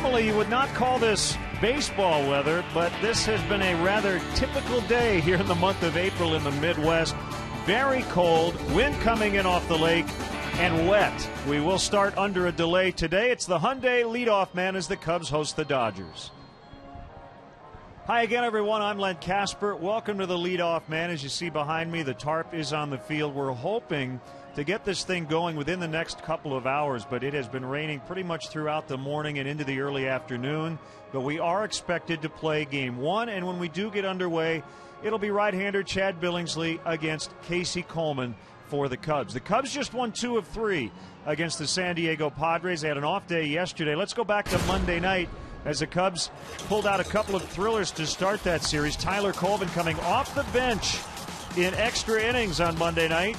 Normally, you would not call this baseball weather, but this has been a rather typical day here in the month of April in the Midwest. Very cold, wind coming in off the lake, and wet. We will start under a delay today. It's the Hyundai leadoff man as the Cubs host the Dodgers. Hi again, everyone. I'm Len Casper. Welcome to the leadoff man. As you see behind me, the tarp is on the field. We're hoping to get this thing going within the next couple of hours, but it has been raining pretty much throughout the morning and into the early afternoon. But we are expected to play game one, and when we do get underway, it'll be right-hander Chad Billingsley against Casey Coleman for the Cubs. The Cubs just won 2 of 3 against the San Diego Padres. They had an off day yesterday. Let's go back to Monday night as the Cubs pulled out a couple of thrillers to start that series. Tyler Colvin coming off the bench in extra innings on Monday night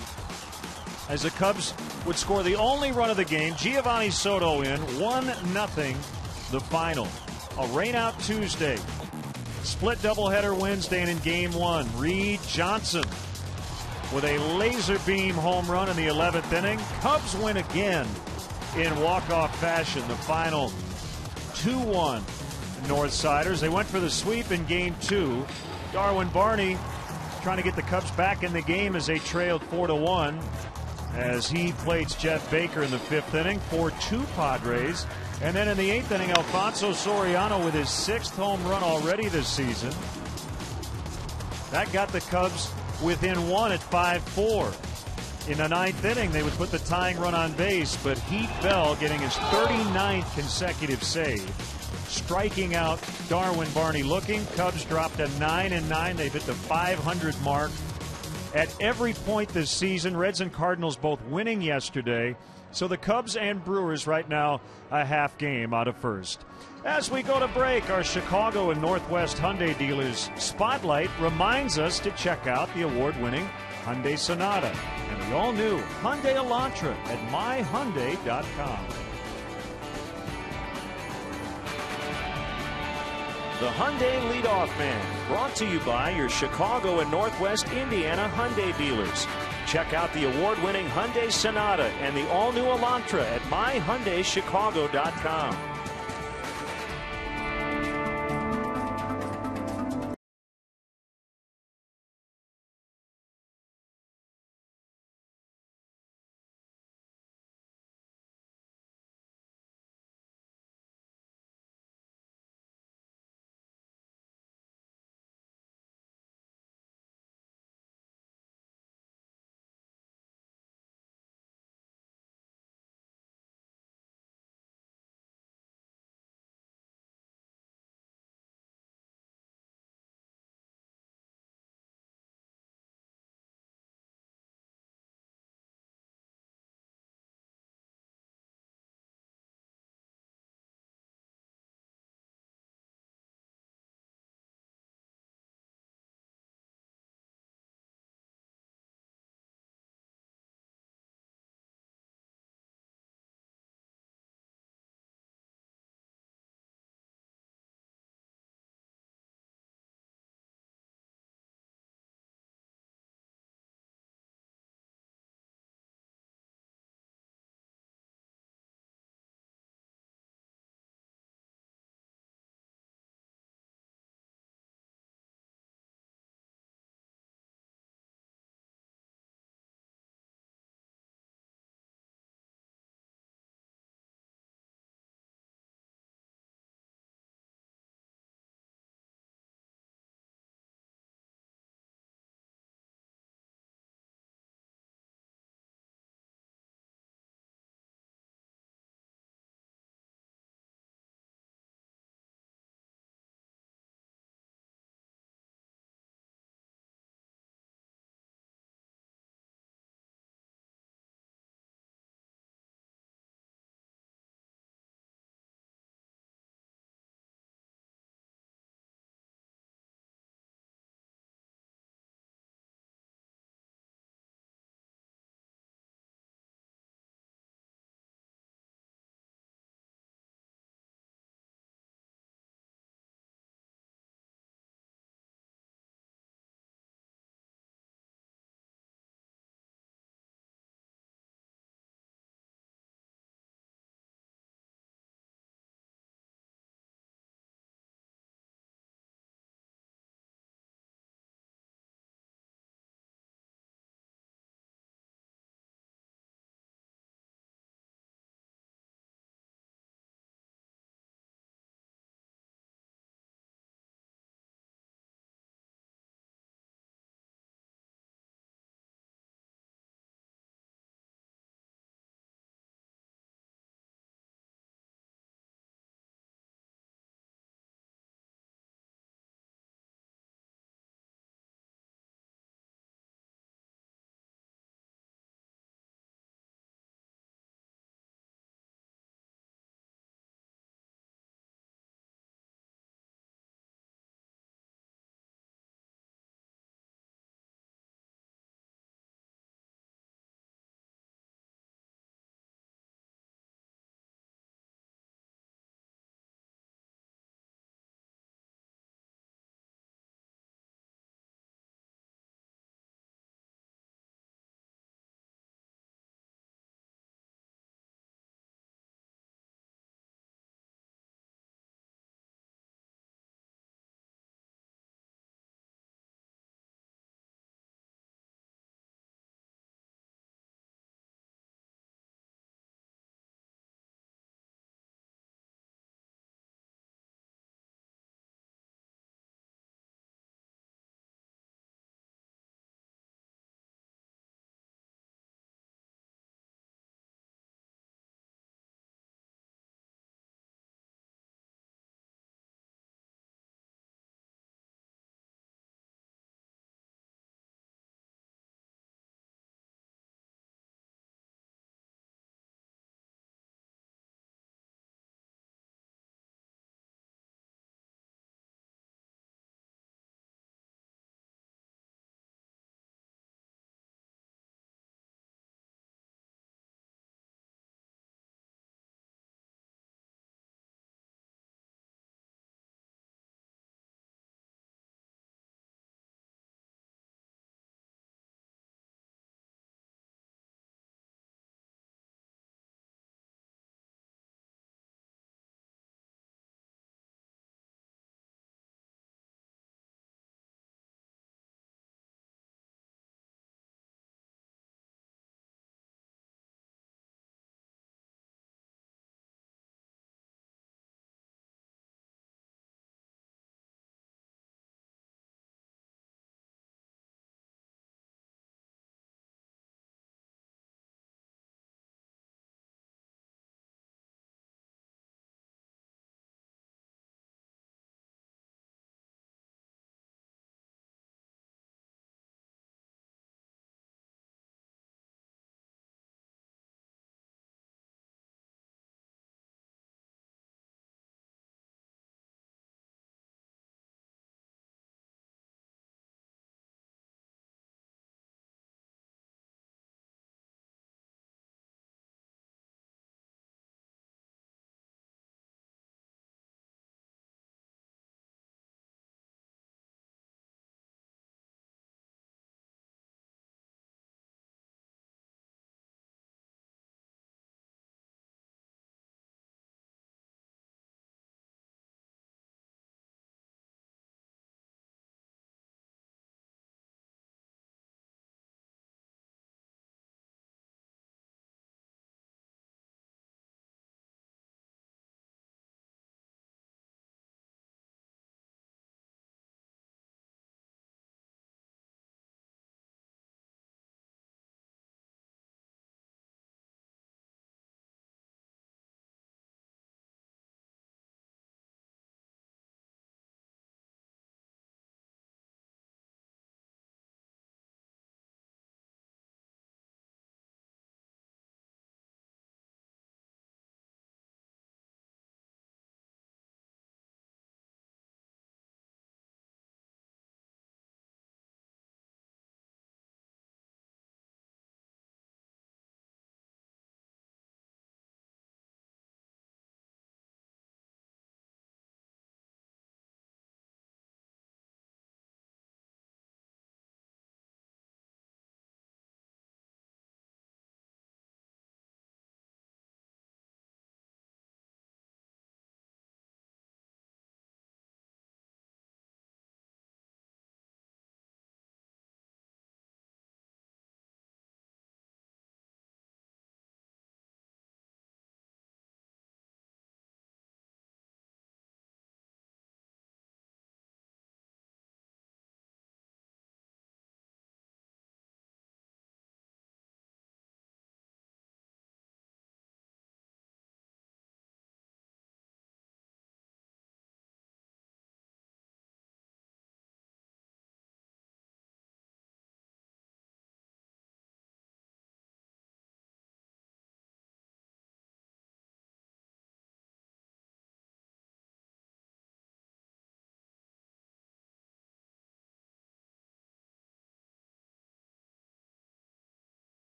as the Cubs would score the only run of the game. Giovanni Soto in, 1-0 the final. A rain-out Tuesday. Split doubleheader Wednesday, and in game one, Reed Johnson with a laser beam home run in the 11th inning. Cubs win again in walk-off fashion. The final 2-1 Northsiders. They went for the sweep in game two. Darwin Barney trying to get the Cubs back in the game as they trailed 4-1 as he plates Jeff Baker in the 5th inning. 4-2 Padres. And then in the 8th inning, Alfonso Soriano with his 6th home run already this season. That got the Cubs within 1 at 5-4. In the 9th inning, they would put the tying run on base, but Heath Bell getting his 39th consecutive save, striking out Darwin Barney looking. Cubs dropped a 9-9. They've hit the 500 mark at every point this season. Reds and Cardinals both winning yesterday. So the Cubs and Brewers right now a half game out of first. As we go to break, our Chicago and Northwest Hyundai dealers spotlight reminds us to check out the award-winning Hyundai Sonata and the all-new Hyundai Elantra at myhyundai.com. The Hyundai Leadoff Man, brought to you by your Chicago and Northwest Indiana Hyundai dealers. Check out the award-winning Hyundai Sonata and the all-new Elantra at myhyundaichicago.com.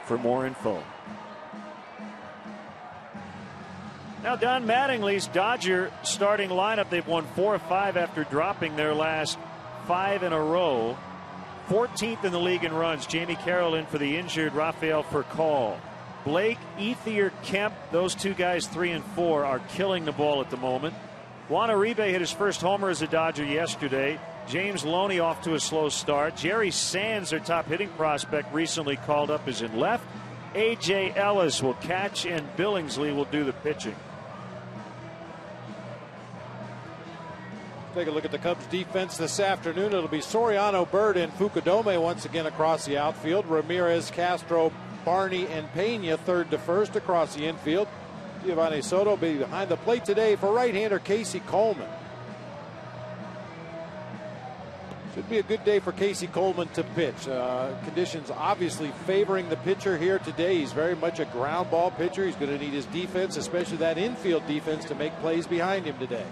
for more info. Now, Don Mattingly's Dodger starting lineup, they've won 4 of 5 after dropping their last 5 in a row. 14th in the league in runs. Jamie Carroll in for the injured Rafael Furcal. Blake, Ethier, Kemp, those two guys 3 and 4 are killing the ball at the moment. Juan Uribe hit his first homer as a Dodger yesterday. James Loney off to a slow start. Jerry Sands, their top hitting prospect, recently called up, is in left. A.J. Ellis will catch, and Billingsley will do the pitching. Take a look at the Cubs defense this afternoon. It'll be Soriano, Bird, and Fukudome once again across the outfield. Ramirez, Castro, Barney, and Pena third to first across the infield. Giovanni Soto will be behind the plate today for right-hander Casey Coleman. Should be a good day for Casey Coleman to pitch. Conditions obviously favoring the pitcher here today. He's very much a ground ball pitcher. He's going to need his defense, especially that infield defense, to make plays behind him today.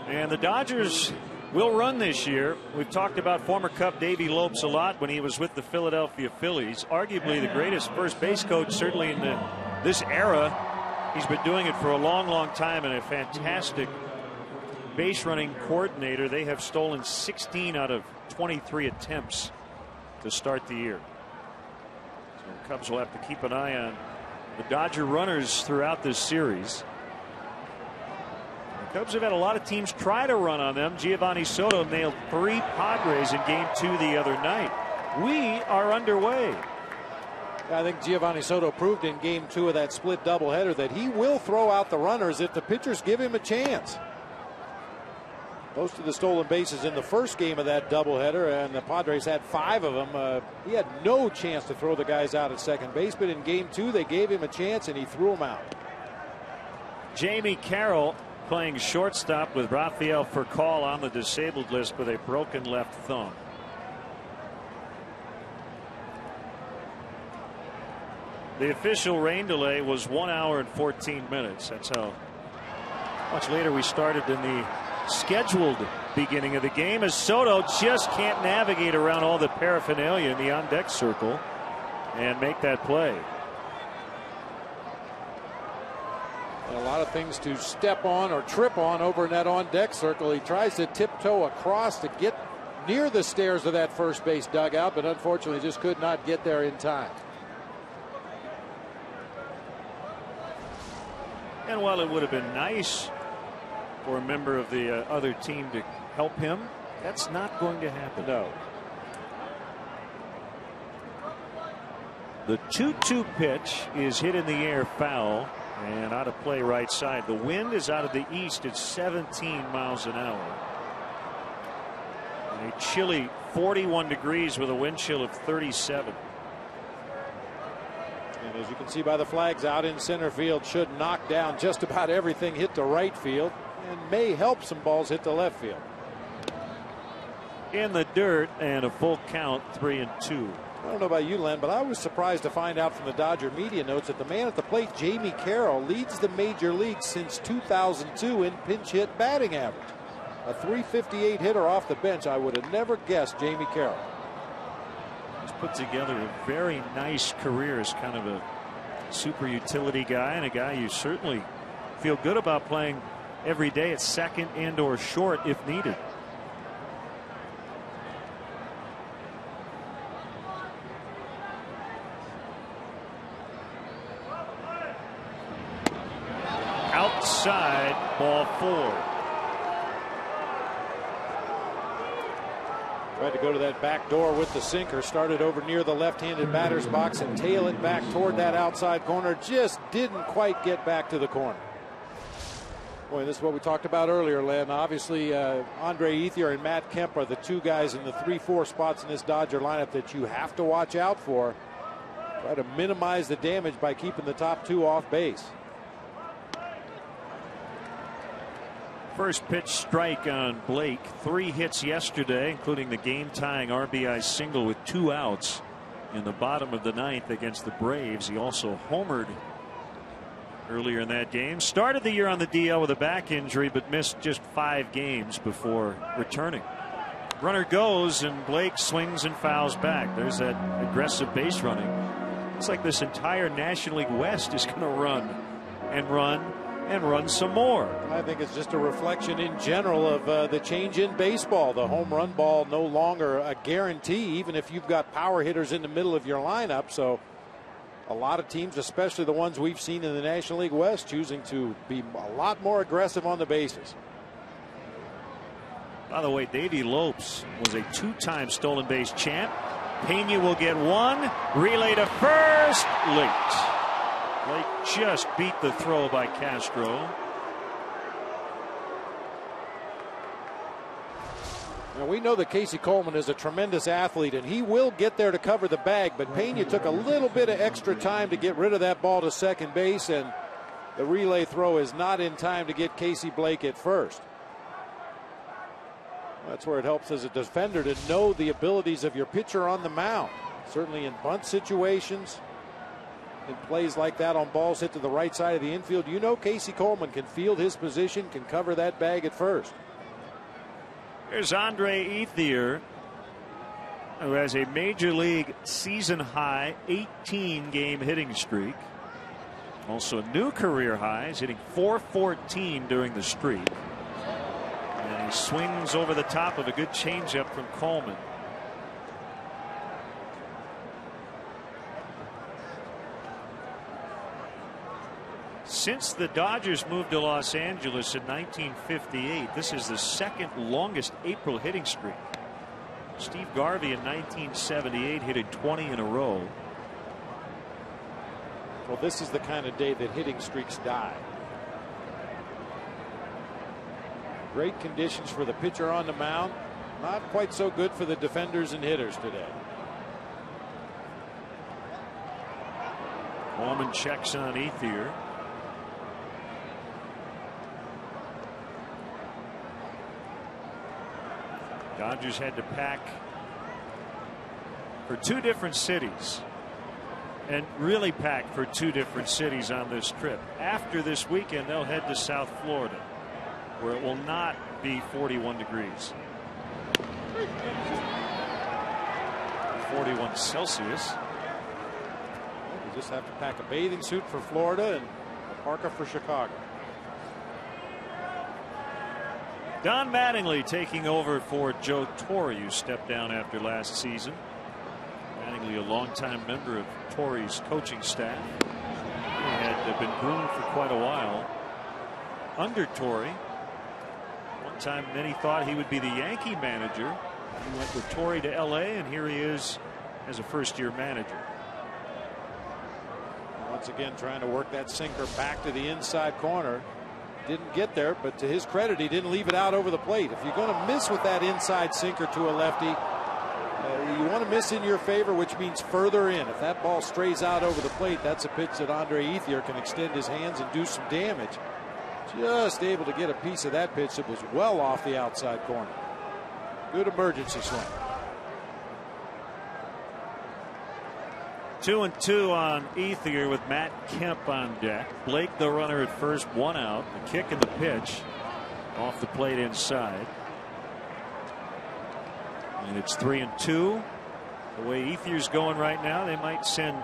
And the Dodgers will run this year. We've talked about former Cub Davey Lopes a lot when he was with the Philadelphia Phillies. Arguably the greatest first base coach, certainly in this era. He's been doing it for a long, long time, and a fantastic base running coordinator. They have stolen 16 out of 23 attempts to start the year. So the Cubs will have to keep an eye on the Dodger runners throughout this series. Cubs have had a lot of teams try to run on them. Giovanni Soto nailed 3 Padres in Game 2 the other night. We are underway. I think Giovanni Soto proved in Game 2 of that split doubleheader that he will throw out the runners if the pitchers give him a chance. Most of the stolen bases in the first game of that doubleheader, and the Padres had 5 of them. He had no chance to throw the guys out at second base, but in Game 2 they gave him a chance and he threw them out. Jamie Carroll playing shortstop with Rafael Furcal on the disabled list with a broken left thumb. The official rain delay was 1 hour and 14 minutes. That's how much later we started than the scheduled beginning of the game, as Soto just can't navigate around all the paraphernalia in the on deck circle and make that play. A lot of things to step on or trip on over in that on deck circle. He tries to tiptoe across to get near the stairs of that first base dugout, but unfortunately just could not get there in time. And while it would have been nice for a member of the other team to help him, that's not going to happen. No. The 2-2 pitch is hit in the air, foul, and out of play right side. The wind is out of the east at 17 miles an hour. And a chilly 41 degrees with a wind chill of 37. And as you can see by the flags out in center field, should knock down just about everything hit to right field and may help some balls hit to left field. In the dirt, and a full count, 3-2. I don't know about you, Len, but I was surprised to find out from the Dodger media notes that the man at the plate, Jamie Carroll, leads the major leagues since 2002 in pinch hit batting average. A .358 hitter off the bench. I would have never guessed Jamie Carroll. He's put together a very nice career as kind of a super utility guy, and a guy you certainly feel good about playing every day at second and or short if needed. Outside, ball 4. Tried to go to that back door with the sinker. Started over near the left-handed batter's box and tail it back toward that outside corner. Just didn't quite get back to the corner. Boy, this is what we talked about earlier, Len. Obviously, Andre Ethier and Matt Kemp are the two guys in the 3-4 spots in this Dodger lineup that you have to watch out for. Try to minimize the damage by keeping the top 2 off base. First pitch strike on Blake. 3 hits yesterday, including the game-tying RBI single with 2 outs in the bottom of the 9th against the Braves. He also homered earlier in that game. Started the year on the DL with a back injury, but missed just 5 games before returning. Runner goes, and Blake swings and fouls back. There's that aggressive base running. It's like this entire National League West is going to run and run and run some more. I think it's just a reflection in general of the change in baseball. The home run ball no longer a guarantee, even if you've got power hitters in the middle of your lineup. So a lot of teams, especially the ones we've seen in the National League West, choosing to be a lot more aggressive on the bases. By the way, Davey Lopes was a 2-time stolen base champ. Pena will get 1. Relay to first. Late. Blake just beat the throw by Castro. Now, we know that Casey Coleman is a tremendous athlete, and he will get there to cover the bag, but Pena took a little bit of extra time to get rid of that ball to second base, and the relay throw is not in time to get Casey Blake at first. That's where it helps as a defender to know the abilities of your pitcher on the mound. Certainly in bunt situations, in plays like that on balls hit to the right side of the infield, you know Casey Coleman can field his position, can cover that bag at first. Here's Andre Ethier, who has a major league season high 18-game hitting streak. Also a new career high. He's hitting .414 during the streak. And he swings over the top of a good changeup from Coleman. Since the Dodgers moved to Los Angeles in 1958, this is the second longest April hitting streak. Steve Garvey in 1978 hit 20 in a row. Well, this is the kind of day that hitting streaks die. Great conditions for the pitcher on the mound. Not quite so good for the defenders and hitters today. Coleman checks on Ethier. Dodgers had to pack for 2 different cities, and really pack for 2 different cities on this trip. After this weekend, they'll head to South Florida, where it will not be 41 degrees. 41 Celsius. You just have to pack a bathing suit for Florida and a parka for Chicago. Don Mattingly taking over for Joe Torre, who stepped down after last season. Mattingly, a longtime member of Torre's coaching staff. He had been groomed for quite a while under Torre. One time many thought he would be the Yankee manager. He went with Torre to LA, and here he is as a first-year manager. Once again trying to work that sinker back to the inside corner. Didn't get there, but to his credit, he didn't leave it out over the plate. If you're going to miss with that inside sinker to a lefty, you want to miss in your favor, which means further in. If that ball strays out over the plate, that's a pitch that Andre Ethier can extend his hands and do some damage. Just able to get a piece of that pitch that was well off the outside corner. Good emergency swing. 2-2 on Ethier with Matt Kemp on deck. Blake the runner at first, 1 out. The kick and the pitch off the plate inside. And it's 3-2. The way Ethier's going right now, they might send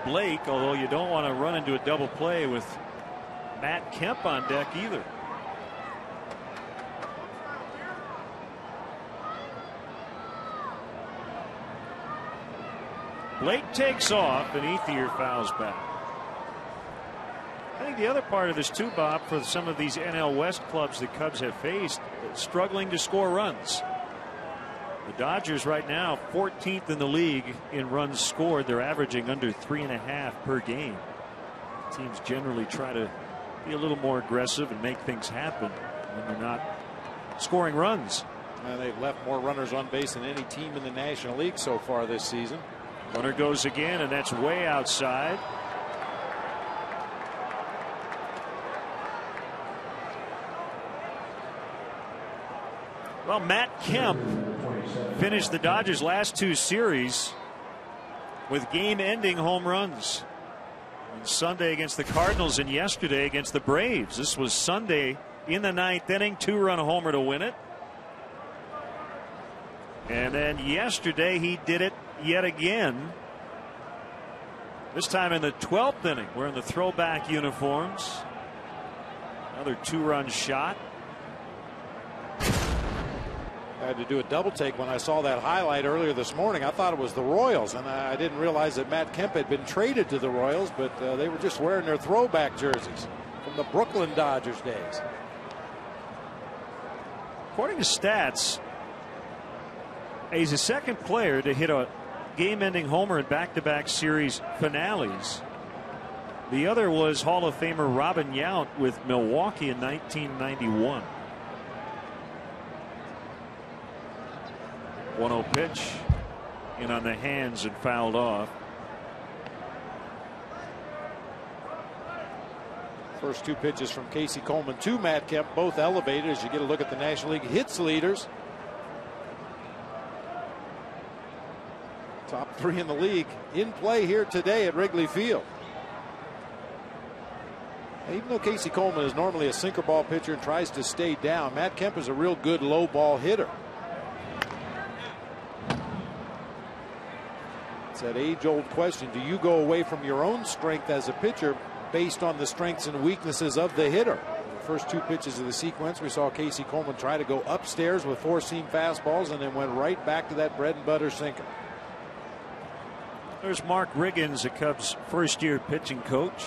Blake, although you don't want to run into a double play with Matt Kemp on deck either. Blake takes off, and Ethier fouls back. I think the other part of this too, Bob, for some of these NL West clubs the Cubs have faced, struggling to score runs. The Dodgers right now 14th in the league in runs scored. They're averaging under 3.5 per game. Teams generally try to be a little more aggressive and make things happen when they're not scoring runs. And they've left more runners on base than any team in the National League so far this season. Runner goes again, and that's way outside. Well, Matt Kemp finished the Dodgers' last 2 series with game-ending home runs. Sunday against the Cardinals and yesterday against the Braves. This was Sunday in the 9th inning, 2-run homer to win it. And then yesterday he did it yet again. This time in the 12th inning. We're in the throwback uniforms. Another 2-run shot. I had to do a double take when I saw that highlight earlier this morning. I thought it was the Royals, and I didn't realize that Matt Kemp had been traded to the Royals, but they were just wearing their throwback jerseys from the Brooklyn Dodgers days. According to stats, he's the second player to hit a game-ending homer in back-to-back series finales. The other was Hall of Famer Robin Yount with Milwaukee in 1991. 1-0 pitch in on the hands and fouled off. First 2 pitches from Casey Coleman to Matt Kemp, both elevated as you get a look at the National League hits leaders. Top 3 in the league in play here today at Wrigley Field. Even though Casey Coleman is normally a sinker ball pitcher and tries to stay down, Matt Kemp is a real good low ball hitter. It's that age-old question: do you go away from your own strength as a pitcher based on the strengths and weaknesses of the hitter? The first 2 pitches of the sequence, we saw Casey Coleman try to go upstairs with 4-seam fastballs and then went right back to that bread and butter sinker. There's Mark Riggins, the Cubs' first-year pitching coach.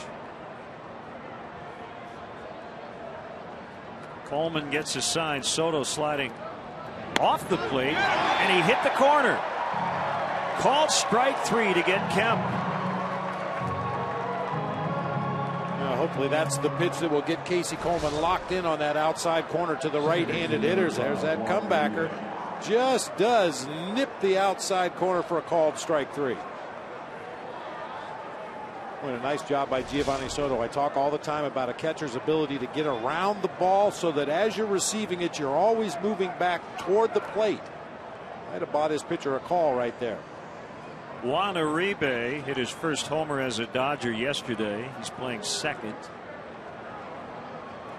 Coleman gets his sign. Soto sliding off the plate, and he hit the corner. Called strike 3 to get Kemp. Now, hopefully that's the pitch that will get Casey Coleman locked in on that outside corner to the right-handed hitters. There's that comebacker. Just does nip the outside corner for a called strike 3. What a nice job by Giovanni Soto. I talk all the time about a catcher's ability to get around the ball so that as you're receiving it, you're always moving back toward the plate. Might have bought his pitcher a call right there. Juan Uribe hit his first homer as a Dodger yesterday. He's playing second.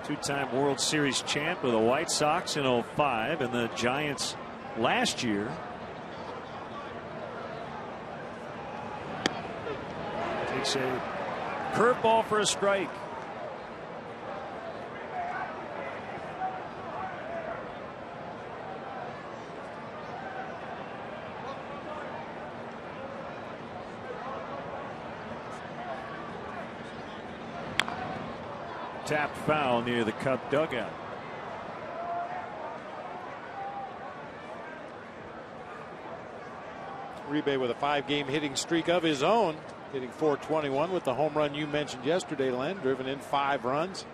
2-time World Series champ with the White Sox in 2005 and the Giants last year. Takes a curveball for a strike. Tapped foul near the Cub dugout. Uribe with a 5-game hitting streak of his own, hitting .421 with the home run you mentioned yesterday, Len, driven in 5 runs.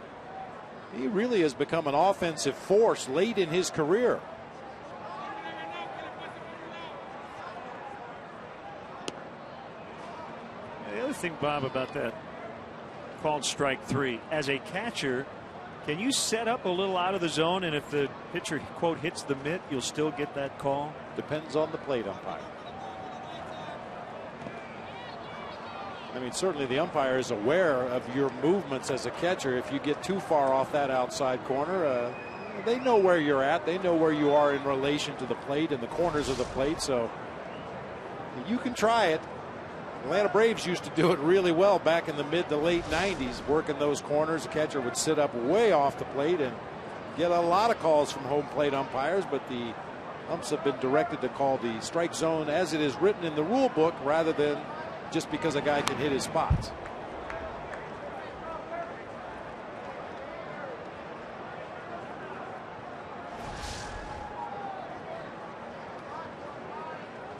He really has become an offensive force late in his career. The other thing, Bob, about that called strike 3, as a catcher, can you set up a little out of the zone, and if the pitcher, quote, hits the mitt, you'll still get that call? Depends on the plate umpire. I mean, certainly the umpire is aware of your movements as a catcher. If you get too far off that outside corner, they know where you're at. They know where you are in relation to the plate and the corners of the plate. So you can try it. Atlanta Braves used to do it really well back in the mid to late 90s, working those corners. The catcher would sit up way off the plate and get a lot of calls from home plate umpires, but the umps have been directed to call the strike zone as it is written in the rule book rather than just because a guy can hit his spots.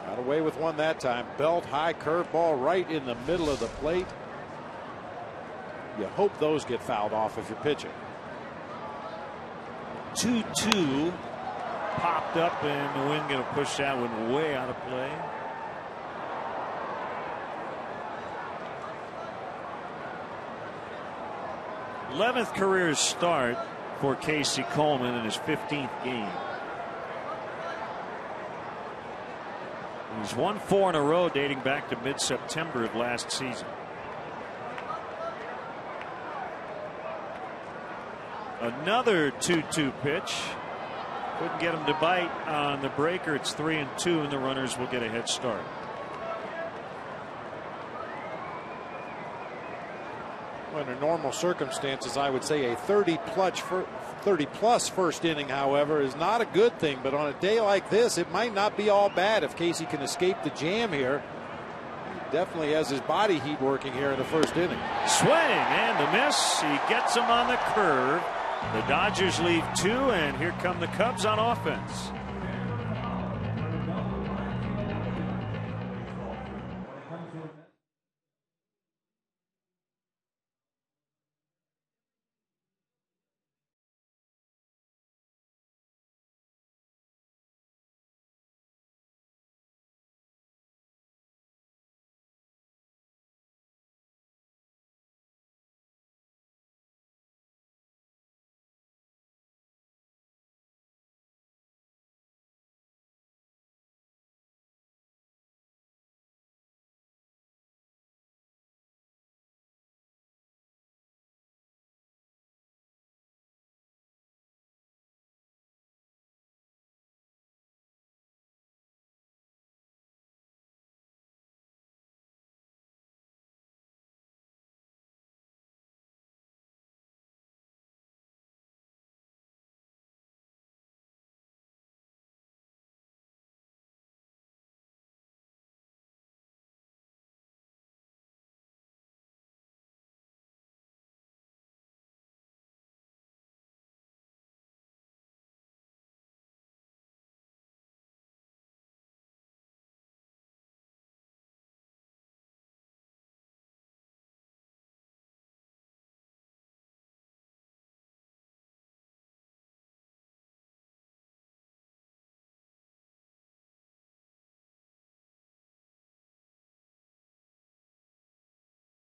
Got away with one that time. Belt high curveball right in the middle of the plate. You hope those get fouled off if you're pitching. 2-2 popped up, and the wind going to push that one way out of play. th career start for Casey Coleman in his 15th game. He's won 4 in a row dating back to mid-September of last season. Another 2-2 pitch. Couldn't get him to bite on the breaker. It's 3-2, and the runners will get a head start. Under normal circumstances, I would say a 30-plus first inning, however, is not a good thing. But on a day like this, it might not be all bad if Casey can escape the jam here. He definitely has his body heat working here in the first inning. Swing and a miss. He gets him on the curve. The Dodgers leave 2, and here come the Cubs on offense.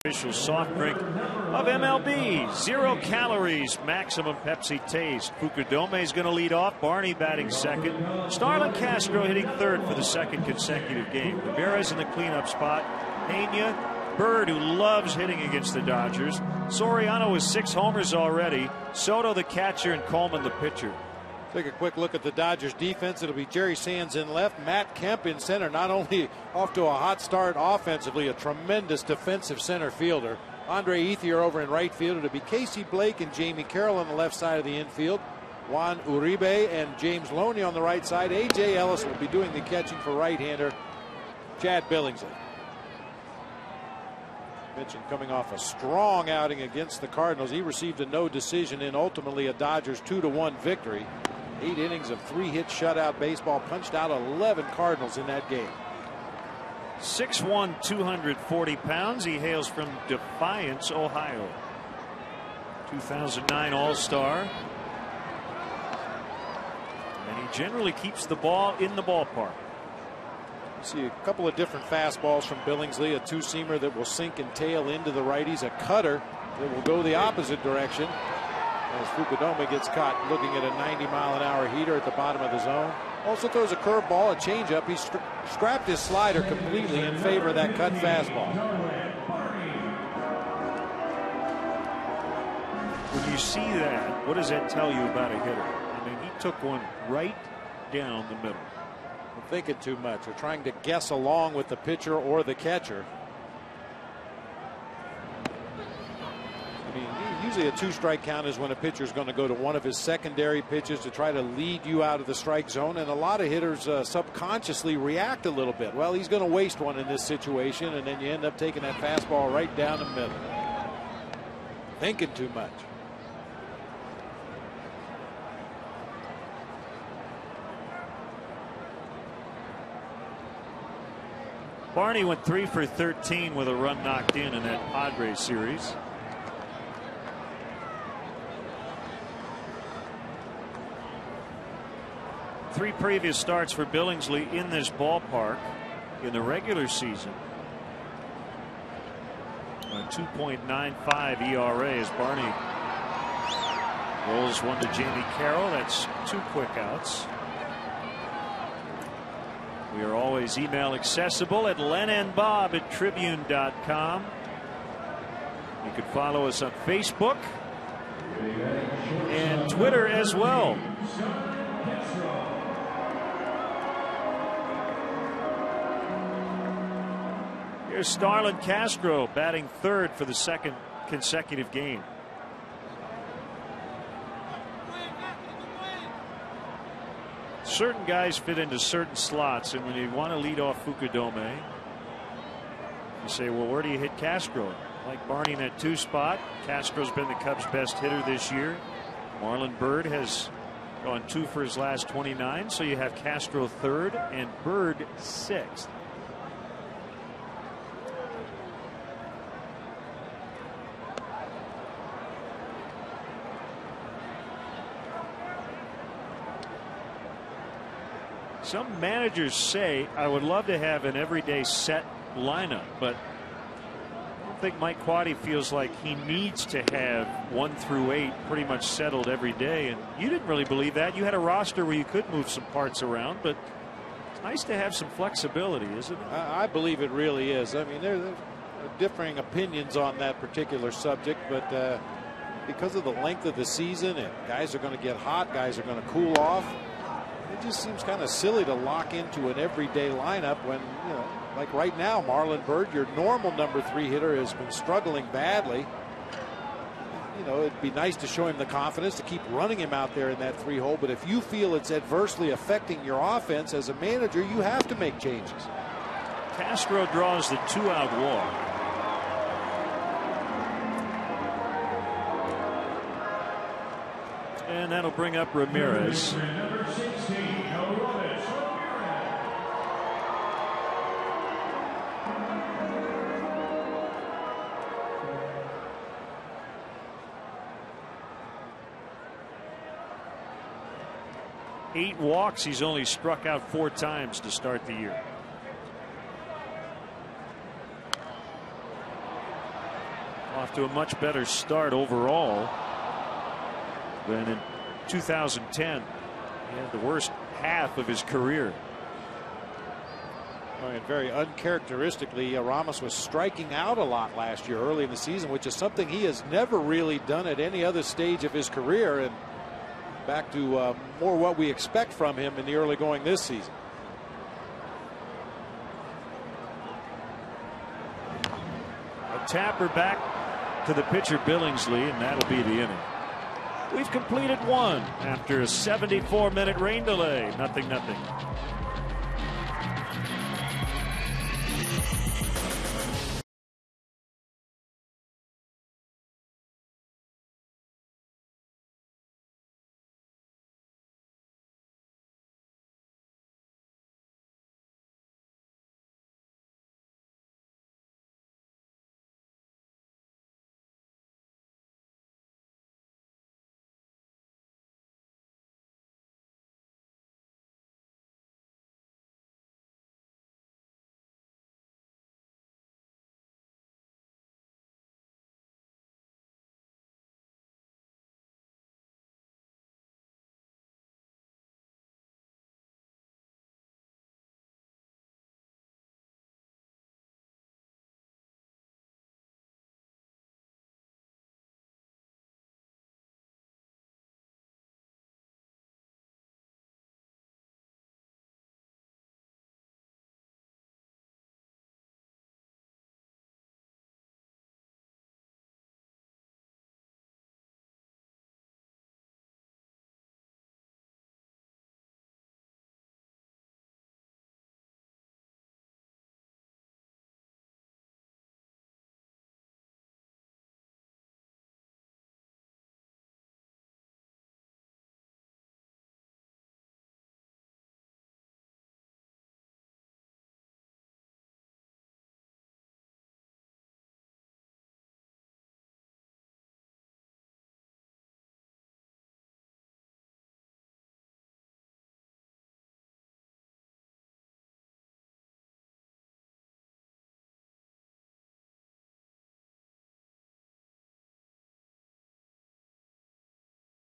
Official soft drink of MLB. 0 calories, maximum Pepsi taste. Fukudome is going to lead off. Barney batting second. Starlin Castro hitting third for the second consecutive game. Ramirez in the cleanup spot. Pena, Bird, who loves hitting against the Dodgers. Soriano with 6 homers already. Soto the catcher, and Coleman the pitcher. Take a quick look at the Dodgers defense. It'll be Jerry Sands in left, Matt Kemp in center. Not only off to a hot start offensively, a tremendous defensive center fielder. Andre Ethier over in right field. It'll be Casey Blake and Jamie Carroll on the left side of the infield. Juan Uribe and James Loney on the right side. A.J. Ellis will be doing the catching for right-hander Chad Billingsley. Mentioned coming off a strong outing against the Cardinals. He received a no decision in ultimately a Dodgers 2-1 victory. 8 innings of 3-hit shutout baseball, punched out 11 Cardinals in that game. 6'1", 240 pounds. He hails from Defiance, Ohio. 2009 All-Star. And he generally keeps the ball in the ballpark. See a couple of different fastballs from Billingsley. A 2-seamer that will sink and tail into the righties. A cutter that will go the opposite direction, as Fukudome gets caught looking at a 90-mile-an-hour heater at the bottom of the zone. Also throws a curveball, a changeup. He scrapped his slider completely in favor of that cut fastball. When you see that, what does that tell you about a hitter? I mean, he took one right down the middle. I'm thinking too much, or trying to guess along with the pitcher or the catcher. I mean, usually a 2-strike count is when a pitcher is going to go to one of his secondary pitches to try to lead you out of the strike zone, and a lot of hitters subconsciously react a little bit. Well, he's going to waste one in this situation, and then you end up taking that fastball right down the middle. Thinking too much. Barney went 3 for 13 with a run knocked in that Padres series. Three previous starts for Billingsley in this ballpark in the regular season. A 2.95 ERA as Barney rolls one to Jamie Carroll. That's 2 quick outs. We are always email accessible at lenandbob@tribune.com. You can follow us on Facebook. and Twitter as well. Here's Starlin Castro batting third for the second consecutive game. Certain guys fit into certain slots, and when you want to lead off Fukudome, you say, well, where do you hit Castro? Like Barney in that 2 spot. Castro's been the Cubs' best hitter this year. Marlon Byrd has gone 2 for his last 29, so you have Castro third and Byrd sixth. Some managers say, I would love to have an everyday set lineup, but I don't think Mike Quade feels like he needs to have 1 through 8 pretty much settled every day. And you didn't really believe that. You had a roster where you could move some parts around, but it's nice to have some flexibility, isn't it? I believe it really is. I mean, there are differing opinions on that particular subject, but because of the length of the season and guys are going to get hot, guys are going to cool off. It just seems kind of silly to lock into an everyday lineup when, you know, like right now, Marlon Byrd, your normal number 3 hitter, has been struggling badly. You know, it'd be nice to show him the confidence to keep running him out there in that 3 hole. But if you feel it's adversely affecting your offense as a manager, you have to make changes. Castro draws the 2-out walk. And that'll bring up Ramirez. Eight walks. He's only struck out 4 times to start the year. Off to a much better start overall than in 2010. He had the worst half of his career. And very uncharacteristically, Ramos was striking out a lot last year early in the season, which is something he has never really done at any other stage of his career. And back to more what we expect from him in the early going this season. A tapper back to the pitcher Billingsley, and that'll be the inning. We've completed 1 after a 74-minute rain delay. 0-0.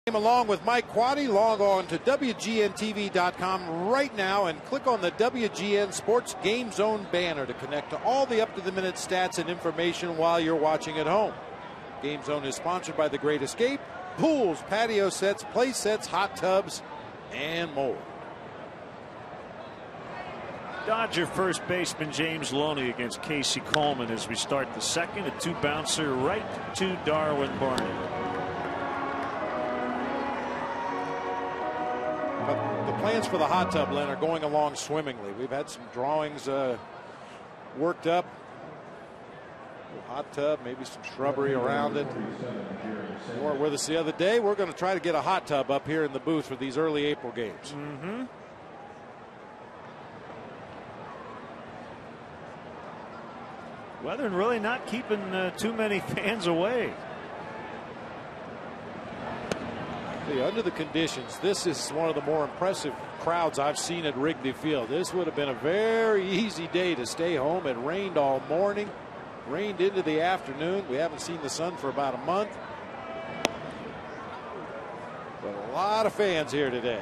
Along with Mike Quade, log on to WGNTV.com right now and click on the WGN Sports Game Zone banner to connect to all the up-to-the-minute stats and information while you're watching at home. Game Zone is sponsored by The Great Escape, pools, patio sets, play sets, hot tubs, and more. Dodger first baseman James Loney against Casey Coleman as we start the second. A 2-bouncer right to Darwin Barney. But the plans for the hot tub, Len, are going along swimmingly. We've had some drawings worked up. Hot tub, maybe some shrubbery around it. Or with us the other day, we're going to try to get a hot tub up here in the booth for these early April games. Weather really not keeping too many fans away. Under the conditions, this is one of the more impressive crowds I've seen at Wrigley Field. This would have been a very easy day to stay home. It rained all morning, rained into the afternoon. We haven't seen the sun for about a month. But a lot of fans here today.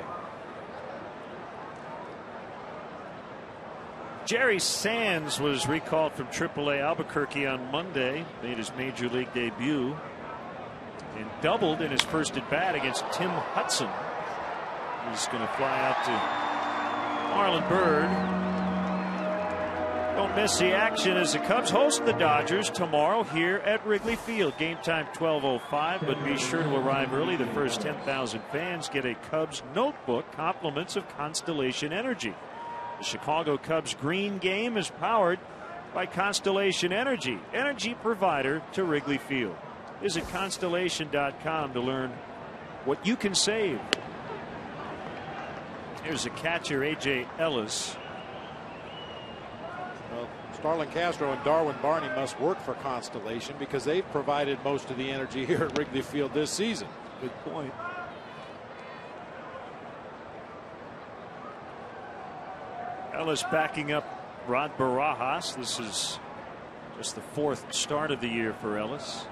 Jerry Sands was recalled from AAA Albuquerque on Monday, made his major league debut, and doubled in his first at bat against Tim Hudson. He's going to fly out to Marlon Byrd. Don't miss the action as the Cubs host the Dodgers tomorrow here at Wrigley Field. Game time 12:05, but be sure to arrive early. The first 10,000 fans get a Cubs notebook, compliments of Constellation Energy. The Chicago Cubs green game is powered by Constellation Energy, energy provider to Wrigley Field. Visit Constellation.com to learn what you can save. Here's the catcher, A.J. Ellis. Well, Starlin Castro and Darwin Barney must work for Constellation because they've provided most of the energy here at Wrigley Field this season. Good point. Ellis backing up Rod Barajas. This is just the fourth start of the year for Ellis.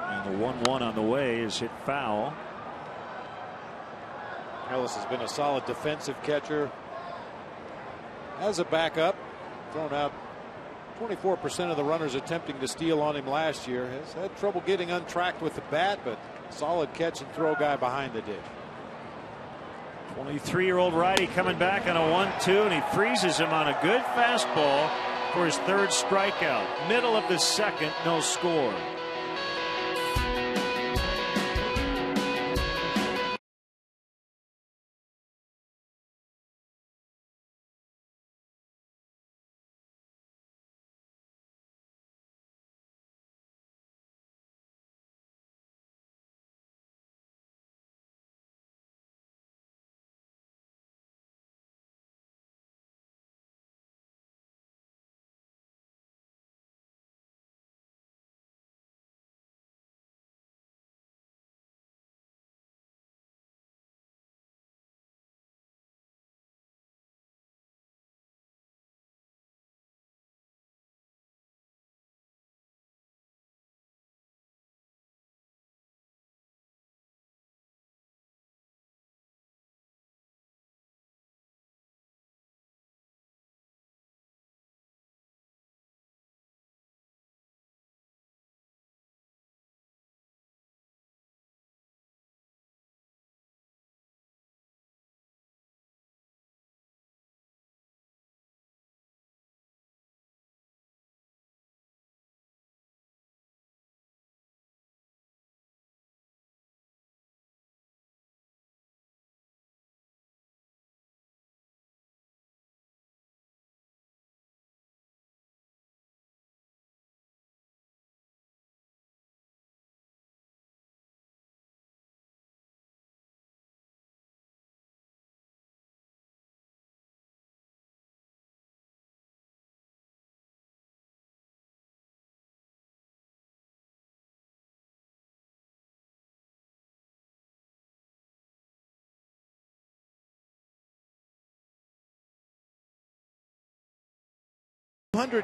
And the 1-1 on the way is hit foul. Ellis has been a solid defensive catcher. As a backup, thrown out 24% of the runners attempting to steal on him last year. Has had trouble getting untracked with the bat, but solid catch and throw guy behind the dish. 23-year-old righty coming back on a 1-2, and he freezes him on a good fastball for his third strikeout. Middle of the second, no score.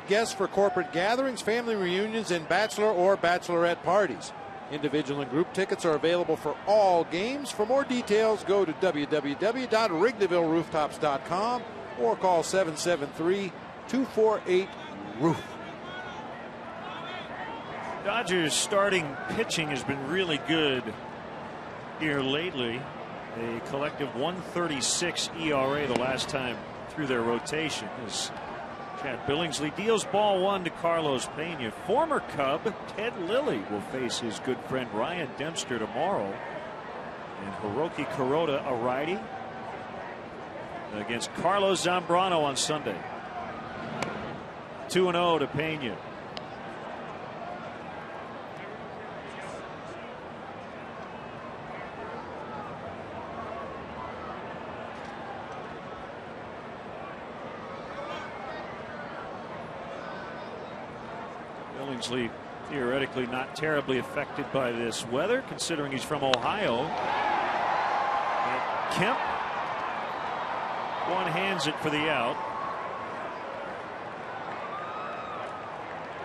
Guests for corporate gatherings, family reunions, and bachelor or bachelorette parties. Individual and group tickets are available for all games. For more details, go to www.wrigleyvillerooftops.com or call 773-248-ROOF. Dodgers starting pitching has been really good here lately. A collective 1.36 ERA the last time through their rotation as Chad Billingsley deals ball one to Carlos Pena. Former Cub Ted Lilly will face his good friend Ryan Dempster tomorrow. And Hiroki Kuroda, a righty, against Carlos Zambrano on Sunday. 2-0 to Pena. Billingsley theoretically not terribly affected by this weather, considering he's from Ohio. And Kemp one-hands it for the out.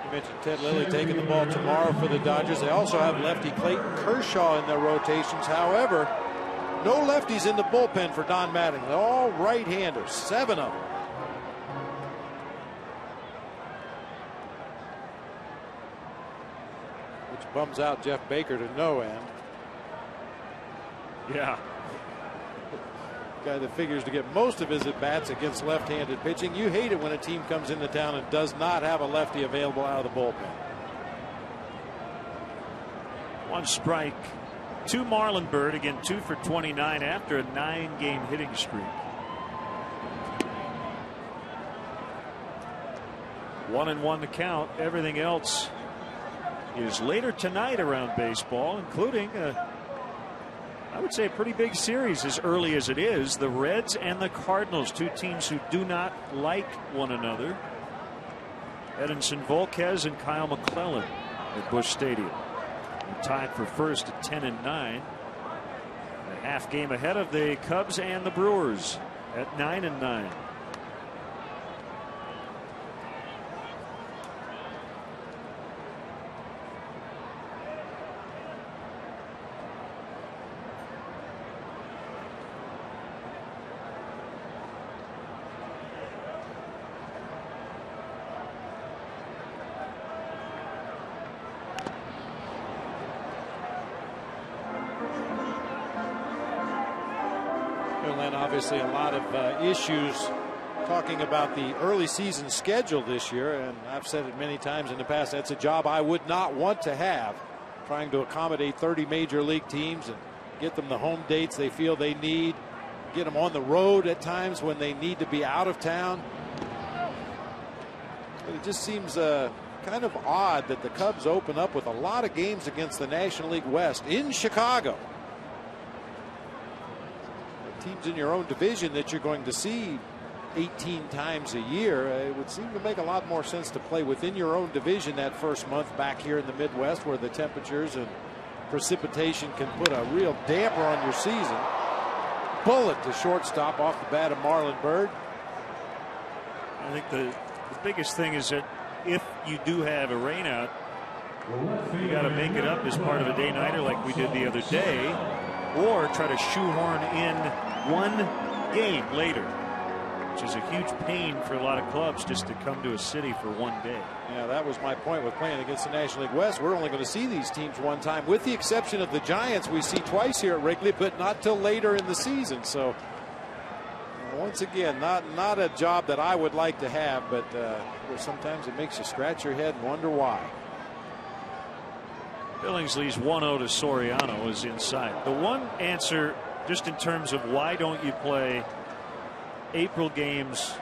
You mentioned Ted Lilly taking the ball tomorrow for the Dodgers. They also have lefty Clayton Kershaw in their rotations. However, no lefties in the bullpen for Don Mattingly. All right-handers, 7 of them. Which bums out Jeff Baker to no end. Yeah. Guy that figures to get most of his at-bats against left-handed pitching. You hate it when a team comes into town and does not have a lefty available out of the bullpen. One strike to Marlinburg, again 2 for 29 after a 9-game hitting streak. 1-1 to count. Everything else is later tonight around baseball, including I would say a pretty big series as early as it is. The Reds and the Cardinals, two teams who do not like one another. Edinson Volquez and Kyle McClellan at Busch Stadium. They're tied for first at 10-9. A half game ahead of the Cubs and the Brewers at 9-9. Obviously a lot of issues talking about the early season schedule this year, and I've said it many times in the past, that's a job I would not want to have, trying to accommodate 30 major league teams and get them the home dates they feel they need, get them on the road at times when they need to be out of town. But it just seems kind of odd that the Cubs open up with a lot of games against the National League West in Chicago. Teams in your own division that you're going to see 18 times a year, it would seem to make a lot more sense to play within your own division that first month back here in the Midwest, where the temperatures and precipitation can put a real damper on your season. Bullet to shortstop off the bat of Marlon Byrd. I think the biggest thing is that if you do have a rainout, you got to make it up as part of a day-nighter like we did the other day, or try to shoehorn in one game later, which is a huge pain for a lot of clubs just to come to a city for one day. Yeah, that was my point with playing against the National League West. We're only going to see these teams one time, with the exception of the Giants we see twice here at Wrigley, but not till later in the season. So once again, not a job that I would like to have, but sometimes it makes you scratch your head and wonder why. Billingsley's 1-0 to Soriano is inside. The one answer, just in terms of why don't you play April games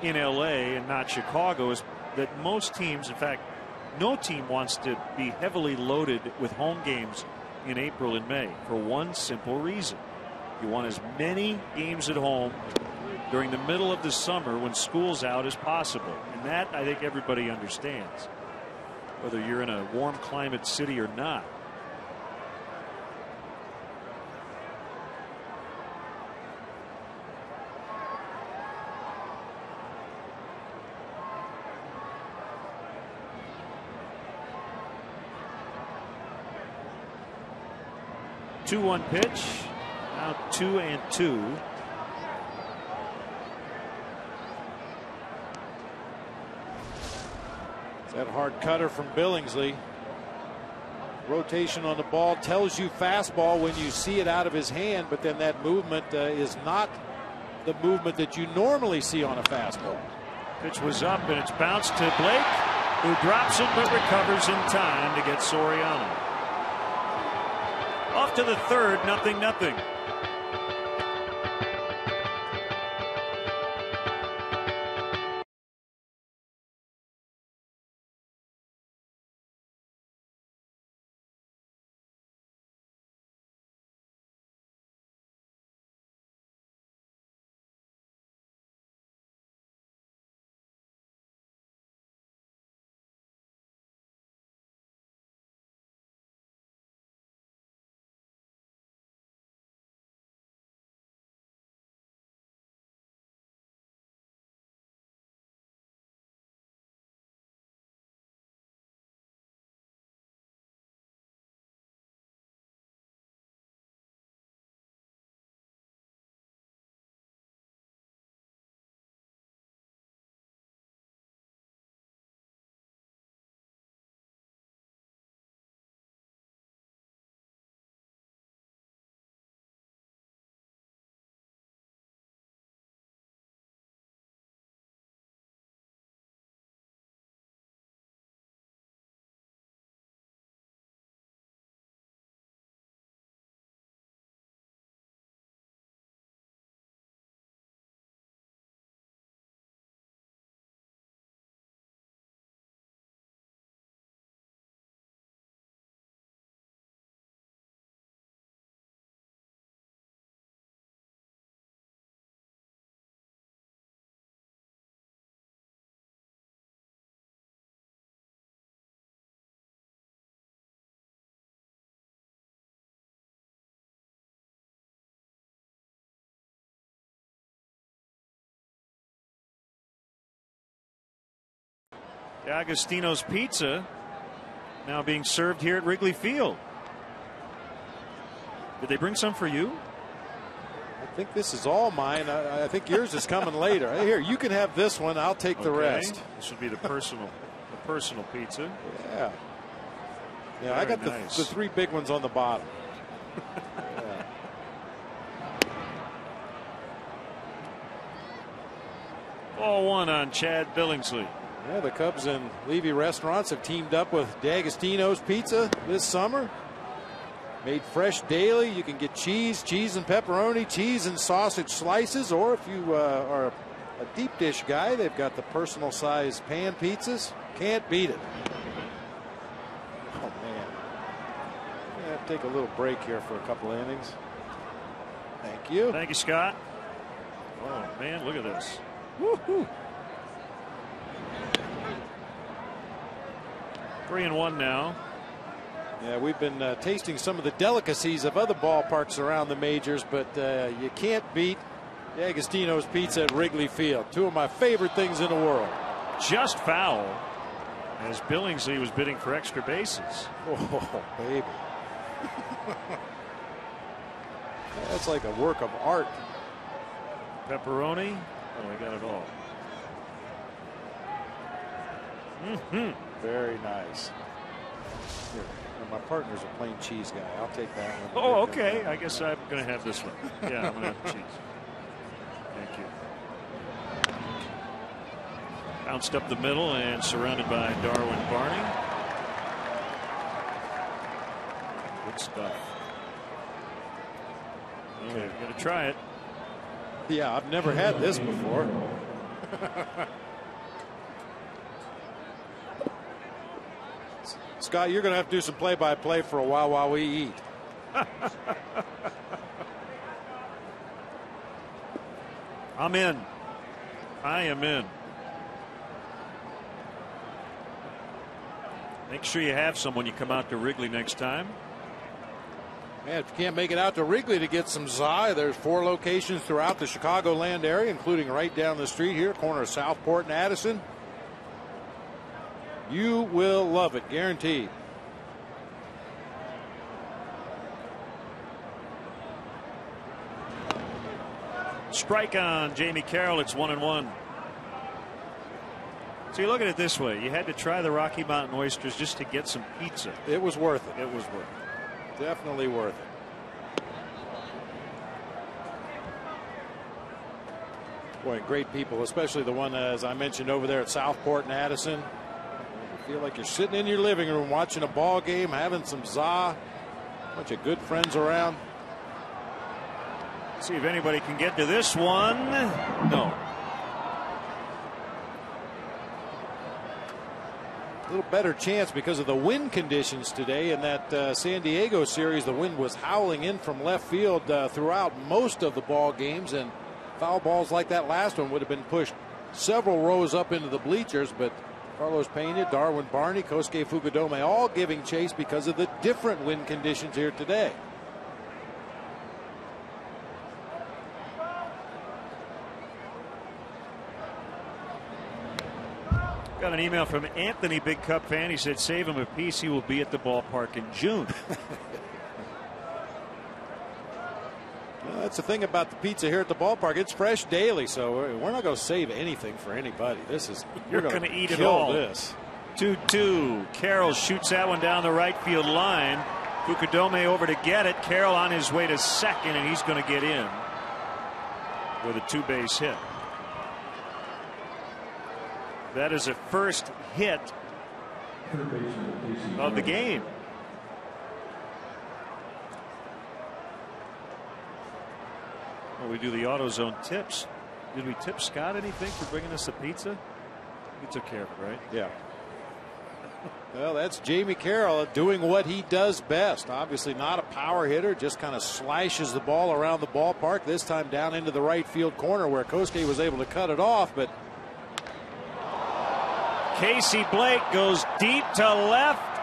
in LA and not Chicago, is that most teams, in fact, no team wants to be heavily loaded with home games in April and May for one simple reason. You want as many games at home during the middle of the summer when school's out as possible. And that, I think, everybody understands, whether you're in a warm climate city or not. Two-one pitch. Now 2-2. That hard cutter from Billingsley. rotation on the ball tells you fastball when you see it out of his hand, but then that movement is not the movement that you normally see on a fastball. Pitch was up and it's bounced to Blake, who drops it but recovers in time to get Soriano. Off to the third, 0-0. D'Agostino's Pizza now being served here at Wrigley Field. Did they bring some for you? I think this is all mine. I think yours is coming later. Hey, here, you can have this one. I'll take the rest. This would be the personal pizza. Yeah. Yeah, I got the three big ones on the bottom. Yeah. Ball one on Chad Billingsley. Yeah, the Cubs and Levy Restaurants have teamed up with D'Agostino's Pizza this summer. Made fresh daily. You can get cheese and pepperoni, cheese and sausage slices, or if you are a deep dish guy, they've got the personal size pan pizzas. Can't beat it. Oh, man. I have to take a little break here for a couple of innings. Thank you. Thank you, Scott. Oh, man, look at this. Woo-hoo. 3-1 now. Yeah, we've been tasting some of the delicacies of other ballparks around the majors, but you can't beat D'Agostino's Pizza at Wrigley Field. Two of my favorite things in the world. Just foul as Billingsley was bidding for extra bases. Oh, baby. That's like a work of art. Pepperoni. Oh, I got it all. Very nice. Here, my partner's a plain cheese guy. I'll take that one. Oh, okay. I guess I'm going to have this one. Yeah, I'm going to have the cheese. Thank you. Bounced up the middle and surrounded by Darwin Barney. Good stuff. Okay, you got to try it. Yeah, I've never had this before. Scott, you're going to have to do some play-by-play for a while we eat. I'm in. I am in. Make sure you have some when you come out to Wrigley next time. Man, if you can't make it out to Wrigley to get some Zai, there's 4 locations throughout the Chicagoland area, including right down the street here, corner of Southport and Addison. You will love it, guaranteed. Strike on Jamie Carroll. It's 1-1. So you look at it this way. You had to try the Rocky Mountain oysters just to get some pizza. It was worth it. It was worth it. Definitely worth it. Boy, great people, especially the one, as I mentioned, over there at Southport and Addison. You feel like you're sitting in your living room watching a ball game, having some za. Bunch of good friends around. See if anybody can get to this one. No. A little better chance because of the wind conditions today in that San Diego series. The wind was howling in from left field throughout most of the ball games, and foul balls like that last one would have been pushed several rows up into the bleachers. But Carlos Pena, Darwin Barney, Kosuke Fukudome all giving chase because of the different wind conditions here today. Got an email from Anthony, big Cup fan. He said, save him a piece. He will be at the ballpark in June. Well, that's the thing about the pizza here at the ballpark. It's fresh daily, so we're not going to save anything for anybody. This is, you're going to eat it kill all. This 2-2. Carroll shoots that one down the right field line. Fukudome over to get it. Carroll on his way to second, and he's going to get in with a two-base hit. That is a first hit of the game. Well, we do the AutoZone tips. Did we tip Scott anything for bringing us the pizza? He took care of it, right? Yeah. Well, that's Jamie Carroll doing what he does best. Obviously not a power hitter, just kind of slashes the ball around the ballpark, this time down into the right field corner where Kosuke was able to cut it off. But Casey Blake goes deep to left,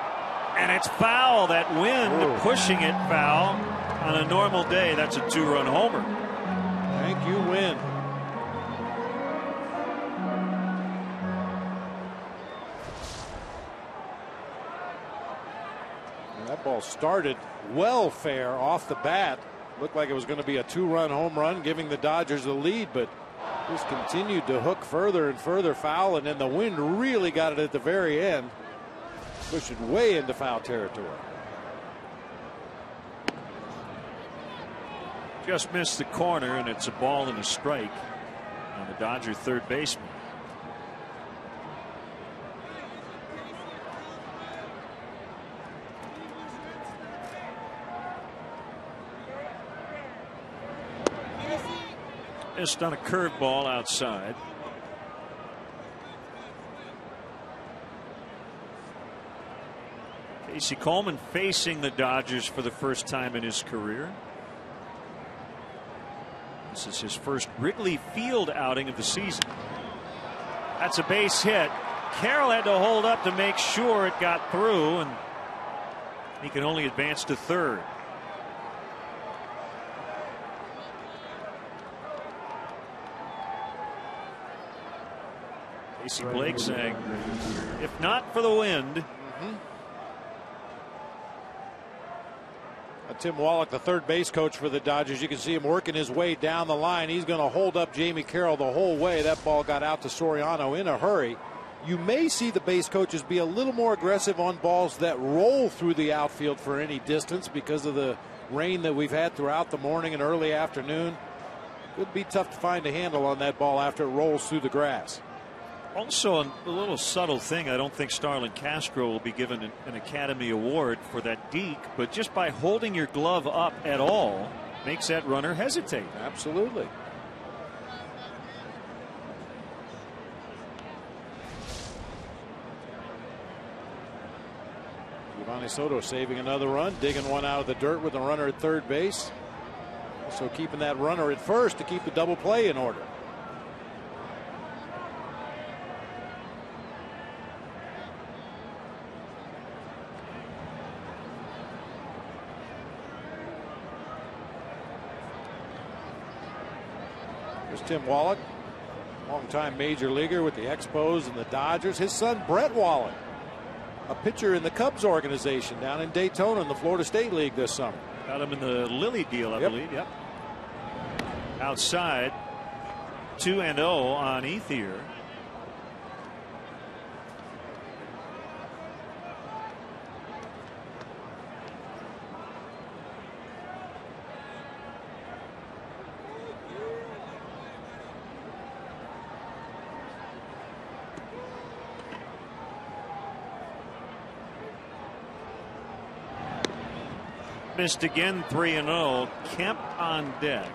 and it's foul. That wind pushing it foul. On a normal day, that's a two-run homer. Thank you, wind. That ball started well fair off the bat. Looked like it was going to be a two-run home run, giving the Dodgers the lead, but just continued to hook further and further foul, and then the wind really got it at the very end, pushed it way into foul territory. Just missed the corner, and it's a ball and a strike on the Dodger third baseman. Missed on a curveball outside. Casey Coleman facing the Dodgers for the first time in his career. This is his first Wrigley Field outing of the season. That's a base hit. Carroll had to hold up to make sure it got through, and he can only advance to third. Casey Blake saying, if not for the wind. Tim Wallach, the third base coach for the Dodgers, you can see him working his way down the line. He's going to hold up Jamie Carroll the whole way. That ball got out to Soriano in a hurry. You may see the base coaches be a little more aggressive on balls that roll through the outfield for any distance because of the rain that we've had throughout the morning and early afternoon. Could be tough to find a handle on that ball after it rolls through the grass. Also, a little subtle thing, I don't think Starlin Castro will be given an Academy Award for that deke, but just by holding your glove up at all makes that runner hesitate. Absolutely. Giovanni Soto saving another run, digging one out of the dirt with a runner at third base. Also keeping that runner at first to keep the double play in order. There's Tim Wallach, longtime major leaguer with the Expos and the Dodgers. His son, Brett Wallach, a pitcher in the Cubs organization down in Daytona in the Florida State League this summer. Got him in the Lilly deal, I believe. Yep. Outside, 2-0 on Ethier. missed again, 3-0. Kemp on deck.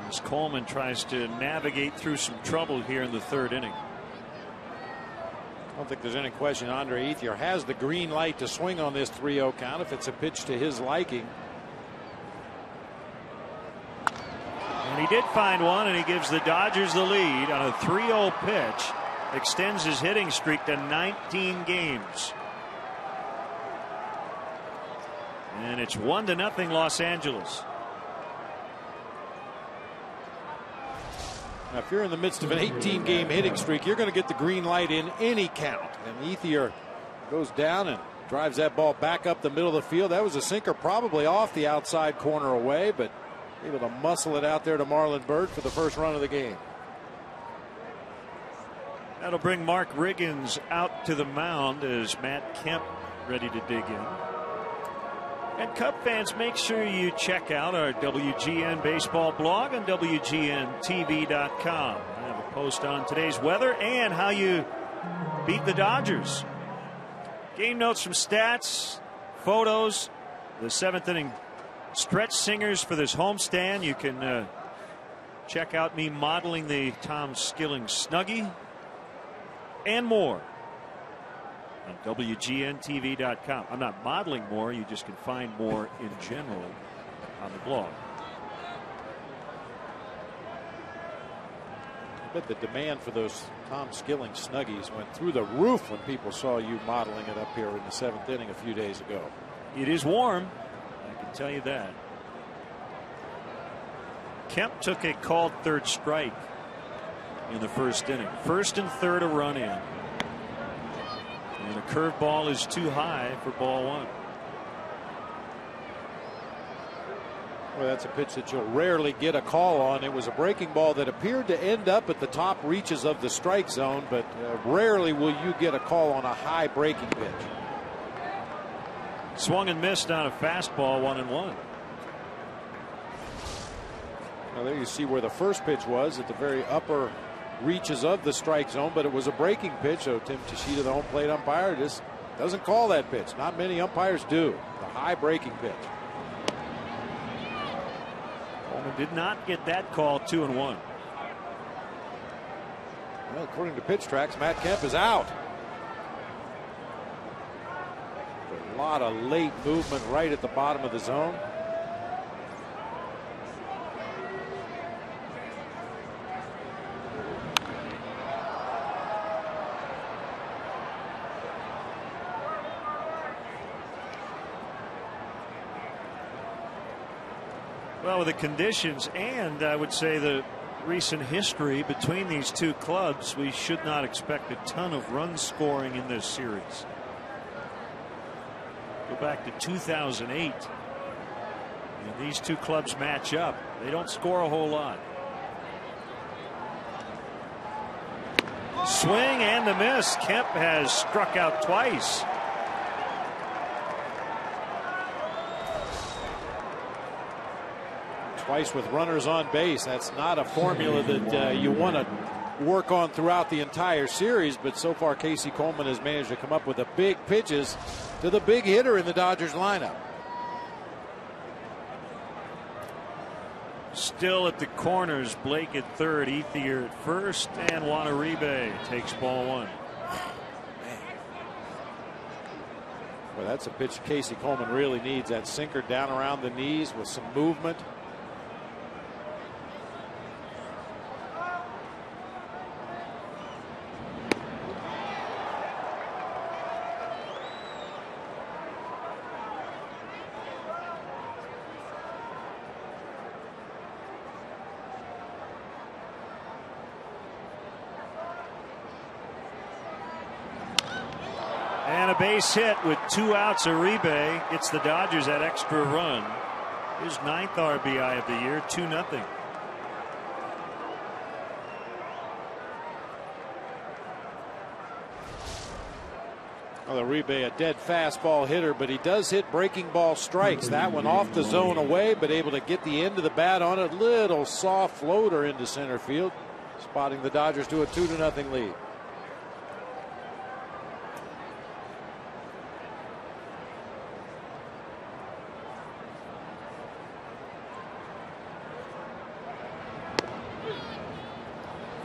As Coleman tries to navigate through some trouble here in the third inning. I don't think there's any question Andre Ethier has the green light to swing on this 3-0 count if it's a pitch to his liking. And he did find one, and he gives the Dodgers the lead on a 3-0 pitch. Extends his hitting streak to 19 games. And it's 1-0 Los Angeles. Now, if you're in the midst of an 18-game hitting streak, you're going to get the green light in any count. And Ethier goes down and drives that ball back up the middle of the field. That was a sinker, probably off the outside corner away, but able to muscle it out there to Marlon Byrd for the first run of the game. That'll bring Mark Riggins out to the mound as Matt Kemp ready to dig in. And Cub fans, make sure you check out our WGN Baseball blog on WGNTV.com. I have a post on today's weather and how you beat the Dodgers. Game notes from stats, photos, the 7th inning stretch singers for this homestand. You can check out me modeling the Tom Skilling Snuggie and more on WGNTV.com. I'm not modeling more, you just can find more in general on the blog. I bet the demand for those Tom Skilling Snuggies went through the roof when people saw you modeling it up here in the 7th inning a few days ago. It is warm, I can tell you that. Kemp took a called third strike in the first inning. First and third, a run in. And a curveball is too high for ball one. Well, that's a pitch that you'll rarely get a call on. It was a breaking ball that appeared to end up at the top reaches of the strike zone, but rarely will you get a call on a high breaking pitch. Swung and missed on a fastball, 1-1. Now there you see where the first pitch was at the very upper reaches of the strike zone, but it was a breaking pitch, so Tim Tschida, the home plate umpire, just doesn't call that pitch. Not many umpires do. The high breaking pitch. Coleman did not get that call. 2-1. Well, according to pitch tracks, Matt Kemp is out. A lot of late movement right at the bottom of the zone. Well, with the conditions and I would say the recent history between these two clubs, we should not expect a ton of run scoring in this series. Go back to 2008. And these two clubs match up. They don't score a whole lot. Swing and a miss. Kemp has struck out twice. Twice with runners on base. That's not a formula that you want to work on throughout the entire series, but so far Casey Coleman has managed to come up with the big pitches to the big hitter in the Dodgers lineup. Still at the corners, Blake at third, Ethier at first, and Wanaribe takes ball one. Well, that's a pitch Casey Coleman really needs. That sinker down around the knees with some movement. And a base hit with 2 outs. Uribe gets the Dodgers that extra run. His 9th RBI of the year. 2-0. Well, Uribe, a dead fastball hitter, but he does hit breaking ball strikes. That one off the zone away, but able to get the end of the bat on it. Little soft floater into center field, spotting the Dodgers to a 2-0 lead.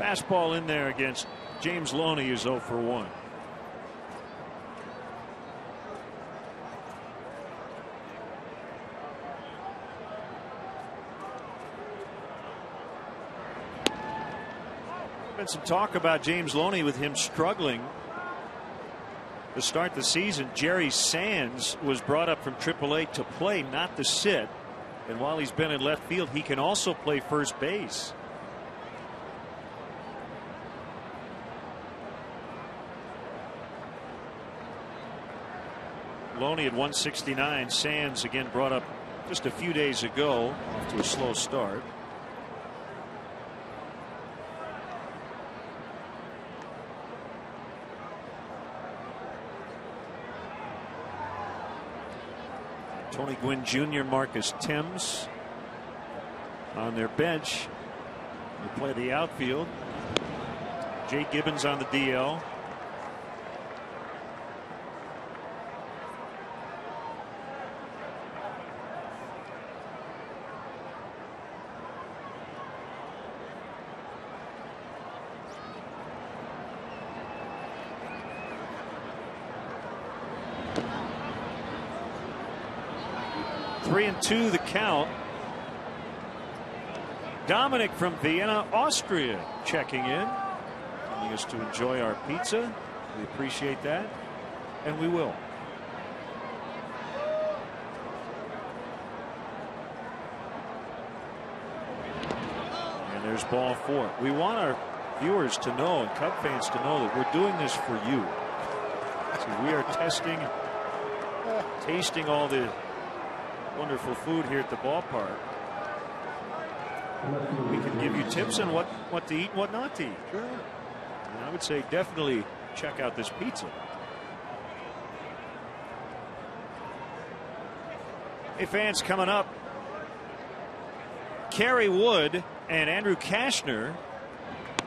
Fastball in there against James Loney, who's 0 for 1. Been some talk about James Loney with him struggling to start the season. Jerry Sands was brought up from AAA to play, not to sit. And while he's been in left field, he can also play first base. Loney at 169. Sands again brought up just a few days ago, off to a slow start. Tony Gwynn Jr., Marcus Thames on their bench. They play the outfield. Jay Gibbons on the DL. Three and two the count. Dominic from Vienna, Austria, checking in, telling us to enjoy our pizza. We appreciate that, and we will. And there's ball 4. We want our viewers to know, and Cub fans to know, that we're doing this for you. So we are testing, tasting all the wonderful food here at the ballpark. We can give you tips on what to eat and what not to eat. Sure. And I would say definitely check out this pizza. Hey fans, coming up, Kerry Wood and Andrew Kashner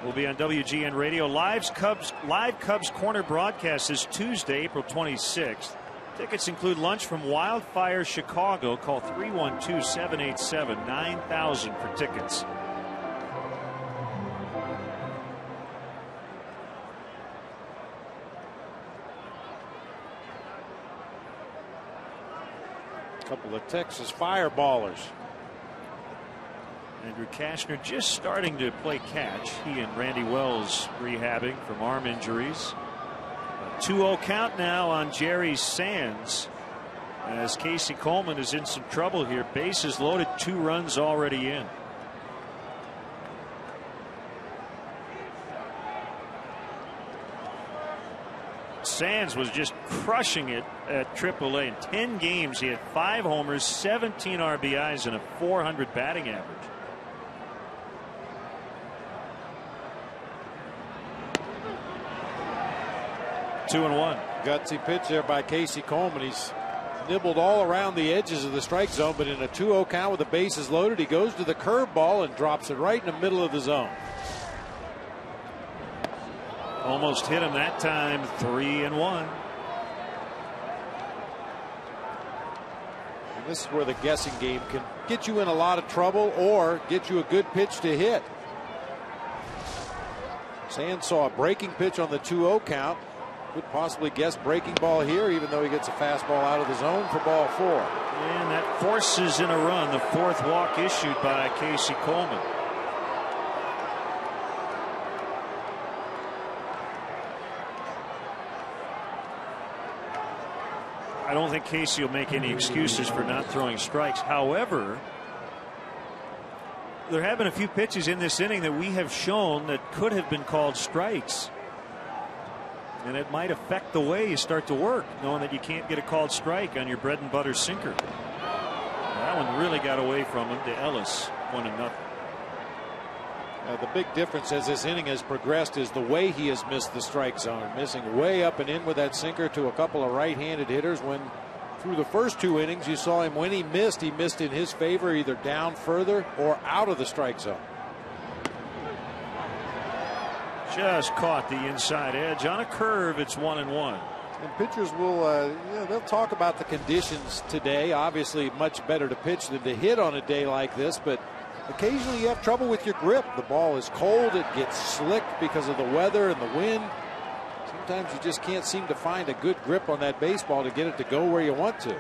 will be on WGN Radio. Live Cubs Corner broadcast is Tuesday, April 26th. Tickets include lunch from Wildfire Chicago. Call 312-787-9000 for tickets. A couple of Texas fireballers. Andrew Kashner just starting to play catch. He and Randy Wells rehabbing from arm injuries. 2-0 count now on Jerry Sands as Casey Coleman is in some trouble here. Bases loaded, 2 runs already in. Sands was just crushing it at AAA. In 10 games, he had 5 homers, 17 RBIs, and a .400 batting average. Two and one. Gutsy pitch there by Casey Coleman. He's nibbled all around the edges of the strike zone, but in a 2-0 count with the bases loaded, he goes to the curveball and drops it right in the middle of the zone. Almost hit him that time. 3 and 1. And this is where the guessing game can get you in a lot of trouble or get you a good pitch to hit. Sands saw a breaking pitch on the 2-0 count. Could possibly guess breaking ball here, even though he gets a fastball out of the zone for ball 4. And that forces in a run, the 4th walk issued by Casey Coleman. I don't think Casey will make any excuses for not throwing strikes. However, there have been a few pitches in this inning that we have shown that could have been called strikes. And it might affect the way you start to work, knowing that you can't get a called strike on your bread and butter sinker. That one really got away from him to Ellis, 1-0. The big difference as this inning has progressed is the way he has missed the strike zone, missing way up and in with that sinker to a couple of right-handed hitters. When through the first 2 innings you saw him, when he missed in his favor, either down further or out of the strike zone. Just caught the inside edge on a curve. It's 1-1. And pitchers will, they'll talk about the conditions today. Obviously, much better to pitch than to hit on a day like this. But Occasionally you have trouble with your grip. The ball is cold, it gets slick because of the weather and the wind. Sometimes you just can't seem to find a good grip on that baseball to get it to go where you want to.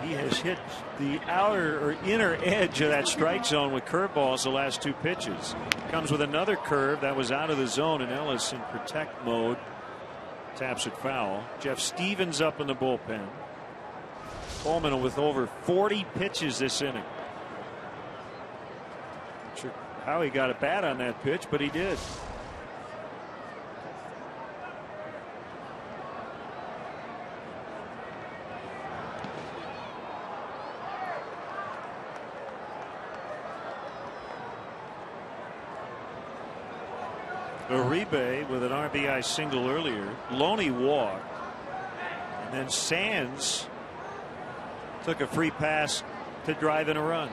He has hit the outer or inner edge of that strike zone with curveballs the last 2 pitches. Comes with another curve that was out of the zone, and Ellis in protect mode taps it foul. Jeff Stevens up in the bullpen. Coleman with over 40 pitches this inning. Not sure how he got a bat on that pitch, but he did. Uribe with an RBI single earlier. Loney walked. And then Sands took a free pass to drive in a run.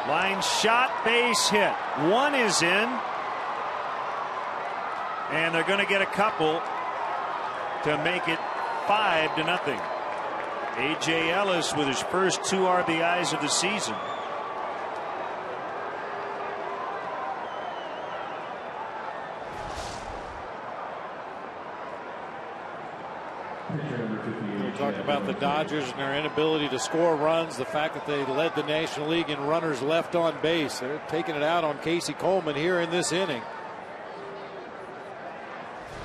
Line shot, base hit. 1 is in. And they're going to get a couple to make it 5-0. A.J. Ellis with his first 2 RBIs of the season. We talked about the Dodgers and their inability to score runs, the fact that they led the National League in runners left on base. They're taking it out on Casey Coleman here in this inning.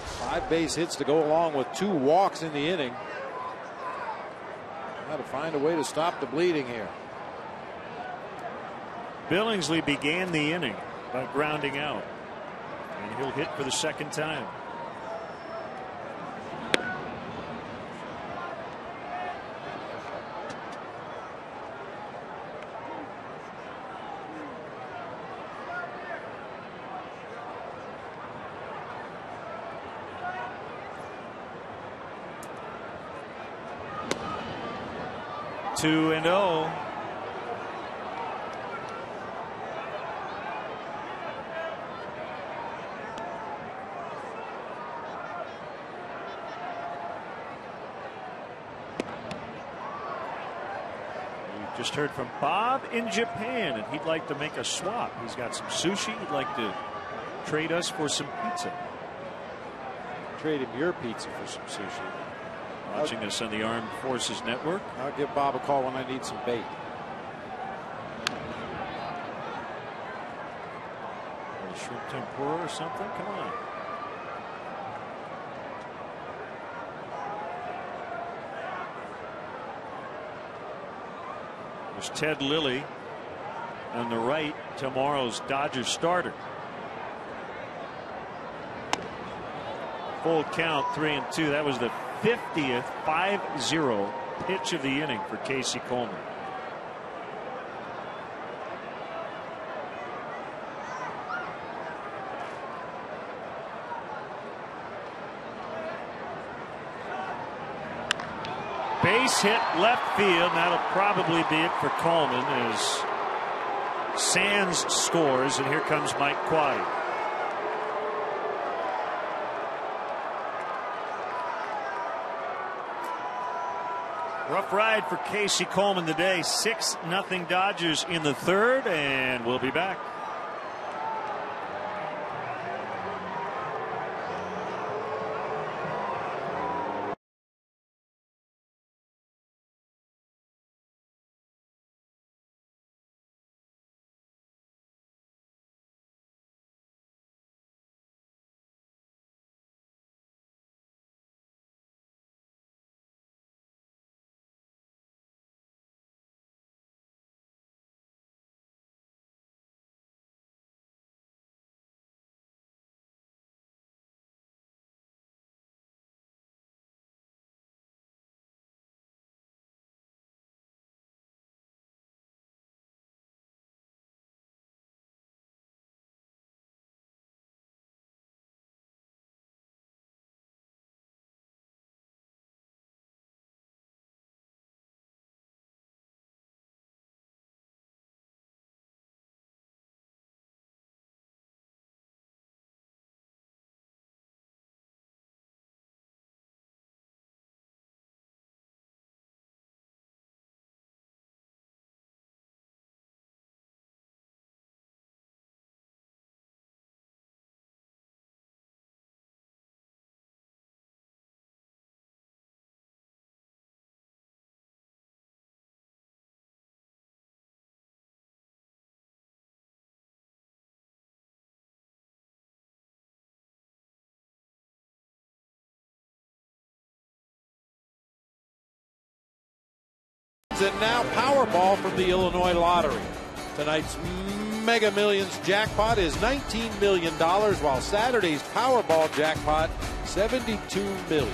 5 base hits to go along with 2 walks in the inning. Got to find a way to stop the bleeding here. Billingsley began the inning by grounding out, and he'll hit for the 2nd time. Two and 0. We just heard from Bob in Japan, and he'd like to make a swap. He's got some sushi. He'd like to trade us for some pizza. Trade him your pizza for some sushi. Watching us on the Armed Forces Network. I'll give Bob a call when I need some bait. A shrimp tempura or something? Come on. There's Ted Lilly on the right, tomorrow's Dodgers starter. Full count, 3-2. That was the 50th 5-0 pitch of the inning for Casey Coleman. Base hit left field. That'll probably be it for Coleman as Sands scores, and here comes Mike Quade. Rough ride for Casey Coleman today. 6-0 Dodgers in the 3rd, and we'll be back. Millions and now Powerball from the Illinois Lottery. Tonight's Mega Millions jackpot is $19 million, while Saturday's Powerball jackpot, $72 million.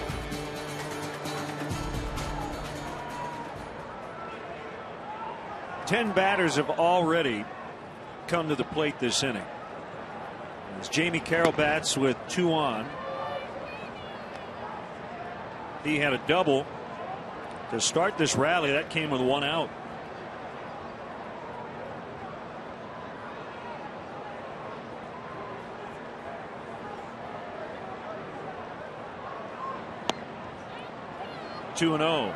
Ten batters have already come to the plate this inning. As Jamie Carroll bats with 2 on. He had a double to start this rally. That came with 1 out. Two and 0.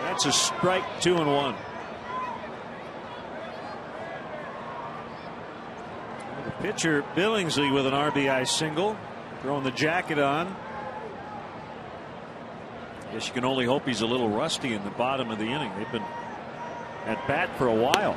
That's a strike. 2 and 1. The pitcher Billingsley with an RBI single, throwing the jacket on. Guess you can only hope he's a little rusty in the bottom of the inning. They've been at bat for a while.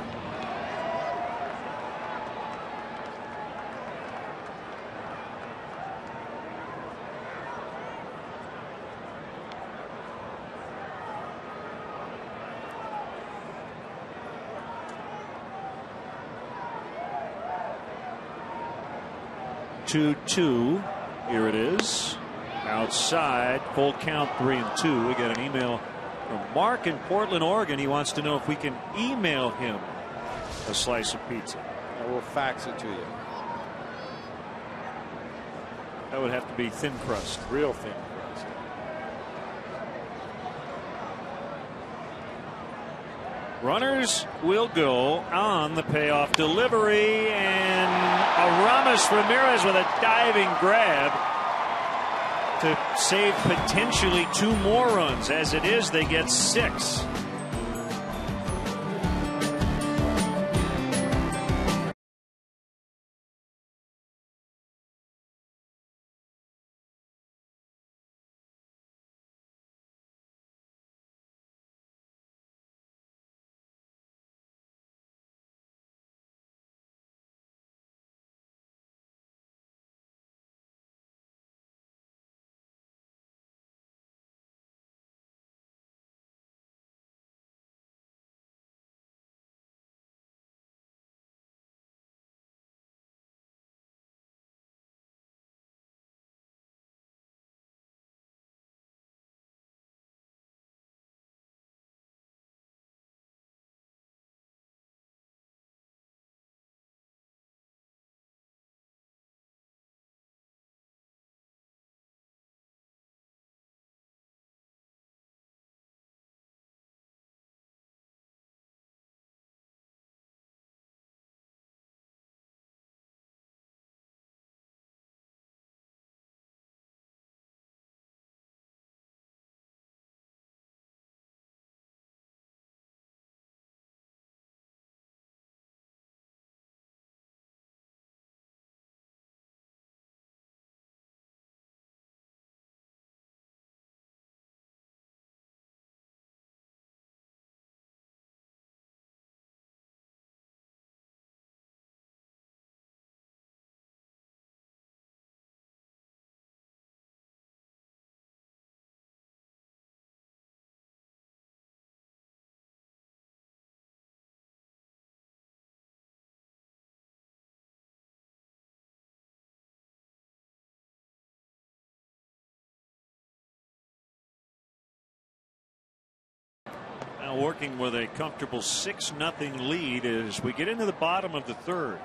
Two. Here it is. Outside. Full count 3-2. We got an email from Mark in Portland, Oregon. He wants to know if we can email him a slice of pizza. Yeah, we'll fax it to you. That would have to be thin crust. Real thin crust. Runners will go on the payoff delivery, and Aramis Ramirez with a diving grab to save potentially 2 more runs. As it is, they get 6. Now working with a comfortable 6-0 lead as we get into the bottom of the 3rd.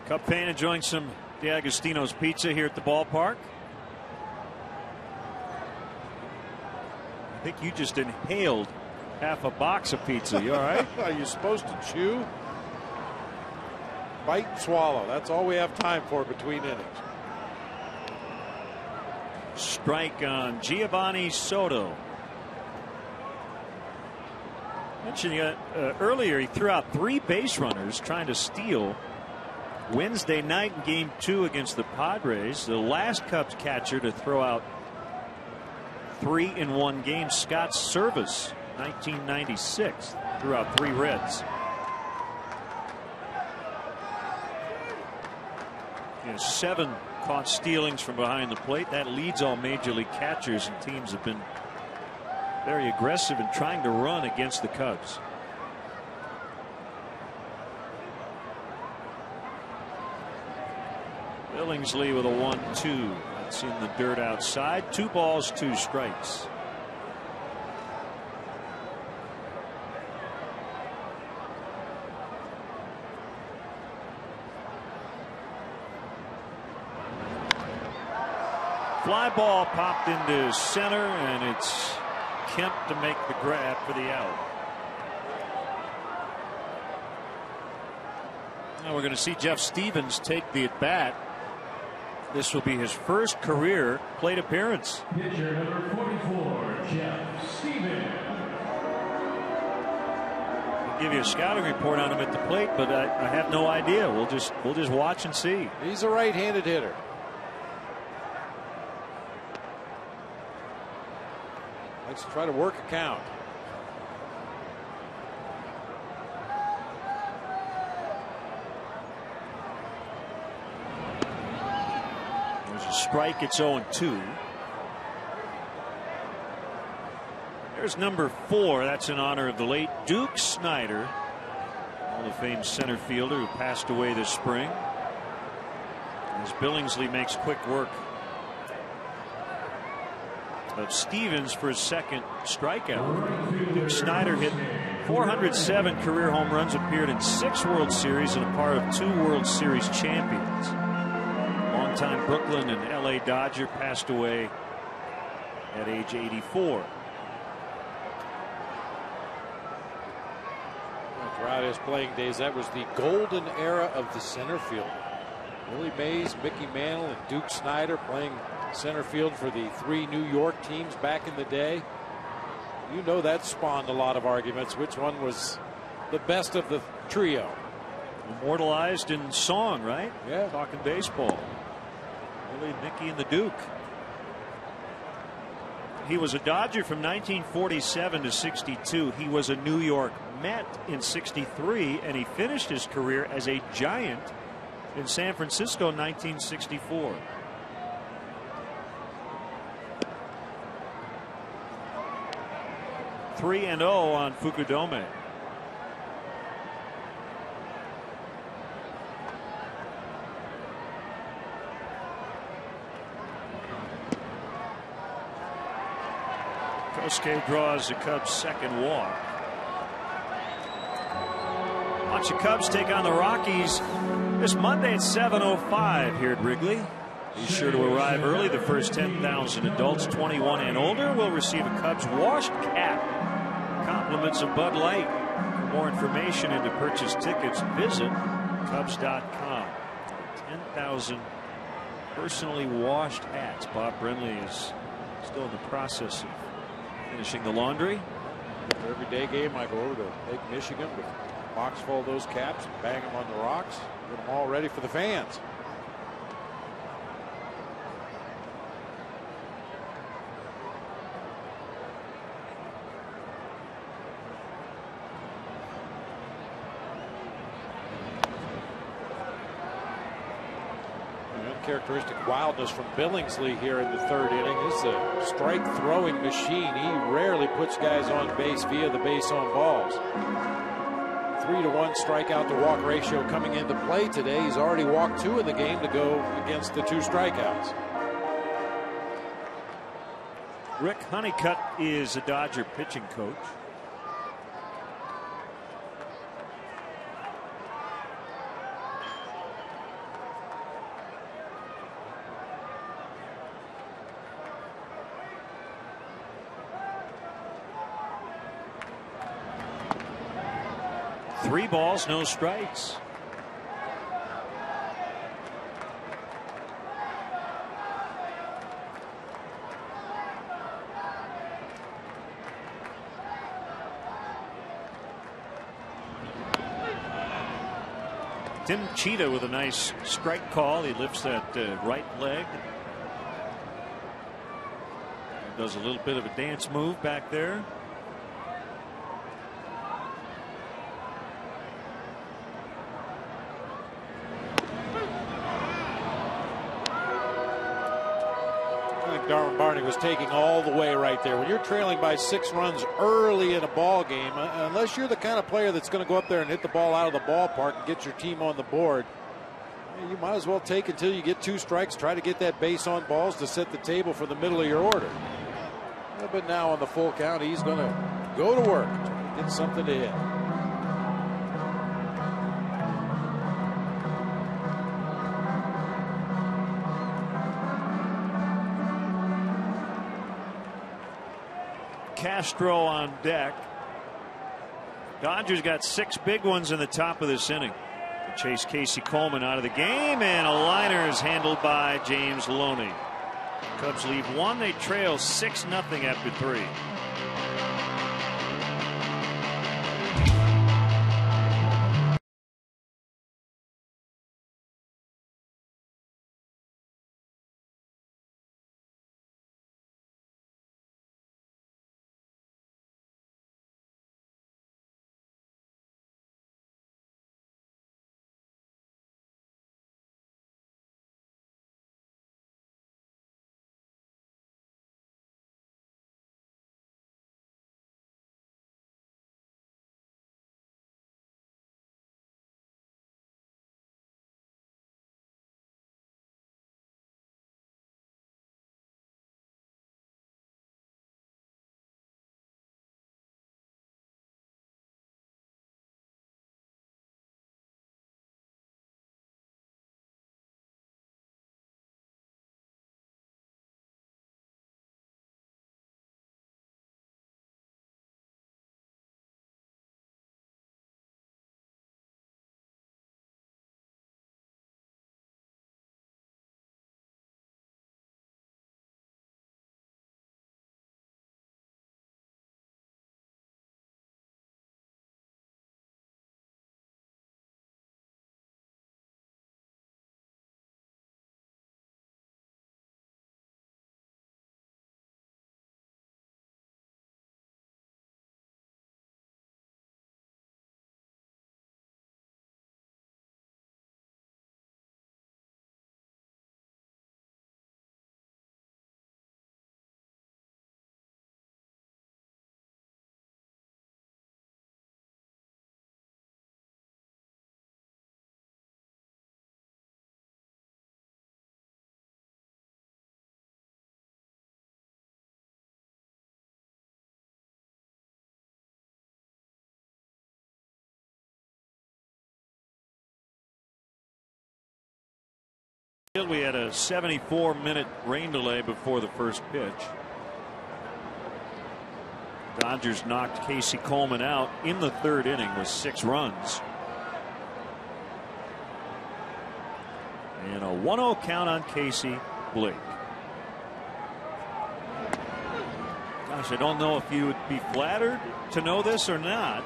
Cub fan enjoying some D'Agostino's pizza here at the ballpark. I think you just inhaled half a box of pizza. You all right? Are you supposed to chew? Bite and swallow. That's all we have time for between innings. Strike on Giovanni Soto. Mentioning earlier, he threw out 3 base runners trying to steal Wednesday night in Game 2 against the Padres. The last Cubs catcher to throw out 3 in one game, Scott Service, 1996, threw out 3 Reds. He has 7 caught stealings from behind the plate. That leads all major league catchers, and teams have been very aggressive in trying to run against the Cubs. Billingsley with a 1-2. That's in the dirt outside. 2 balls, 2 strikes. Fly ball popped into center, and it's Kemp to make the grab for the out. Now we're going to see Jeff Stevens take the at bat. This will be his first career plate appearance. Pitcher number 44, Jeff Stevens. I'll give you a scouting report on him at the plate, but I have no idea. We'll just watch and see. He's a right-handed hitter. Likes to try to work a count. There's a strike. It's 0-2. There's number 4. That's in honor of the late Duke Snider, Hall of Fame center fielder who passed away this spring. As Billingsley makes quick work of Stevens for his second strikeout. Duke Snider hit 407 career home runs, appeared in 6 World Series, and a part of 2 World Series champions. Longtime Brooklyn and LA Dodger, passed away at age 84. Throughout his playing days, that was the golden era of the center field. Willie Mays, Mickey Mantle, and Duke Snider playing center field for the 3 New York teams back in the day. You know that spawned a lot of arguments. Which one was the best of the trio? Immortalized in song, right? Yeah. Talking baseball. Willie, Mickey, and the Duke. He was a Dodger from 1947 to 62. He was a New York Met in 63, and he finished his career as a Giant in San Francisco in 1964. (3-0) on Fukudome. Kosuke draws the Cubs' second walk. Watch the Cubs take on the Rockies this Monday at 7:05 here at Wrigley. Be sure to arrive early. The first 10,000 adults 21 and older will receive a Cubs washed cap. Compliments of Bud Light. For more information and to purchase tickets, visit Cubs.com. 10,000 personally washed hats. Bob Brenly is still in the process of finishing the laundry. For every day game, I go over to Lake Michigan with a box full of those caps and bang them on the rocks. Get them all ready for the fans. Characteristic wildness from Billingsley here in the 3rd inning. This is a strike throwing machine. He rarely puts guys on base via the base on balls. 3-to-1 strikeout to walk ratio coming into play today. He's already walked 2 in the game to go against the 2 strikeouts. Rick Honeycutt is a Dodger pitching coach. Three balls, no strikes. Tim Cheetah with a nice strike call. He lifts that right leg. Does a little bit of a dance move back there. I think Darwin Barney was taking all the way right there. When you're trailing by 6 runs early in a ball game, unless you're the kind of player that's going to go up there and hit the ball out of the ballpark and get your team on the board, you might as well take until you get 2 strikes. Try to get that base on balls to set the table for the middle of your order. But now on the full count, he's going to go to work, get something to hit. Castro on deck. Dodgers got 6 big ones in the top of this inning. They chase Casey Coleman out of the game, and a liner is handled by James Loney. Cubs leave 1. They trail 6-0 after 3. We had a 74-minute rain delay before the first pitch. Dodgers knocked Casey Coleman out in the 3rd inning with 6 runs. And a 1-0 count on Casey Blake. Gosh, I don't know if you would be flattered to know this or not.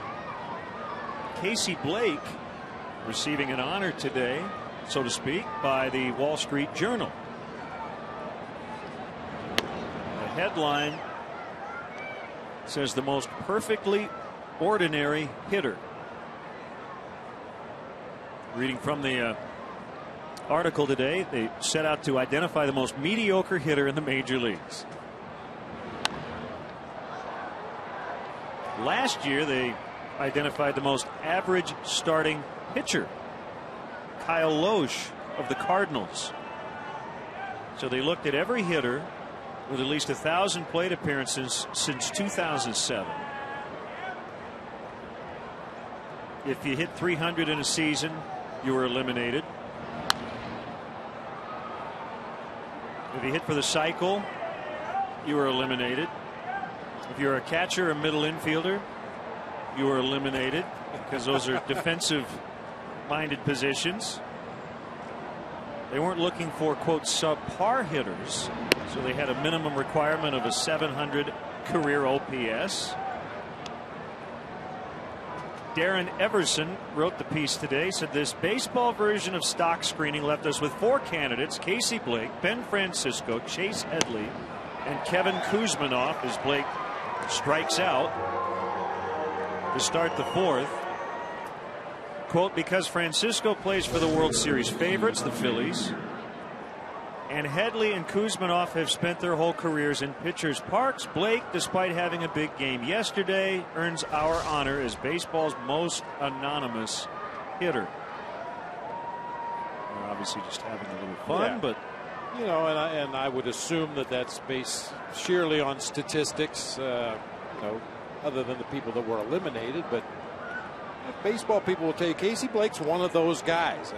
Casey Blake receiving an honor today, so to speak, by the Wall Street Journal. The headline says the most perfectly ordinary hitter. Reading from the article today, they set out to identify the most mediocre hitter in the major leagues. Last year they identified the most average starting pitcher, Kyle Loesch of the Cardinals. So they looked at every hitter with at least 1,000 plate appearances since 2007. If you hit 300 in a season, you were eliminated. If you hit for the cycle, you were eliminated. If you're a catcher or middle infielder, you were eliminated because those are defensive minded positions. They weren't looking for, quote, subpar hitters, so they had a minimum requirement of a 700 career OPS. Darren Everson wrote the piece today, said this baseball version of stock screening left us with 4 candidates: Casey Blake, Ben Francisco, Chase Headley, and Kevin Kuzminoff, as Blake strikes out to start the 4th. Quote, because Francisco plays for the World Series favorites, the Phillies, and Headley and Kuzminoff have spent their whole careers in pitchers' parks. Blake, despite having a big game yesterday, earns our honor as baseball's most anonymous hitter. We're obviously just having a little fun, but you know, and I would assume that that's based sheerly on statistics. You know, other than the people that were eliminated, but baseball people will tell you Casey Blake's one of those guys.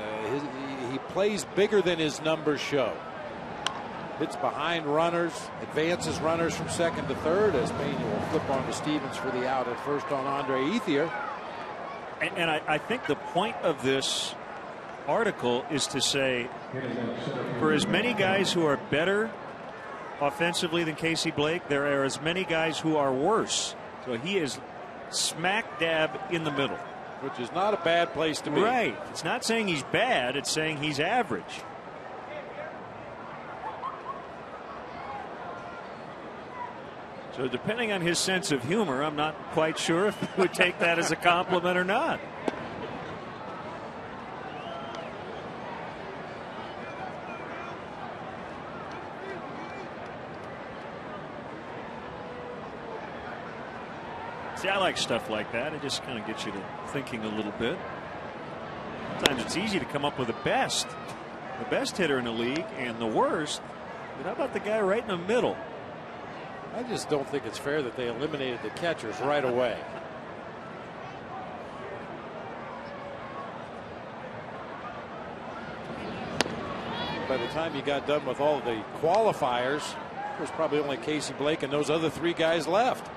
He plays bigger than his numbers show. Hits behind runners, advances runners from second to third, as Pena will flip on to Stevens for the out at first on Andre Ethier. And I think the point of this article is to say, for as many guys who are better offensively than Casey Blake, there are as many guys who are worse. So he is smack dab in the middle. Which is not a bad place to be. Right. It's not saying he's bad, it's saying he's average. So depending on his sense of humor, I'm not quite sure if he would take that as a compliment or not. See, I like stuff like that. It just kind of gets you to thinking a little bit. Sometimes it's easy to come up with the best hitter in the league and the worst. But how about the guy right in the middle? I just don't think it's fair that they eliminated the catchers right away. By the time you got done with all the qualifiers, there was probably only Casey Blake and those other 3 guys left.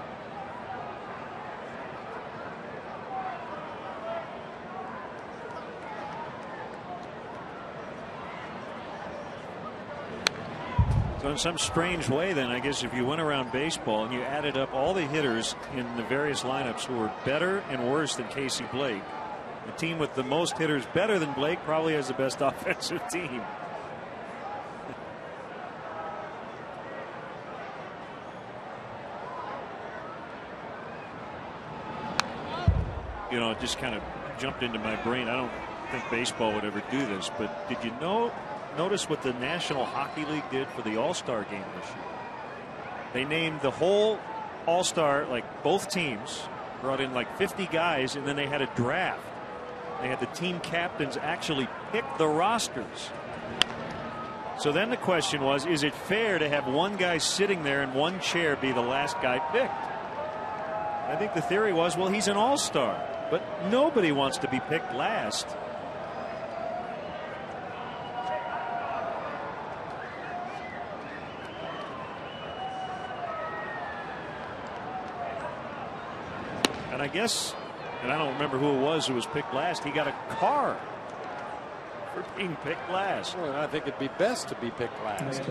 So in some strange way, then, I guess if you went around baseball and you added up all the hitters in the various lineups who were better and worse than Casey Blake, the team with the most hitters better than Blake probably has the best offensive team. You know, it just kind of jumped into my brain. I don't think baseball would ever do this, but did you notice what the National Hockey League did for the All-Star game this year? They named the whole All-Star, like both teams, brought in like 50 guys, and then they had a draft. They had the team captains actually pick the rosters. So then the question was, is it fair to have one guy sitting there in one chair be the last guy picked? I think the theory was, well, he's an all-star, but nobody wants to be picked last. And I guess, and I don't remember who it was who was picked last, he got a car for being picked last. Well, I think it'd be best to be picked last.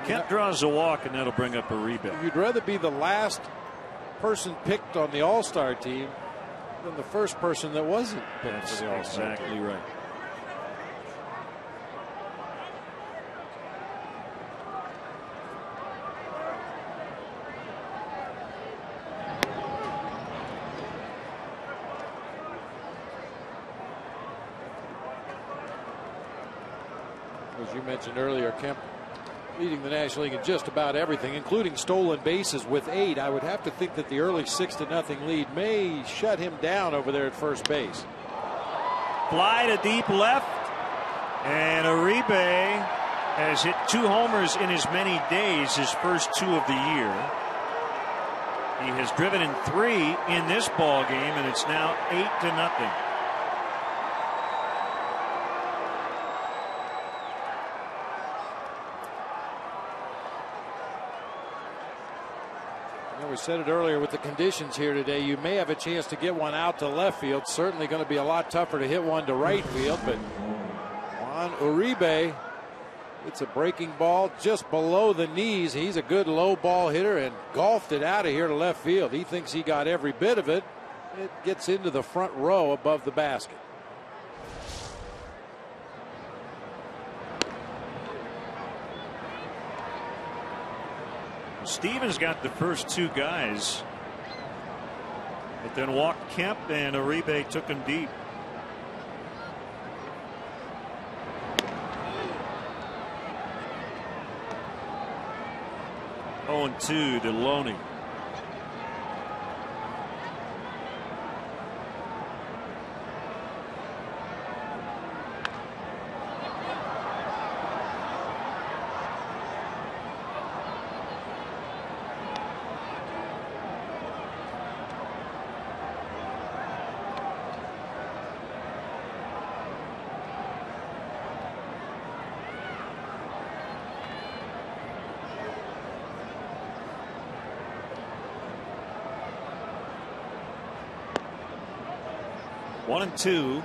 Kemp draws a walk, and that'll bring up a rebound. You'd rather be the last person picked on the All-Star team than the first person that wasn't picked. That's for the All-Star exactly team. right. As you mentioned earlier, Kemp leading the National League in just about everything, including stolen bases with 8. I would have to think that the early 6-0 lead may shut him down over there at first base. Fly to deep left, and Uribe has hit 2 homers in as many days, his first 2 of the year. He has driven in 3 in this ball game, and it's now 8-0. We said it earlier, with the conditions here today, you may have a chance to get one out to left field. Certainly going to be a lot tougher to hit one to right field, but Juan Uribe It's a breaking ball just below the knees. He's a good low ball hitter and golfed it out of here to left field. He thinks he got every bit of it. It gets into the front row above the basket. Stevens got the first two guys, but then walked Kemp, and Uribe took him deep. Oh, 2 to Loney. One and two.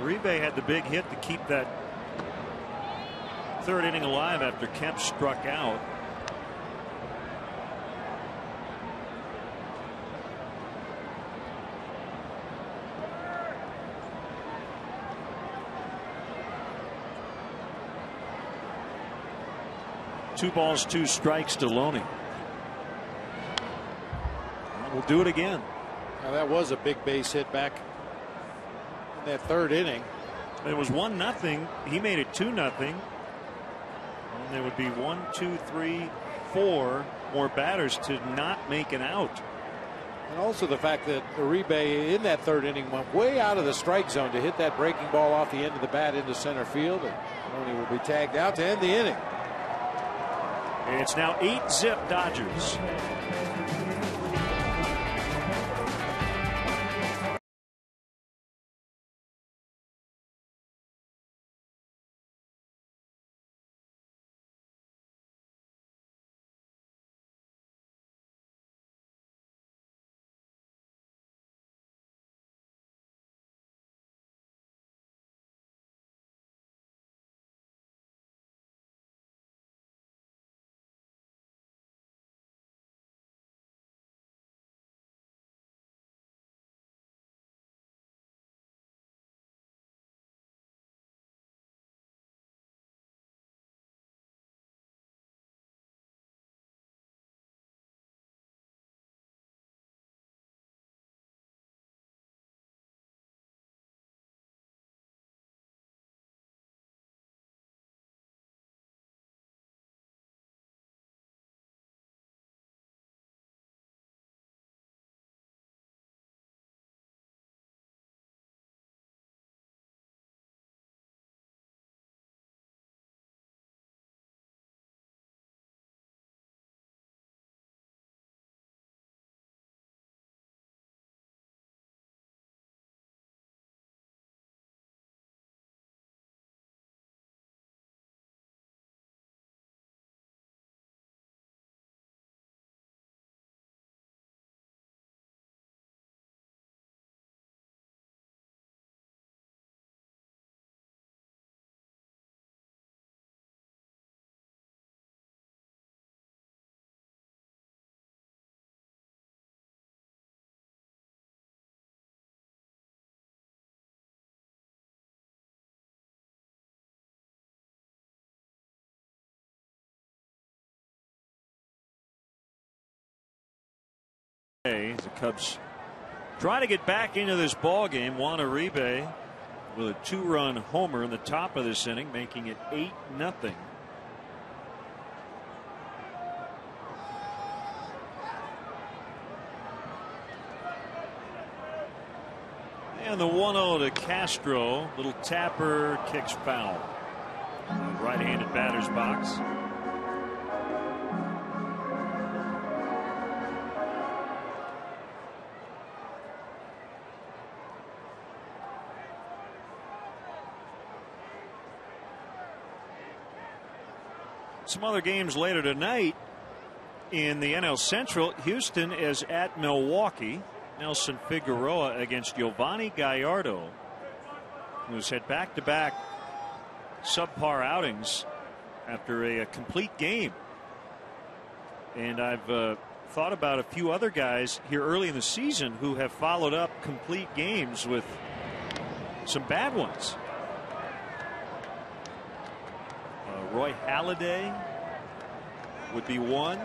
Uribe had the big hit to keep that third inning alive after Kemp struck out. Two balls, 2 strikes to Loney. We'll do it again. Now that was a big base hit back in that third inning. It was 1-0. He made it 2-0. And there would be 1, 2, 3, 4 more batters to not make an out. And also the fact that Uribe in that third inning went way out of the strike zone to hit that breaking ball off the end of the bat into center field. And Loney will be tagged out to end the inning. It's now 8-zip Dodgers. As the Cubs try to get back into this ball game. Juan Uribe with a 2-run homer in the top of this inning, making it 8-0. And the 1-0 to Castro. Little tapper, kicks foul. Right-handed batter's box. Some other games later tonight. In the NL Central, Houston is at Milwaukee. Nelson Figueroa against Giovanni Gallardo, who's had back-to-back subpar outings after a complete game. And I've thought about a few other guys here early in the season who have followed up complete games with some bad ones. Roy Halladay would be one.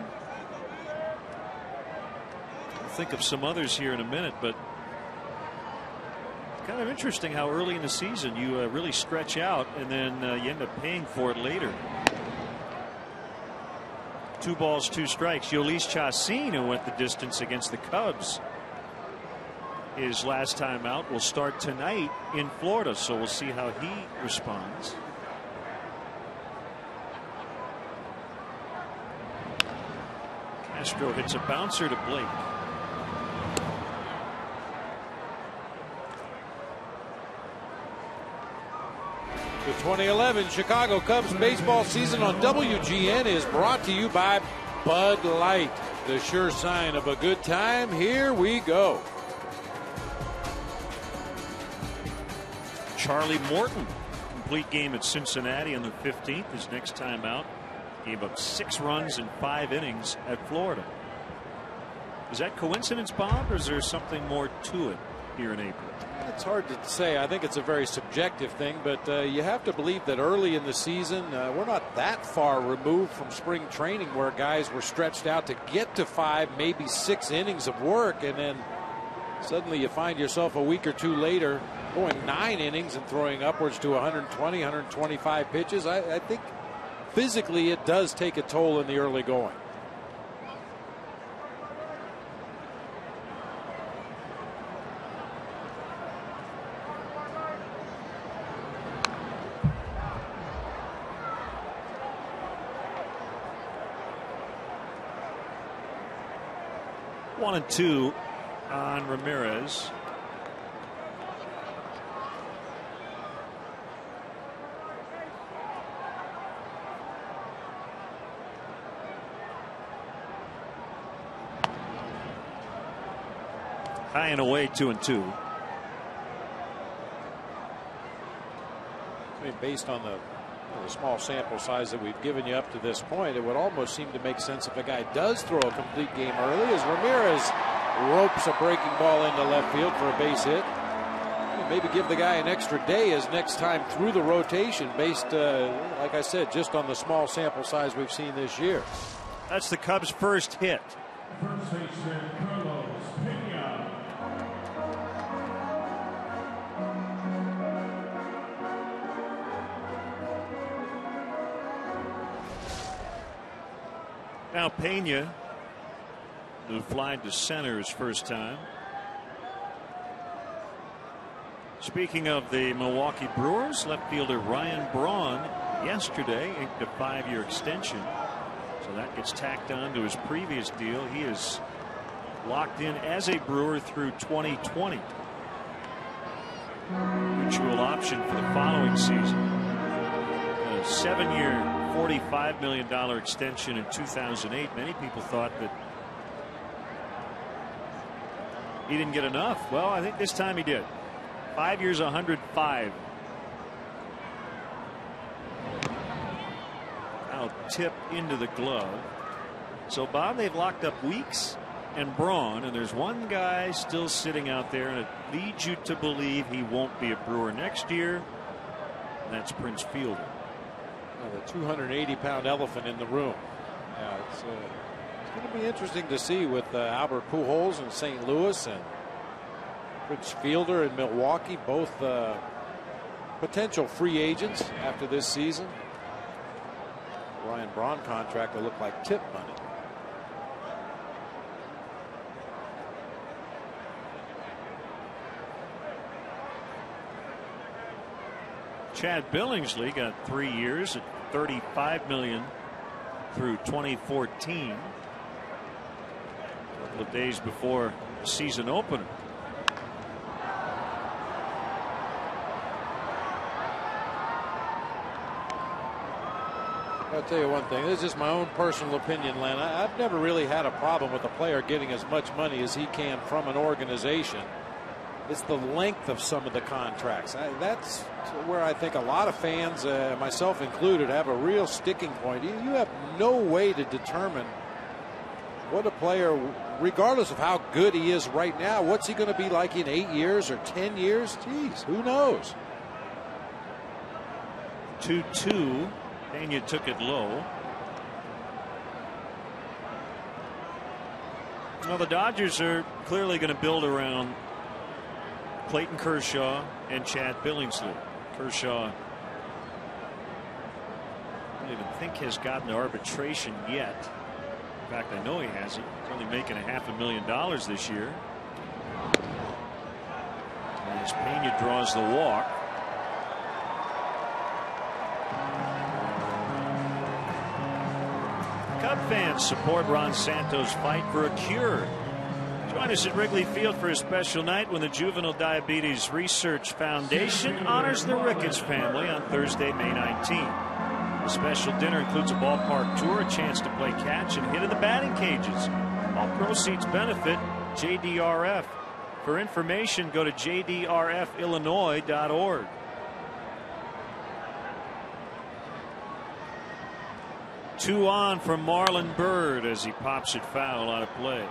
I'll think of some others here in a minute, but kind of interesting how early in the season you really stretch out and then you end up paying for it later. 2 balls, 2 strikes. Yolis Chacin, who went the distance against the Cubs his last time out, will start tonight in Florida, so we'll see how he responds. Castro hits a bouncer to Blake. The 2011 Chicago Cubs baseball season on WGN is brought to you by Bud Light, the sure sign of a good time. Here we go. Charlie Morton, complete game at Cincinnati on the 15th. His next time out, gave up 6 runs in 5 innings at Florida. Is that coincidence, Bob, or is there something more to it here in April? It's hard to say. I think it's a very subjective thing, but you have to believe that early in the season, we're not that far removed from spring training where guys were stretched out to get to 5, maybe 6 innings of work, and then suddenly you find yourself a week or 2 later going 9 innings and throwing upwards to 120, 125 pitches. I think physically it does take a toll in the early going. One and 2 on Ramirez. High and away, 2 and 2. I mean, based on the small sample size that we've given you up to this point, it would almost seem to make sense if a guy does throw a complete game early, as Ramirez ropes a breaking ball into left field for a base hit. Maybe give the guy an extra day his next time through the rotation, based, like I said, just on the small sample size we've seen this year. That's the Cubs' first hit. First baseman Carlos Pena. Now Pena, who flied to center his first time. Speaking of the Milwaukee Brewers, left fielder Ryan Braun yesterday inked a 5-year extension. So that gets tacked on to his previous deal. He is locked in as a Brewer through 2020. Mutual option for the following season. A 7-year, $45 million extension in 2008. Many people thought that he didn't get enough. Well, I think this time he did. 5 years, 105. Now tip into the glove. So, Bob, they've locked up Weeks and Braun, and there's one guy still sitting out there, and it leads you to believe he won't be a Brewer next year, and that's Prince Fielder. The 280-pound elephant in the room. Yeah, it's going to be interesting to see with Albert Pujols in St. Louis and Prince Fielder in Milwaukee, both potential free agents after this season. Ryan Braun contract will look like tip money. Chad Billingsley got 3 years at $35 million through 2014. A couple of days before the season opener. I'll tell you one thing. This is just my own personal opinion, Len. I've never really had a problem with a player getting as much money as he can from an organization. It's the length of some of the contracts. That's where I think a lot of fans, myself included, have a real sticking point. You have no way to determine what a player, regardless of how good he is right now, what's he going to be like in 8 years or 10 years? Geez, who knows? 2-2. Pena took it low. Well, the Dodgers are clearly going to build around Clayton Kershaw and Chad Billingsley. Kershaw, I don't even think has gotten to arbitration yet. In fact, I know he hasn't. He's only making $500,000 this year. As Pena draws the walk. Cub fans support Ron Santos' fight for a cure. Join us at Wrigley Field for a special night when the Juvenile Diabetes Research Foundation honors the Ricketts family on Thursday, May 19th. The special dinner includes a ballpark tour, a chance to play catch, and hit in the batting cages. All proceeds benefit JDRF. For information, go to jdrfillinois.org. 2 on from Marlon Byrd as he pops it foul out of play.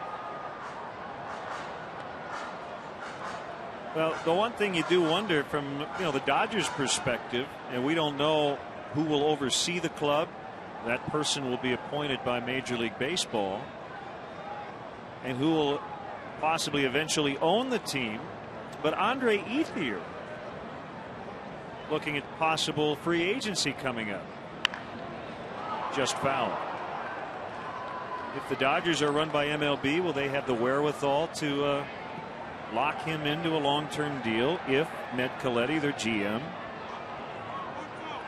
Well, the one thing you do wonder from the Dodgers' perspective, and we don't know who will oversee the club. That person will be appointed by Major League Baseball, and who will possibly eventually own the team. But Andre Ethier looking at possible free agency coming up. Just foul. If the Dodgers are run by MLB, will they have the wherewithal to lock him into a long-term deal if Ned Colletti, their GM,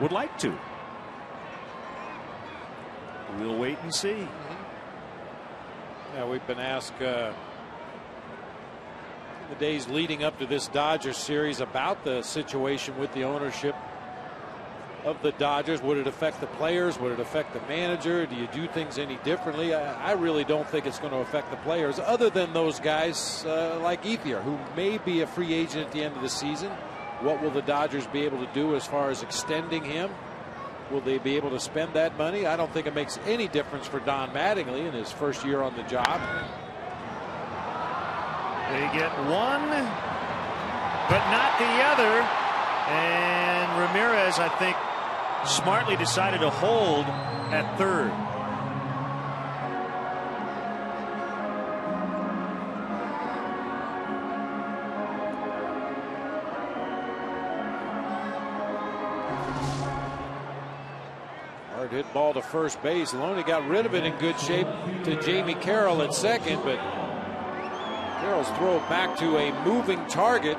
would like to? We'll wait and see. Yeah, we've been asked in the days leading up to this Dodgers series about the situation with the ownership of the Dodgers. Would it affect the players? Would it affect the manager? Do you do things any differently? I really don't think it's going to affect the players, other than those guys like Ethier, who may be a free agent at the end of the season. What will the Dodgers be able to do as far as extending him? Will they be able to spend that money? I don't think it makes any difference for Don Mattingly in his first year on the job. They get one, but not the other. And Ramirez, I think, smartly decided to hold at third. Hard hit ball to first base. Loney got rid of it in good shape to Jamie Carroll at second, but Carroll's throw back to a moving target.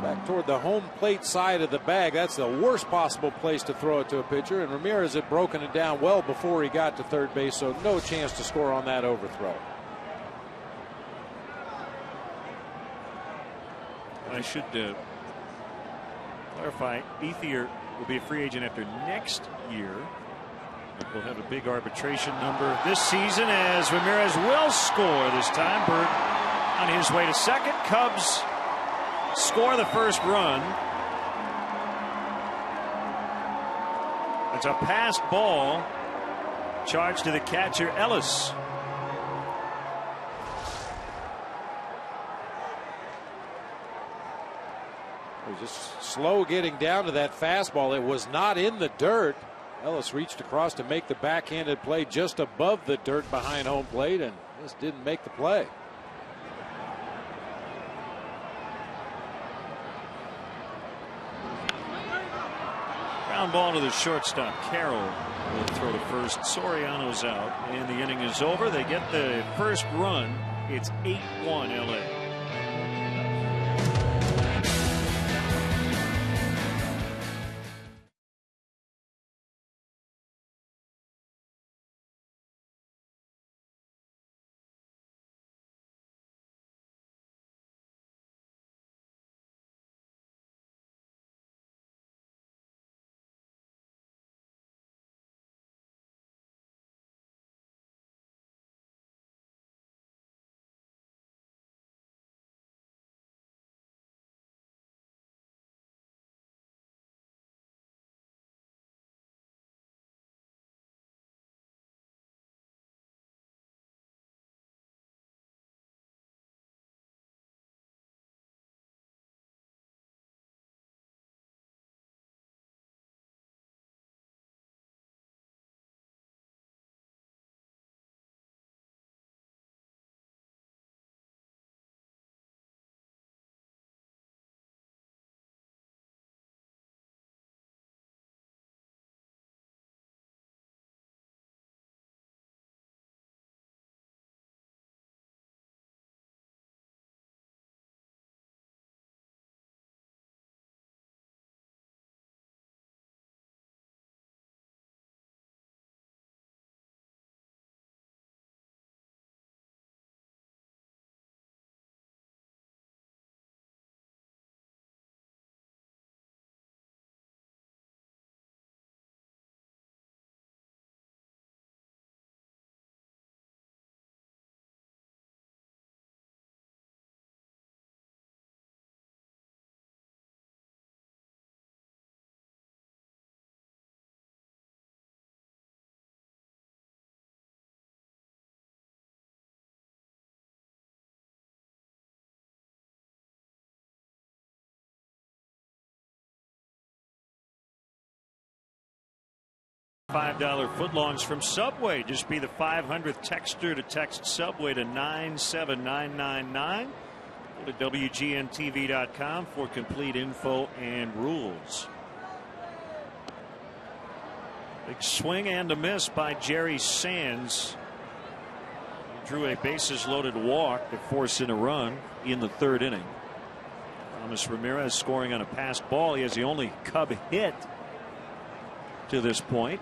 Back toward the home plate side of the bag. That's the worst possible place to throw it to a pitcher. And Ramirez had broken it down well before he got to third base, so no chance to score on that overthrow. I should clarify, Ethier will be a free agent after next year. We'll have a big arbitration number this season as Ramirez will score this time. Bird on his way to second. Cubs score the first run. It's a passed ball charged to the catcher Ellis. It was just slow getting down to that fastball. It was not in the dirt. Ellis reached across to make the backhanded play just above the dirt behind home plate and just didn't make the play. Ground ball to the shortstop. Carroll will throw to first. Soriano's out, and the inning is over. They get the first run. It's 8-1 LA. $5 footlongs from Subway. Just be the 500th texter to text Subway to 97999. Go to WGNTV.com for complete info and rules. Big swing and a miss by Jerry Sands. He drew a bases loaded walk to force in a run in the third inning. Thomas Ramirez scoring on a passed ball. He has the only Cub hit to this point.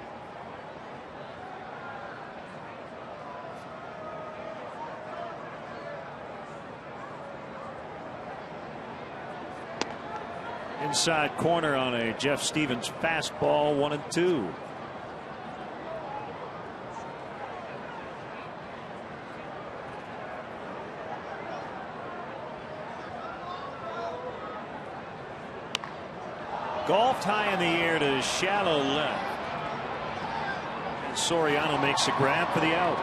Inside corner on a Jeff Stevens fastball, 1-2. Golfed high in the air to shallow left. And Soriano makes a grab for the out.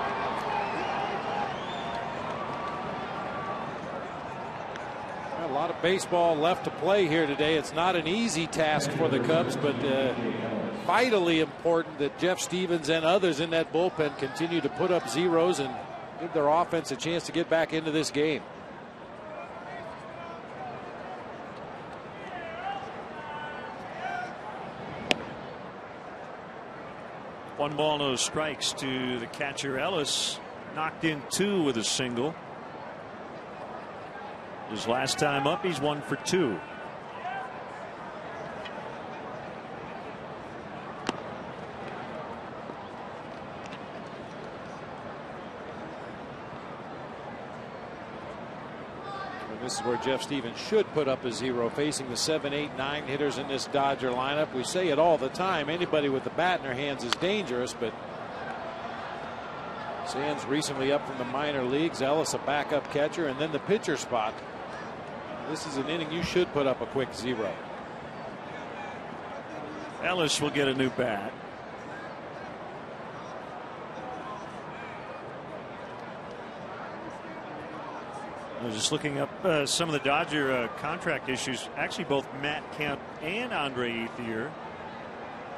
A lot of baseball left to play here today. It's not an easy task for the Cubs, but vitally important that Jeff Stevens and others in that bullpen continue to put up zeros and give their offense a chance to get back into this game. One ball, no strikes to the catcher. Ellis knocked in 2 with a single. His last time up, he's 1 for 2. This is where Jeff Stevens should put up a zero, facing the 7, 8, 9 hitters in this Dodger lineup. We say it all the time. Anybody with the bat in their hands is dangerous, but Sands recently up from the minor leagues. Ellis a backup catcher, and then the pitcher spot. This is an inning you should put up a quick zero. Ellis will get a new bat. I was just looking up some of the Dodger contract issues. Actually, both Matt Kemp and Andre Ethier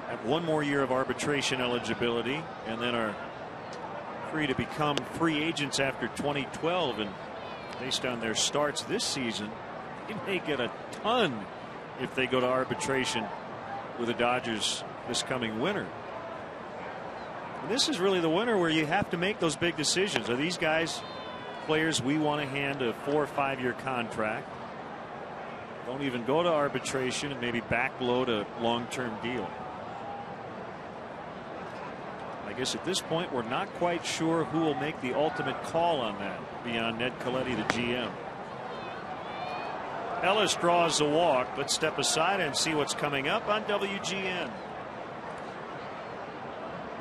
have 1 more year of arbitration eligibility and then are free to become free agents after 2012. And based on their starts this season, they may get a ton if they go to arbitration with the Dodgers this coming winter. And this is really the winter where you have to make those big decisions. Are these guys players we want to hand a 4 or 5 year contract? Don't even go to arbitration and maybe backload a long-term deal. I guess at this point we're not quite sure who will make the ultimate call on that beyond Ned Colletti, the GM. Ellis draws the walk. Let's step aside and see what's coming up on WGN.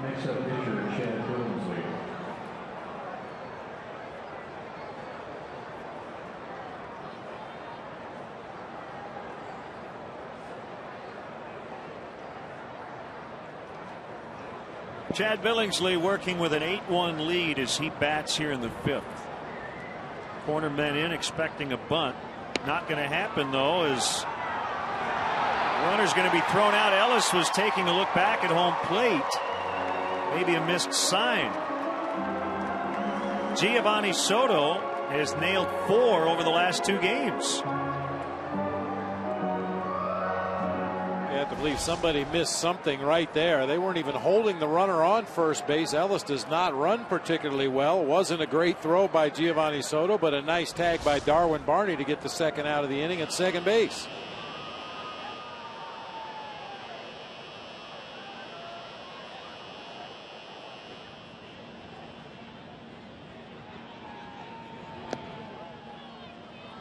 Next up, pitcher Chad Billingsley. Chad Billingsley working with an 8-1 lead as he bats here in the 5th. Corner men in, expecting a bunt. Not going to happen, though, as runner's going to be thrown out. Ellis was taking a look back at home plate. Maybe a missed sign. Giovanni Soto has nailed 4 over the last 2 games. You have to believe somebody missed something right there. They weren't even holding the runner on first base. Ellis does not run particularly well. Wasn't a great throw by Giovanni Soto, but a nice tag by Darwin Barney to get the second out of the inning at second base.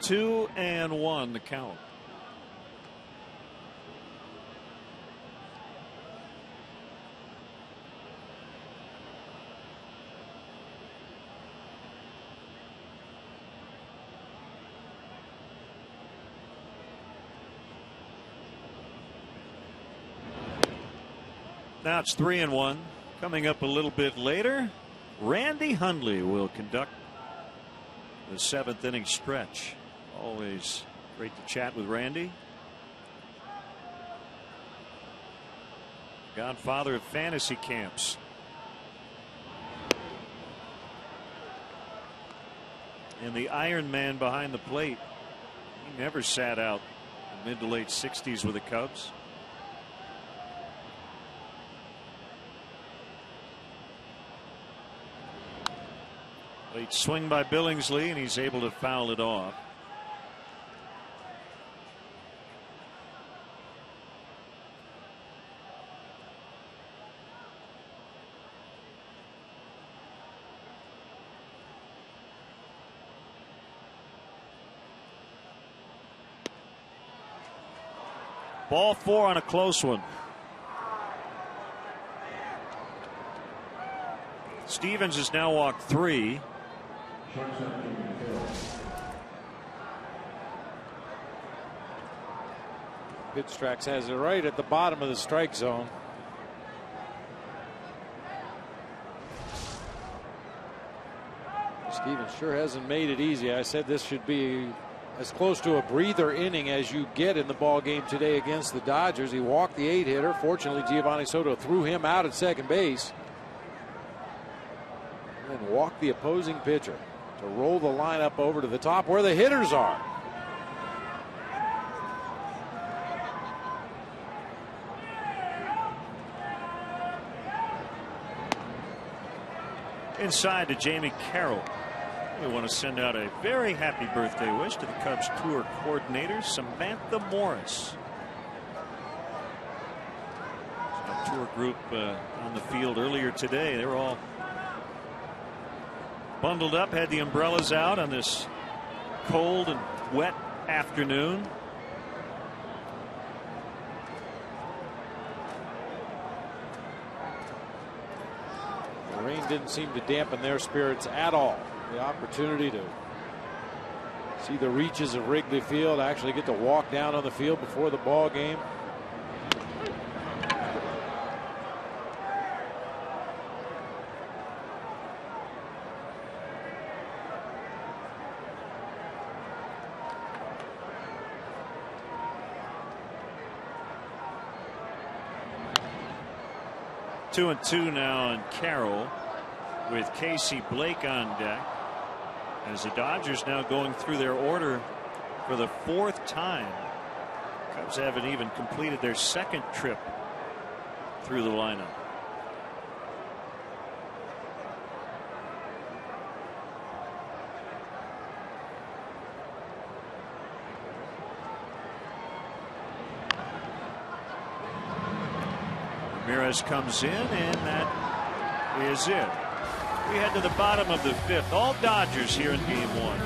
Two and 1 the count. Now it's 3 and 1. Coming up a little bit later, Randy Hundley will conduct the 7th inning stretch. Always great to chat with Randy. godfather of fantasy camps. And the Iron Man behind the plate. He never sat out mid to late 60s with the Cubs. Late swing by Billingsley, and he's able to foul it off. Ball 4 on a close one. Stevens has now walked 3. Pitch has it right at the bottom of the strike zone. Stevens sure hasn't made it easy. I said this should be as close to a breather inning as you get in the ball game today against the Dodgers. He walked the 8-hitter. Fortunately, Giovanni Soto threw him out at second base and walked the opposing pitcher to roll the lineup over to the top where the hitters are. Inside to Jamie Carroll. We want to send out a very happy birthday wish to the Cubs tour coordinator, Samantha Morris. A tour group on the field earlier today. They were all bundled up, had the umbrellas out on this cold and wet afternoon. The rain didn't seem to dampen their spirits at all. The opportunity to see the reaches of Wrigley Field, actually get to walk down on the field before the ball game. Two and two now on Carroll, with Casey Blake on deck, as the Dodgers now going through their order for the 4th time. Cubs haven't even completed their 2nd trip through the lineup. Ramirez comes in, and that is it. We head to the bottom of the 5th. All Dodgers here in Game 1.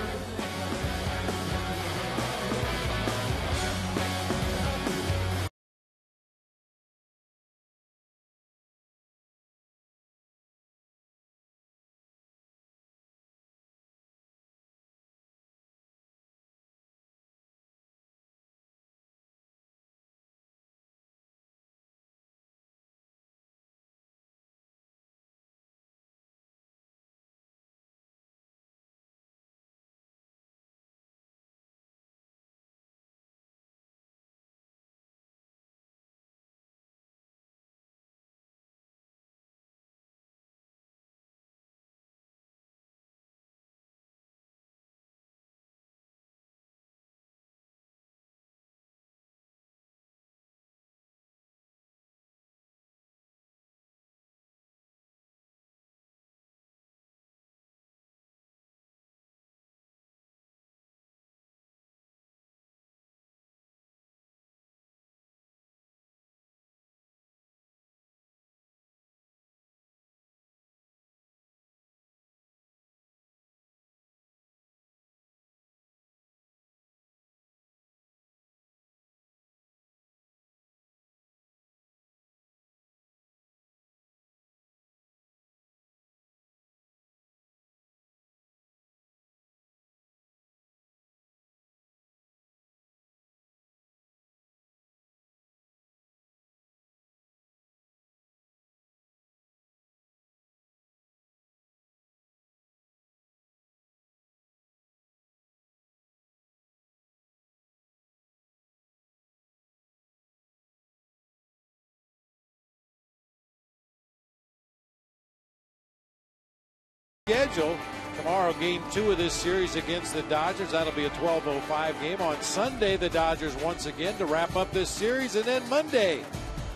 schedule. Tomorrow, game 2 of this series against the Dodgers. That'll be a 12:05 game. On Sunday, the Dodgers once again to wrap up this series. And then Monday,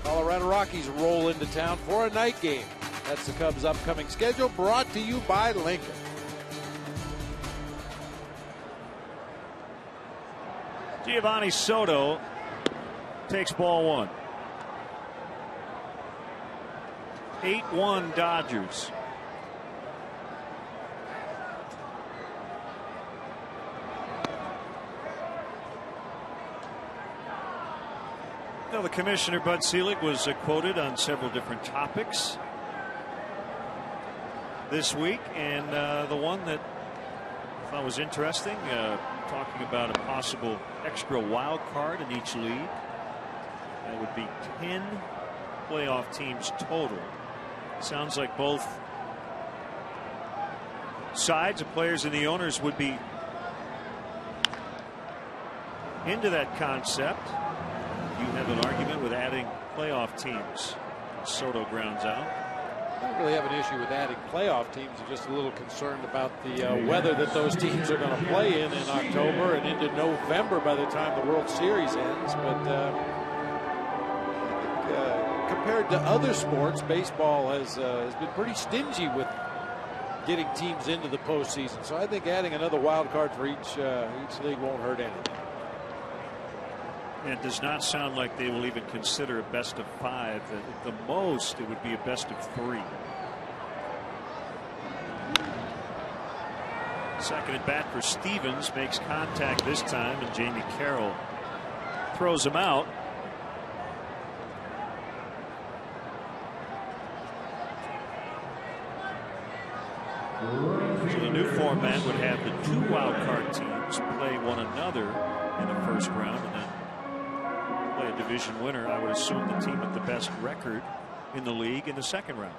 Colorado Rockies roll into town for a night game. That's the Cubs' upcoming schedule, brought to you by Lincoln. Giovanni Soto takes ball 1. 8-1 Dodgers. Now, the commissioner, Bud Selig, was quoted on several different topics this week, and the one that I thought was interesting, talking about a possible extra wild card in each league. That would be 10 playoff teams total. Sounds like both sides, the players and the owners, would be into that concept. You have an argument with adding playoff teams. Soto grounds out. I don't really have an issue with adding playoff teams. I'm just a little concerned about the weather that those teams are going to play in October and into November by the time the World Series ends. But compared to other sports, baseball has been pretty stingy with getting teams into the postseason. So I think adding another wild card for each league won't hurt anything. And it does not sound like they will even consider a best of 5. At the most, it would be a best of 3. Second at bat for Stevens, makes contact this time, and Jamie Carroll throws him out. So the new format would have the 2 wild card teams play one another in the first round, and then play a division winner. I would assume the team with the best record in the league in the second round.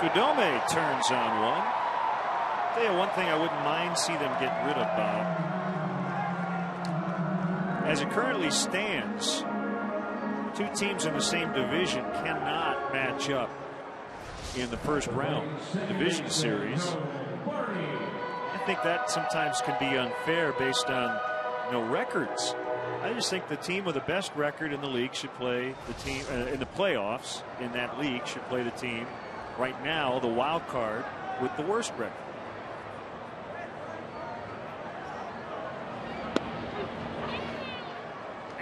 Fukudome turns on one. I'll tell you one thing I wouldn't mind see them get rid of, Bob. As it currently stands, 2 teams in the same division cannot match up in the first round division series. I think that sometimes can be unfair based on records. I just think the team with the best record in the league should play the team in the playoffs in that league should play the team right now, the wild card, with the worst record.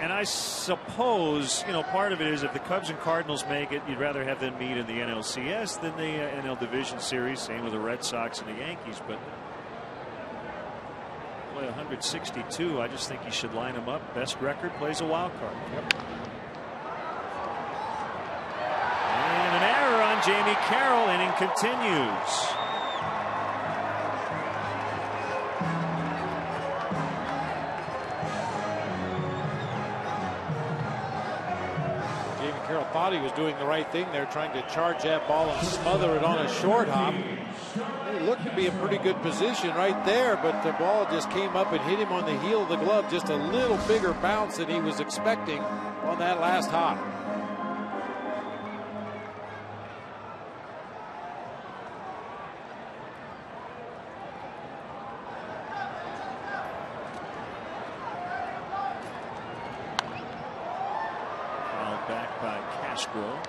And I suppose, part of it is if the Cubs and Cardinals make it, you'd rather have them meet in the NLCS than the NL Division Series. Same with the Red Sox and the Yankees. But play 162. I just think you should line them up. Best record plays a wild card. Yep. And an error on Jamie Carroll. Inning continues. Carroll thought he was doing the right thing there, trying to charge that ball and smother it on a short hop. He looked to be in pretty good position right there, but the ball just came up and hit him on the heel of the glove. Just a little bigger bounce than he was expecting on that last hop. Back by Castro.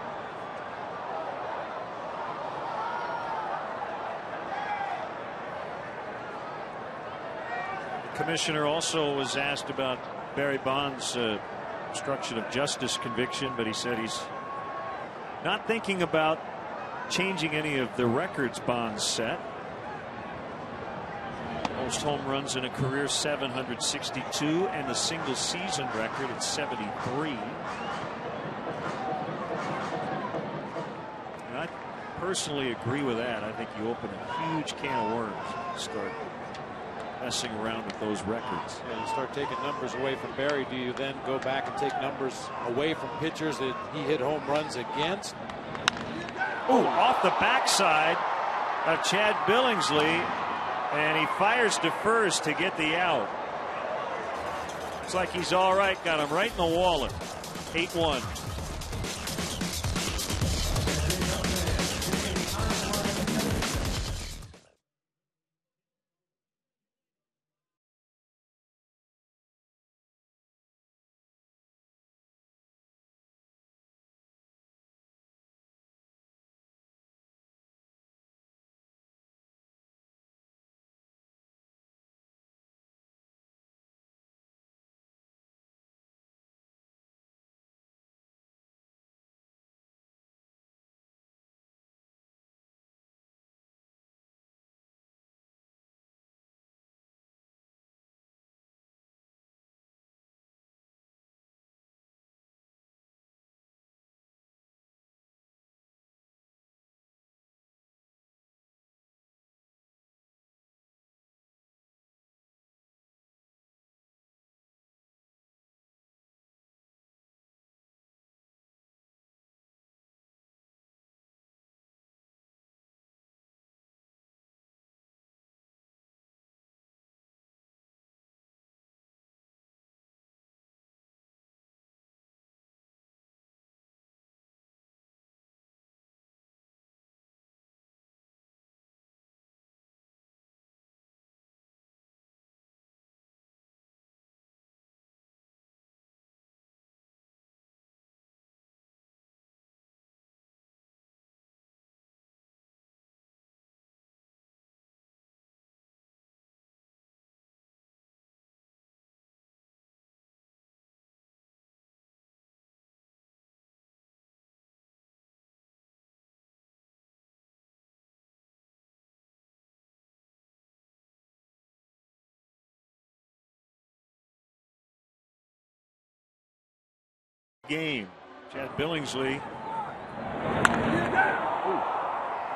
The commissioner also was asked about Barry Bonds' obstruction of justice conviction, but he said he's not thinking about changing any of the records Bonds set. Most home runs in a career 762, and the single season record at 73. Personally agree with that. I think you open a huge can of worms, start messing around with those records. Yeah, you start taking numbers away from Barry. Do you then go back and take numbers away from pitchers that he hit home runs against? Oh, off the backside of Chad Billingsley. And he fires to first to get the out. Looks like he's all right. Got him right in the wallet. 8-1. Game. Chad Billingsley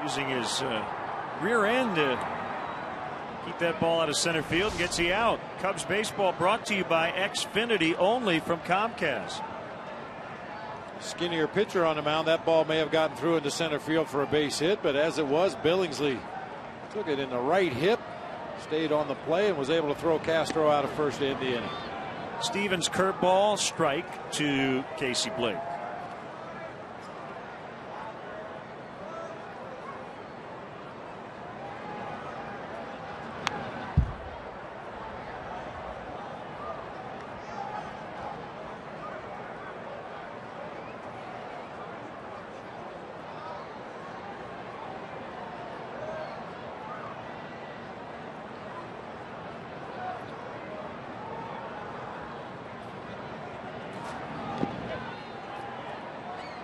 using his rear end to keep that ball out of center field and gets he out. Cubs baseball brought to you by Xfinity, only from Comcast. Skinnier pitcher on the mound. That ball may have gotten through into center field for a base hit, but as it was, Billingsley took it in the right hip, stayed on the play, and was able to throw Castro out of first to end the inning. Stevens curveball, strike to Casey Blake.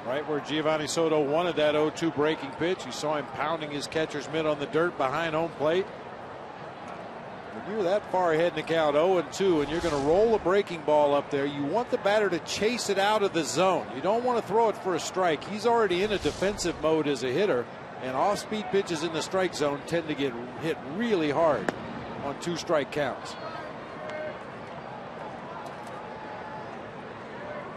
Right where Giovanni Soto wanted that 0-2 breaking pitch. You saw him pounding his catcher's mitt on the dirt behind home plate. When you're that far ahead in the count, 0-2, and you're going to roll a breaking ball up there, you want the batter to chase it out of the zone. You don't want to throw it for a strike. He's already in a defensive mode as a hitter, and off-speed pitches in the strike zone tend to get hit really hard on 2-strike counts.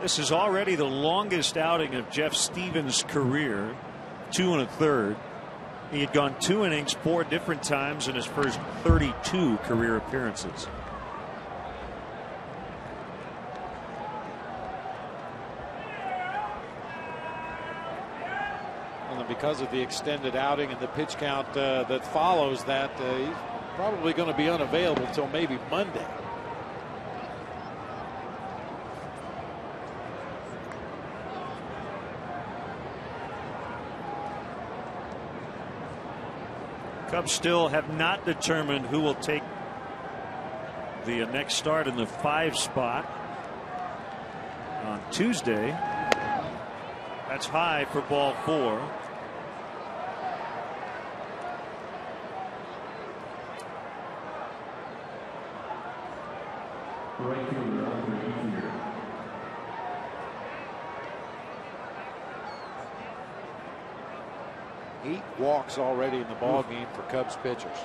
This is already the longest outing of Jeff Stevens' career, 2 1/3. He had gone 2 innings 4 different times in his first 32 career appearances. And because of the extended outing and the pitch count that follows that, he's probably going to be unavailable till maybe Monday. Cubs still have not determined who will take the next start in the 5 spot on Tuesday. That's high for ball 4. Walks already in the ball game for Cubs pitchers.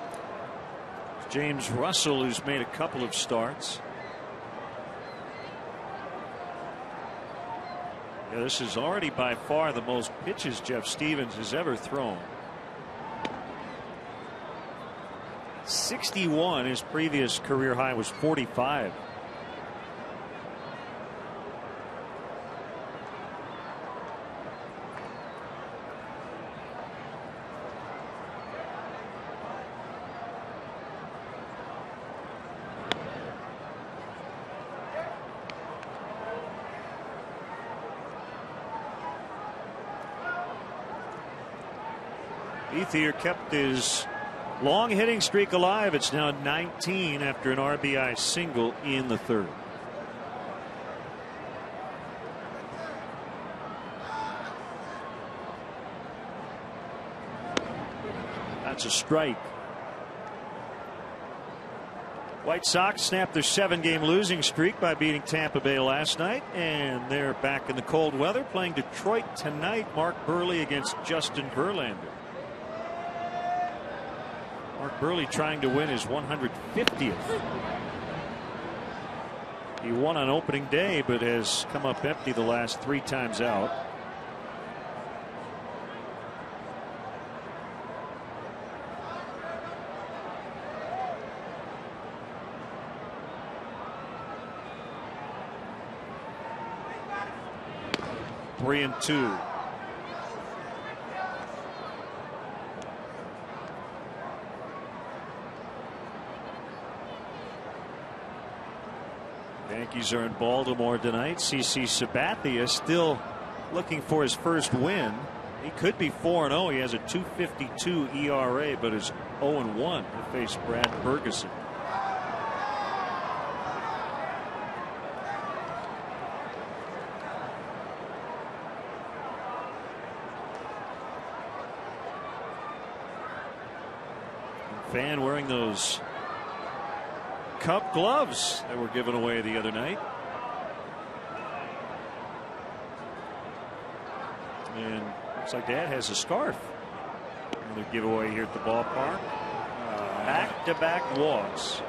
James Russell, who's made a couple of starts. Yeah, this is already by far the most pitches Jeff Stevens has ever thrown. 61. His previous career high was 45. Ethier kept his long hitting streak alive. It's now 19 after an RBI single in the third. That's a strike. White Sox snapped their 7-game losing streak by beating Tampa Bay last night, and they're back in the cold weather playing Detroit tonight. Mark Burley against Justin Verlander. Mark Burley trying to win his 150th. He won on opening day, but has come up empty the last 3 times out. Three and two. Yankees are in Baltimore tonight. CC Sabathia still looking for his first win. He could be 4-0. He has a 2.52 ERA, but is 0-1 to face Brad Ferguson. Fan wearing those Cup gloves that were given away the other night. And looks like Dad has a scarf. Another giveaway here at the ballpark. Back-to-back walks.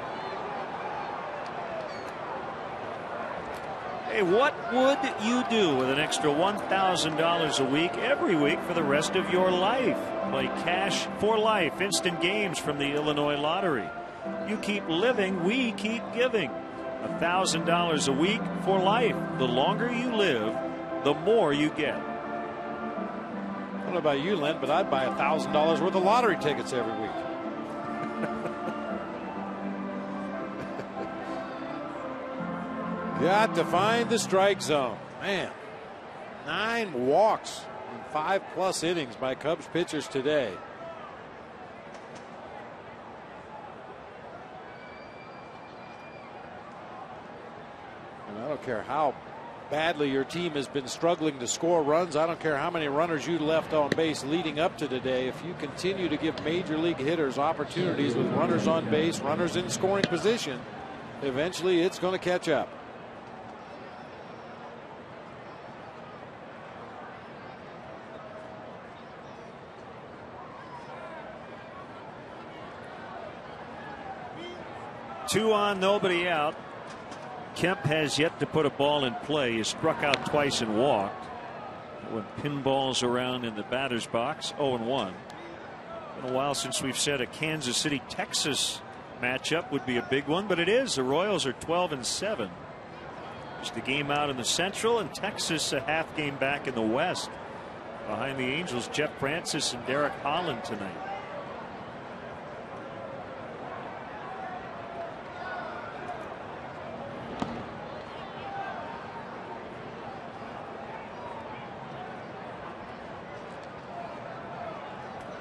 Hey, what would you do with an extra $1,000 a week every week for the rest of your life? Play Cash for Life instant games from the Illinois Lottery. You keep living, we keep giving. $1,000 a week for life. The longer you live, the more you get. I don't know about you, Len, but I'd buy $1,000 worth of lottery tickets every week. Got to find the strike zone. Man, 9 walks in 5+ innings by Cubs pitchers today. I don't care how badly your team has been struggling to score runs. I don't care how many runners you left on base leading up to today. If you continue to give major league hitters opportunities with runners on base, runners in scoring position, eventually it's going to catch up. Two on, nobody out. Kemp has yet to put a ball in play. He struck out twice and walked. When pinballs around in the batter's box, 0-1. Been a while since we've said a Kansas City Texas matchup would be a big one, but it is. The Royals are 12-7. Just a game out in the Central, and Texas a half game back in the West. Behind the Angels, Jeff Francis and Derek Holland tonight.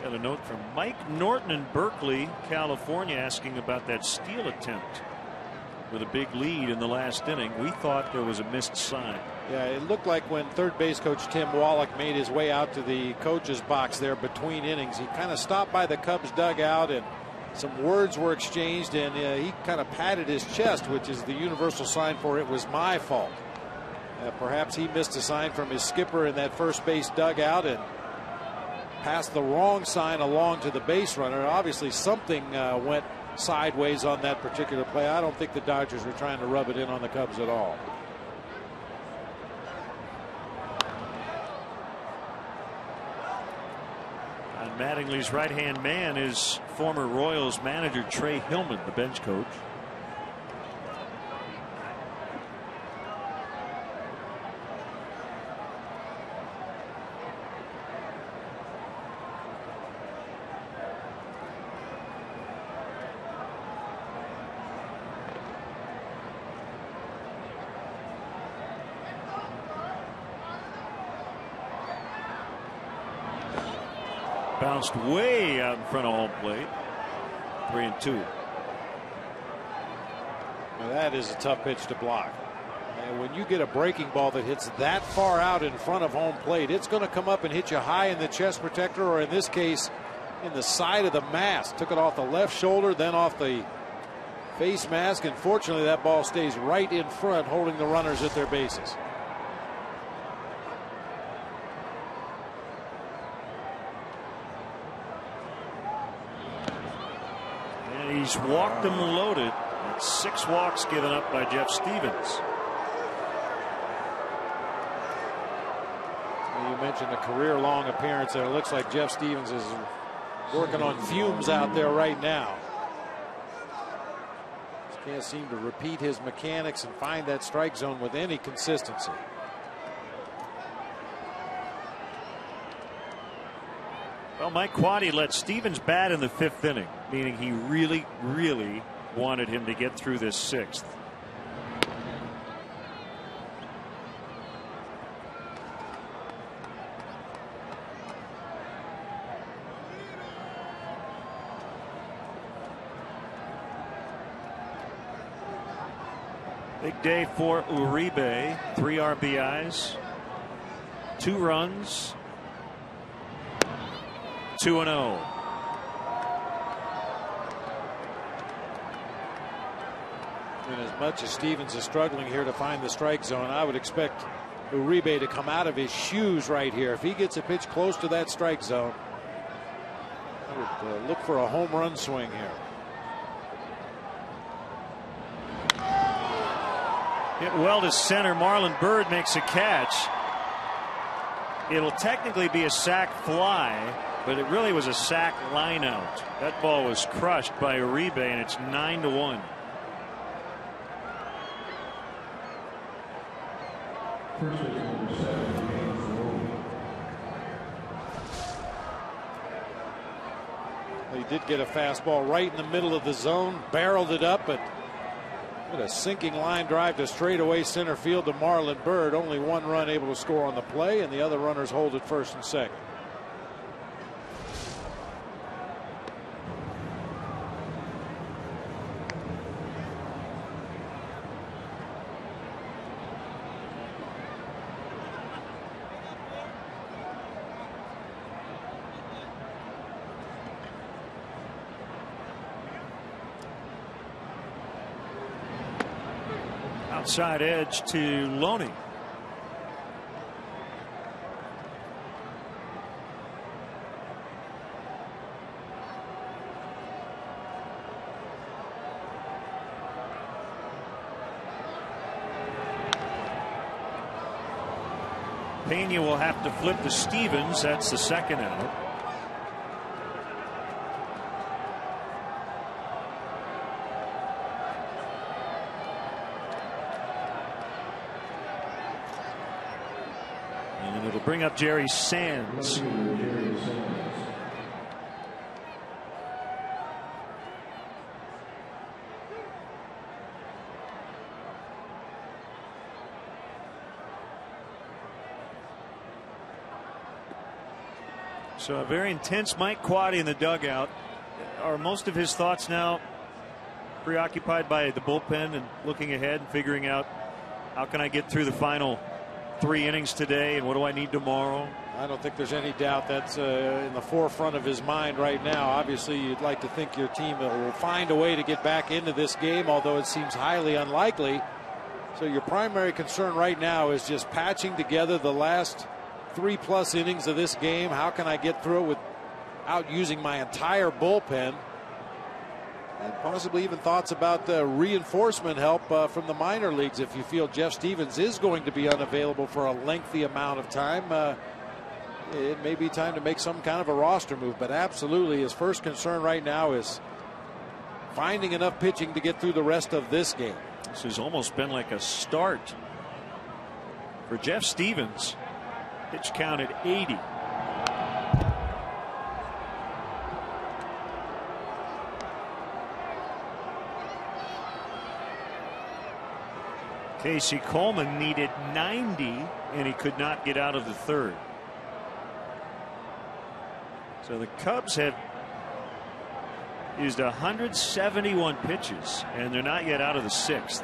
Got a note from Mike Norton in Berkeley, California, asking about that steal attempt with a big lead in the last inning. We thought there was a missed sign. Yeah, it looked like when third base coach Tim Wallach made his way out to the coach's box there between innings, he kind of stopped by the Cubs dugout and some words were exchanged, and he kind of patted his chest, which is the universal sign for it was my fault. Perhaps he missed a sign from his skipper in that first base dugout and passed the wrong sign along to the base runner. Obviously something went sideways on that particular play. I don't think the Dodgers were trying to rub it in on the Cubs at all. A Mattingly's right-hand man is former Royals manager Trey Hillman, the bench coach. Bounced way out in front of home plate. 3-2. Now that is a tough pitch to block. And when you get a breaking ball that hits that far out in front of home plate, it's going to come up and hit you high in the chest protector, or in this case, in the side of the mask. Took it off the left shoulder, then off the face mask, and fortunately that ball stays right in front, holding the runners at their bases. He's walked them loaded. That's 6 walks given up by Jeff Stevens. You mentioned a career-long appearance there. It looks like Jeff Stevens is working on fumes out there right now. Just can't seem to repeat his mechanics and find that strike zone with any consistency. Well, Mike Quade let Stevens bat in the 5th inning, meaning he really wanted him to get through this 6th. Big day for Uribe. 3 RBIs, 2 runs, 2-0. And as much as Stevens is struggling here to find the strike zone, I would expect Uribe to come out of his shoes right here. If he gets a pitch close to that strike zone, I would look for a home run swing here. Hit well to center. Marlon Byrd makes a catch. It'll technically be a sac fly, but it really was a sac line out. That ball was crushed by Uribe, and it's 9-1. He did get a fastball right in the middle of the zone, barreled it up, but a sinking line drive to straightaway center field to Marlon Byrd. Only 1 run able to score on the play, and the other runners hold at first and second. Outside edge to Loney. Pena will have to flip to Stevens. That's the 2nd out. Bring up Jerry Sands. So a very intense Mike Quade in the dugout. Are most of his thoughts now preoccupied by the bullpen and looking ahead and figuring out how can I get through the final 3 innings today, and what do I need tomorrow? I don't think there's any doubt that's in the forefront of his mind right now. Obviously, you'd like to think your team will find a way to get back into this game, although it seems highly unlikely. So your primary concern right now is just patching together the last 3+ innings of this game. How can I get through it without using my entire bullpen? And possibly even thoughts about reinforcement help from the minor leagues if you feel Jeff Stevens is going to be unavailable for a lengthy amount of time. it may be time to make some kind of a roster move, but absolutely his first concern right now is finding enough pitching to get through the rest of this game. This has almost been like a start for Jeff Stevens. Pitch count at 80. Casey Coleman needed 90 and he could not get out of the third. So the Cubs have used 171 pitches and they're not yet out of the sixth.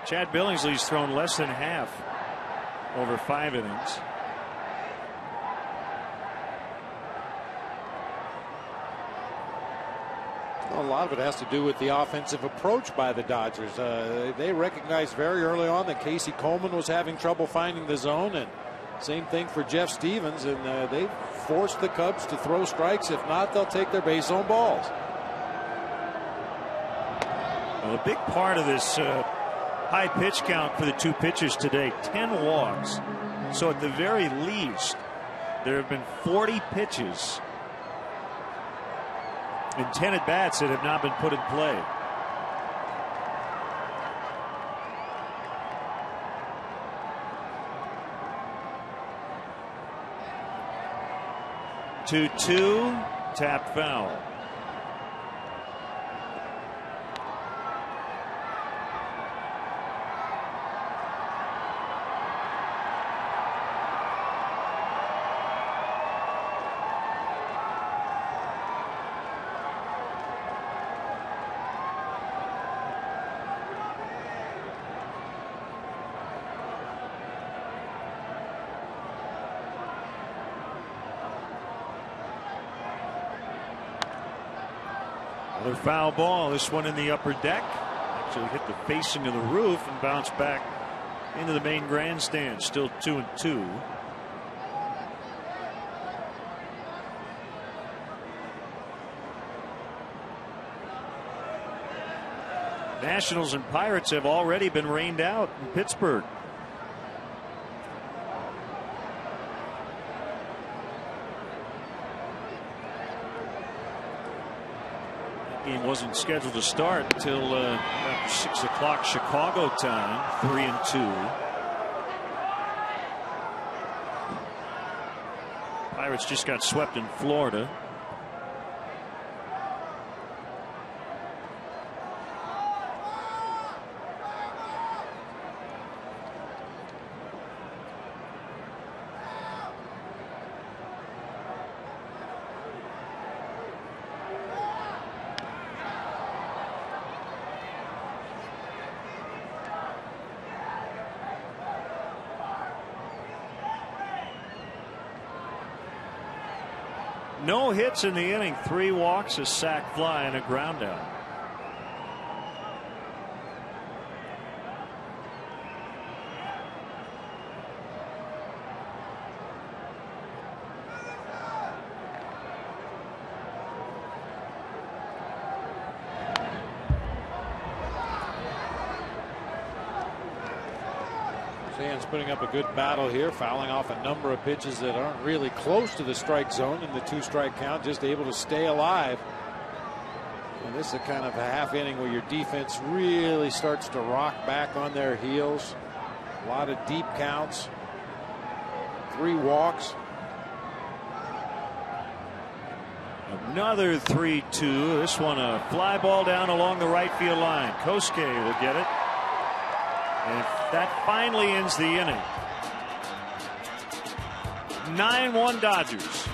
Chad Billingsley's thrown less than half over 5 innings. A lot of it has to do with the offensive approach by the Dodgers. They recognized very early on that Casey Coleman was having trouble finding the zone, and same thing for Jeff Stevens, and they forced the Cubs to throw strikes. If not, they'll take their base zone balls. Well, a big part of this high pitch count for the 2 pitchers today, 10 walks. So at the very least, there have been 40 pitches and 10 at bats that have not been put in play. Two, tap foul. Another foul ball. This one in the upper deck. Actually hit the facing of the roof and bounced back into the main grandstand. Still 2-2. Nationals and Pirates have already been rained out in Pittsburgh. Game wasn't scheduled to start until after 6 o'clock Chicago time. 3-2. Pirates just got swept in Florida. No hits in the inning. 3 walks, a sac fly, and a ground out. Sands putting up a good battle here, fouling off a number of pitches that aren't really close to the strike zone in the 2-strike count, just able to stay alive. And this is a kind of a half inning where your defense really starts to rock back on their heels. A lot of deep counts, 3 walks. Another 3-2. This one a fly ball down along the right field line. Kosuke will get it. And that finally ends the inning. 9-1 Dodgers.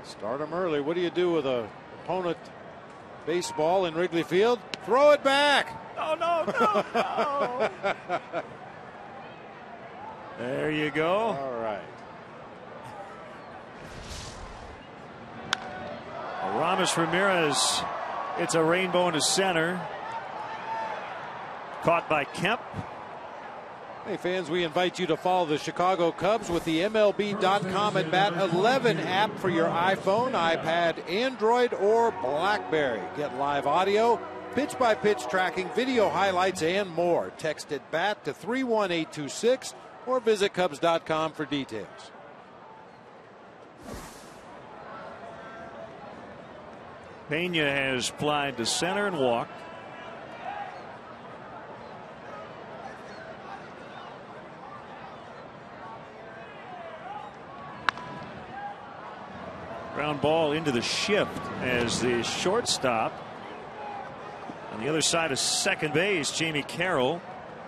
Start them early. What do you do with a opponent baseball in Wrigley Field? Throw it back. Oh, no. There you go. All right. Aramis Ramirez. It's a rainbow into center. Caught by Kemp. Hey fans, we invite you to follow the Chicago Cubs with the MLB.com at Bat 11 app for your iPhone, iPad, Android, or BlackBerry. Get live audio, pitch-by-pitch tracking, video highlights, and more. Text at BAT to 31826 or visit Cubs.com for details. Pena has flied to center and walked. Ground ball into the shift as the shortstop on the other side of second base, Jamie Carroll,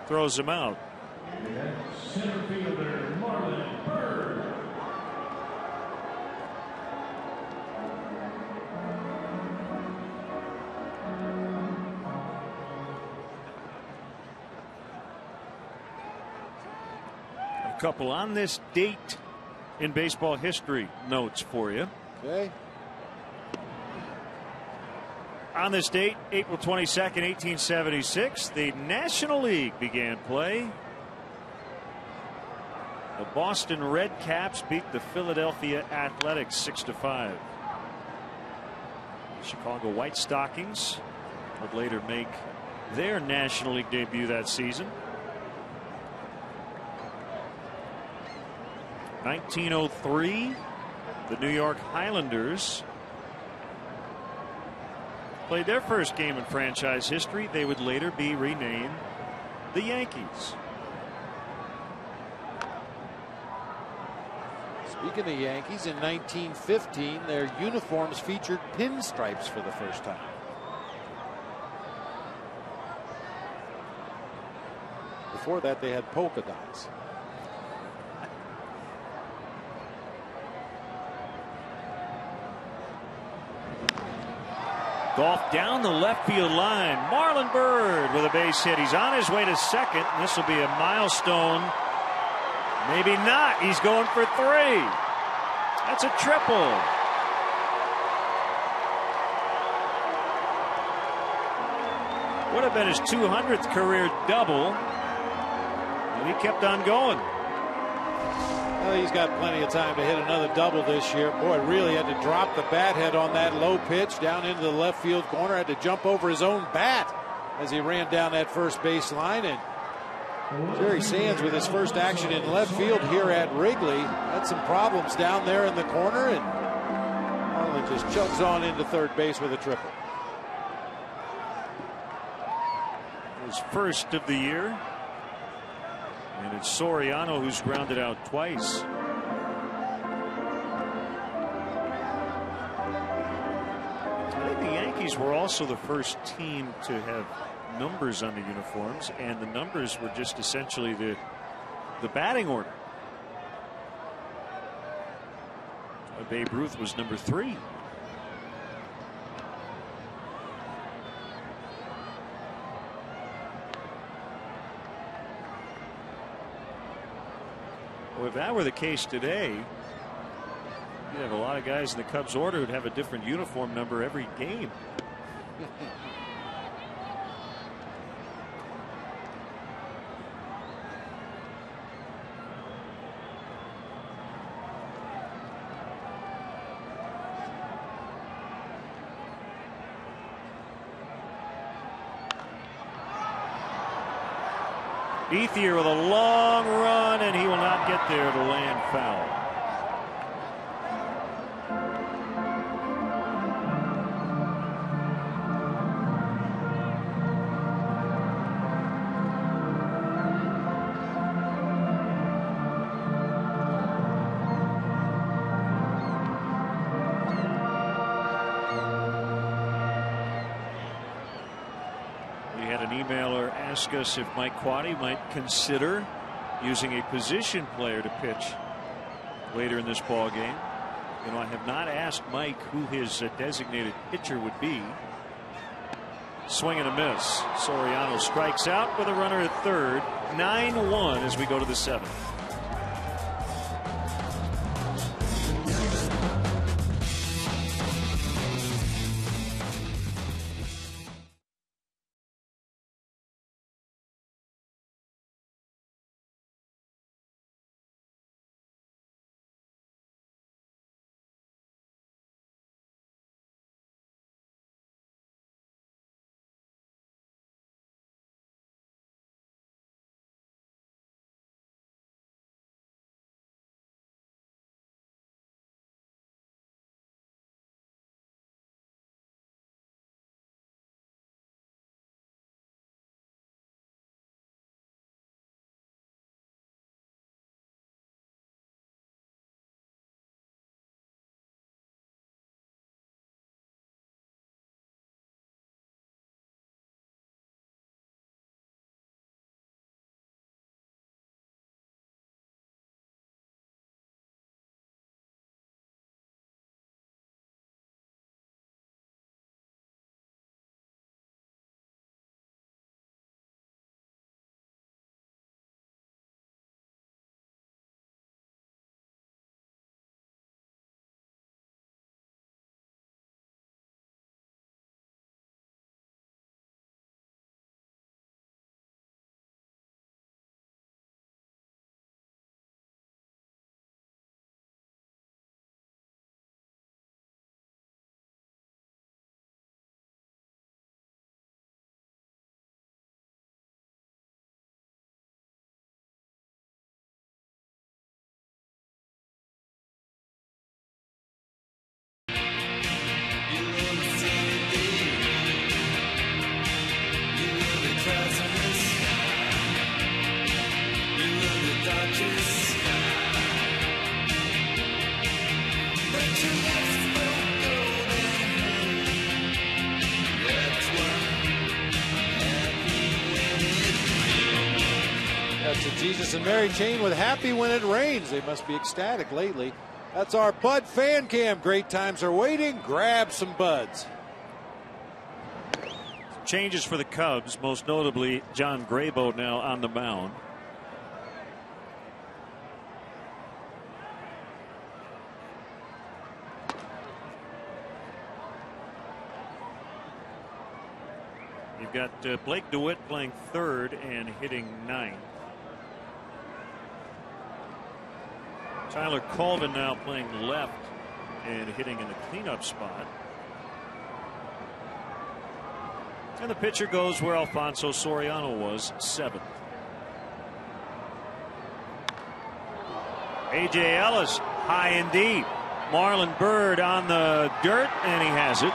throws him out. Center fielder Marlon Byrd. A couple on this date in baseball history notes for you. Okay. On this date, April 22nd, 1876, the National League began play. The Boston Red Caps beat the Philadelphia Athletics 6-5. The Chicago White Stockings would later make their National League debut that season. 1903, the New York Highlanders played their first game in franchise history. They would later be renamed the Yankees. Speaking of Yankees, in 1915, their uniforms featured pinstripes for the first time. Before that, they had polka dots. Golf down the left field line. Marlon Byrd with a base hit. He's on his way to second. This will be a milestone. Maybe not. He's going for 3. That's a triple. Would have been his 200th career double. And he kept on going. Well, he's got plenty of time to hit another double this year. Boy, really had to drop the bat head on that low pitch down into the left field corner. Had to jump over his own bat as he ran down that first base line. And Jerry Sands, with his first action in left field here at Wrigley, had some problems down there in the corner, and Marlon just chugs on into third base with a triple. His first of the year. And it's Soriano who's grounded out twice. I think the Yankees were also the first team to have numbers on the uniforms, and the numbers were just essentially the batting order. Babe Ruth was number 3. Well, if that were the case today, you'd have a lot of guys in the Cubs order who'd have a different uniform number every game. Ethier with a long run, and he will not get there to land foul. Ask us if Mike Quade might consider using a position player to pitch later in this ball game. You know, I have not asked Mike who his designated pitcher would be. Swing and a miss. Soriano strikes out with a runner at third. 9-1 as we go to the seventh. To Jesus and Mary chain with happy when it rains. They must be ecstatic lately. That's our Bud fan cam. Great times are waiting. Grab some buds. Changes for the Cubs, most notably John Graybo now on the mound. You've got Blake DeWitt playing third and hitting ninth. Tyler Colvin now playing left and hitting in the cleanup spot. And the pitcher goes where Alfonso Soriano was, seventh. A.J. Ellis high and deep. Marlon Byrd on the dirt, and he has it.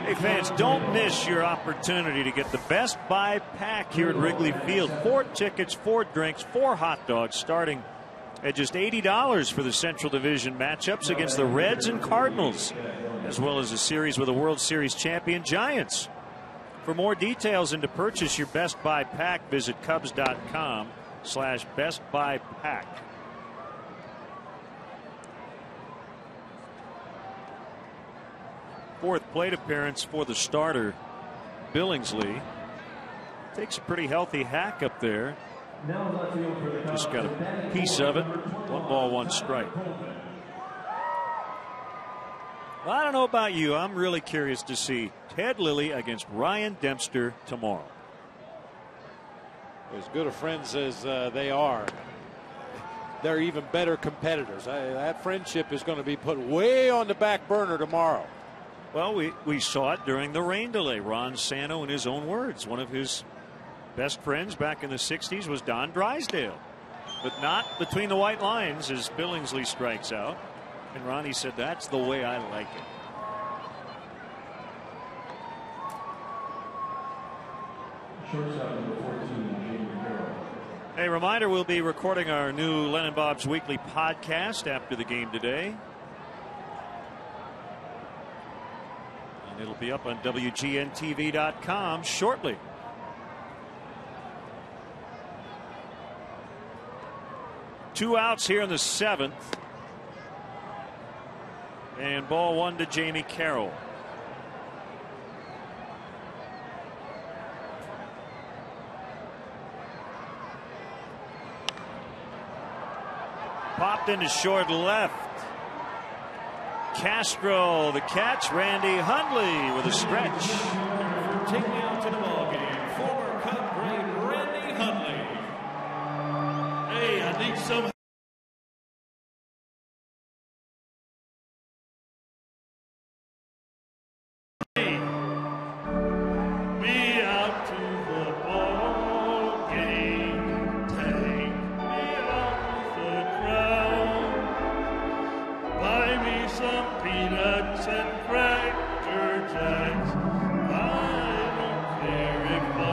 Hey fans, don't miss your opportunity to get the Best Buy pack here at Wrigley Field. 4 tickets, 4 drinks, 4 hot dogs starting at just $80 for the Central Division matchups against the Reds and Cardinals, as well as a series with the World Series champion Giants. For more details and to purchase your Best Buy pack, visit Cubs.com/Best Buy pack. Fourth plate appearance for the starter, Billingsley. Takes a pretty healthy hack up there. Just got a piece of it. 1 ball, 1 strike. Well, I don't know about you. I'm really curious to see Ted Lilly against Ryan Dempster tomorrow. As good of friends as they are, they're even better competitors. That friendship is going to be put way on the back burner tomorrow. Well, we saw it during the rain delay. Ron Santo, in his own words, one of his best friends back in the 60s was Don Drysdale, but not between the white lines as Billingsley strikes out. And Ronnie said, that's the way I like it. A reminder, we'll be recording our new Len and Bob's Weekly podcast after the game today. And it'll be up on WGNTV.com shortly. 2 outs here in the 7th. And ball 1 to Jamie Carroll. Popped into short left. Castro the catch. Randy Hundley with a stretch. Taking out to the ballgame, former Cub great Randy Hundley. Hey, I need some. Me out to the ball game, take me out with the crowd. Buy me some peanuts and Cracker Jacks. I don't care if I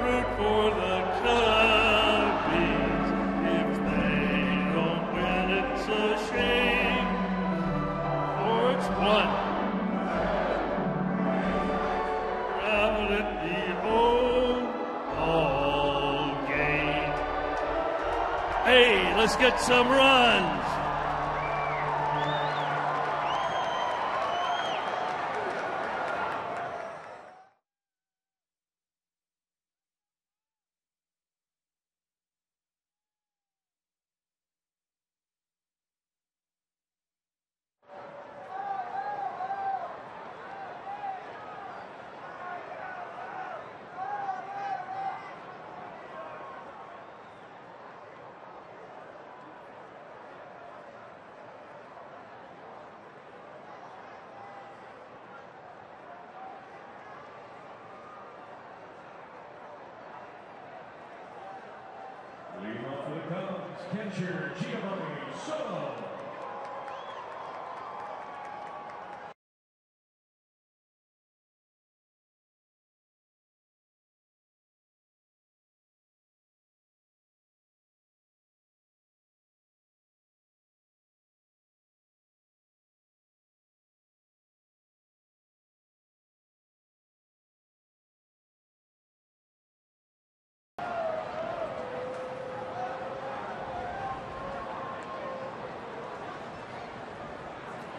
root for the Cubbies. If they don't win, it's a shame. For it's one out at the old ball gate. Hey, let's get some runs. Leading off for the Cubs, catcher Giovanni Soto.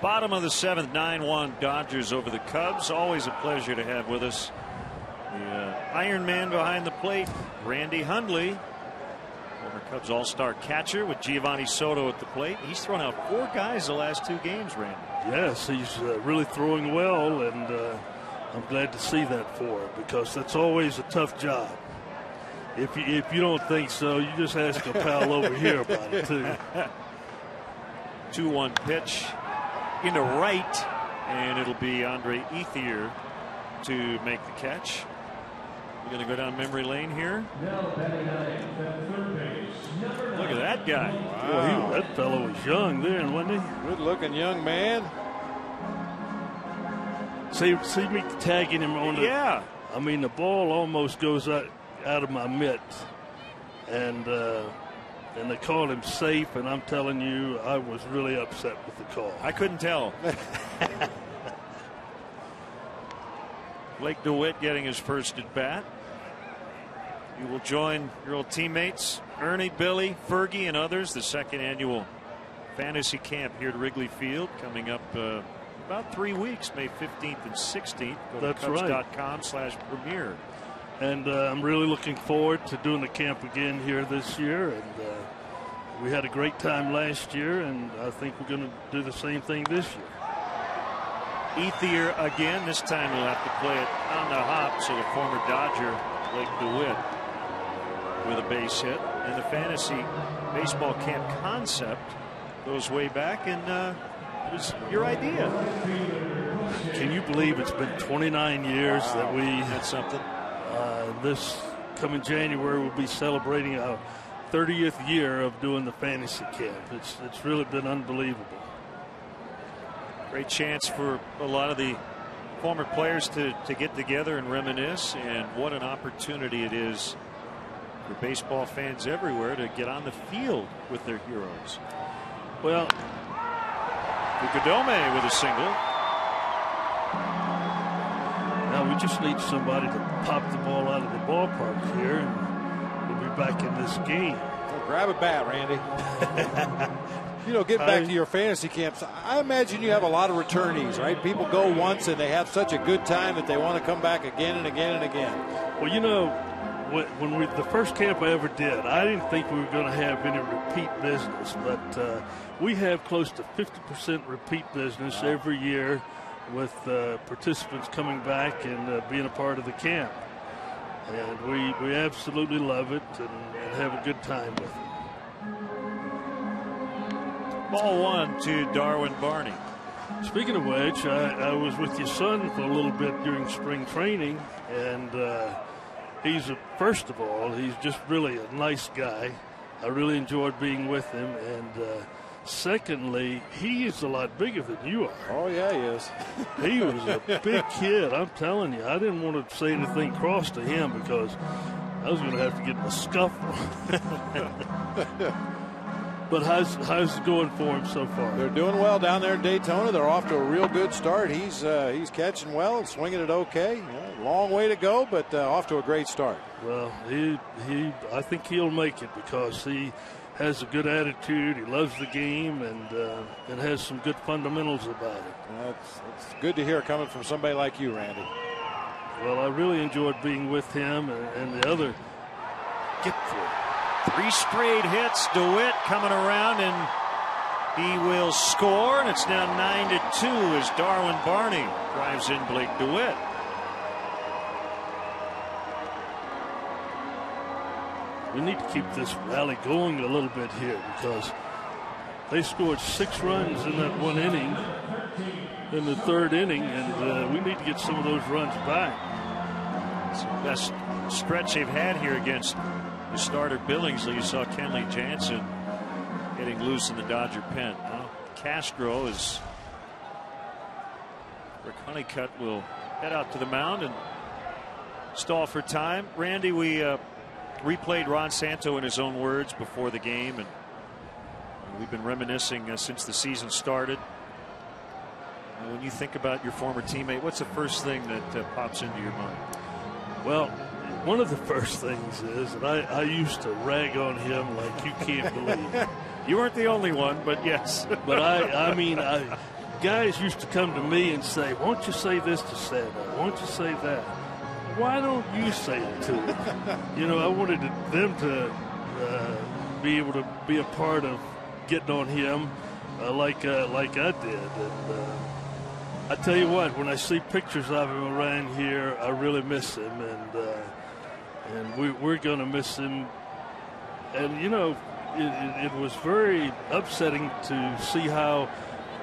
Bottom of the 7th, 9-1 Dodgers over the Cubs. Always a pleasure to have with us the Iron Man behind the plate, Randy Hundley, former Cubs All-Star catcher with Giovanni Soto at the plate. He's thrown out 4 guys the last 2 games, Randy. Yes, he's really throwing well, and I'm glad to see that for him, because that's always a tough job. If you don't think so, you just ask a pal over here about it too. 2-1 pitch into right, and it'll be Andre Ethier to make the catch. We're going to go down memory lane here. Now batting ninth at third base, number 9. Look at that guy. Wow. Boy, that fellow was young then, wasn't he? Good looking young man. See me tagging him on the. Yeah. I mean, the ball almost goes out of my mitt, and they called him safe, and I'm telling you, I was really upset with the call. I couldn't tell. Blake DeWitt getting his first at bat. You will join your old teammates, Ernie, Billy, Fergie, and others, the second annual fantasy camp here at Wrigley Field, coming up about 3 weeks, May 15th and 16th. Go to That's right. Cubs.com/premier. And I'm really looking forward to doing the camp again here this year. And we had a great time last year, and I think we're going to do the same thing this year. Ethier again. This time he'll have to play it on the hop. So the former Dodger, Blake DeWitt, with a base hit. And the fantasy baseball camp concept goes way back, and it was your idea. Can you believe it's been 29 years that we That's something. This coming January we'll be celebrating our 30th year of doing the fantasy camp. It's really been unbelievable. Great chance for a lot of the former players to get together and reminisce, and what an opportunity it is for baseball fans everywhere to get on the field with their heroes. Well, Fukudome with a single. now we just need somebody to pop the ball out of the ballpark here. And be back in this game. Well, grab a bat, Randy. Getting back to your fantasy camps, I imagine you have a lot of returnees, right? People go once and they have such a good time that they want to come back again and again and again. Well, when the first camp I ever did, I didn't think we were going to have any repeat business, but we have close to 50% repeat business every year with participants coming back and being a part of the camp. And we absolutely love it and have a good time with it. Ball one to Darwin Barney. Speaking of which, I was with your son for a little bit during spring training, and first of all, he's just really a nice guy. I really enjoyed being with him, and secondly, he is a lot bigger than you are. Oh, yeah, he is. He was a big kid, I'm telling you. I didn't want to say anything cross to him because I was going to have to get in a scuffle. But how's it going for him so far? They're doing well down there in Daytona. They're off to a real good start. He's catching well and swinging it okay. Long way to go, but off to a great start. Well, I think he'll make it because he has a good attitude. He loves the game and has some good fundamentals about it. It's good to hear coming from somebody like you, Randy. Well, I really enjoyed being with him and the other. Get through. 3 straight hits. DeWitt coming around, and he will score, and it's now 9-2 as Darwin Barney drives in Blake DeWitt. We need to keep this rally going a little bit here because they scored 6 runs in that one inning, in the 3rd inning, and we need to get some of those runs back. It's the best stretch they've had here against the starter Billingsley. You saw Kenley Jansen getting loose in the Dodger pen. Well, Castro is. Rick Honeycutt will head out to the mound and stall for time. Randy, we replayed Ron Santo in his own words before the game, and we've been reminiscing since the season started. When you think about your former teammate, what's the first thing that pops into your mind? Well, one of the first things is that I used to rag on him like you can't believe. You weren't the only one, but yes. But I mean, guys used to come to me and say, "Won't you say this to Santa? Won't you say that?" Why don't you say it to him? I wanted them to be able to be a part of getting on him like I did. And I tell you what, when I see pictures of him around here, I really miss him, and we're going to miss him. And it was very upsetting to see how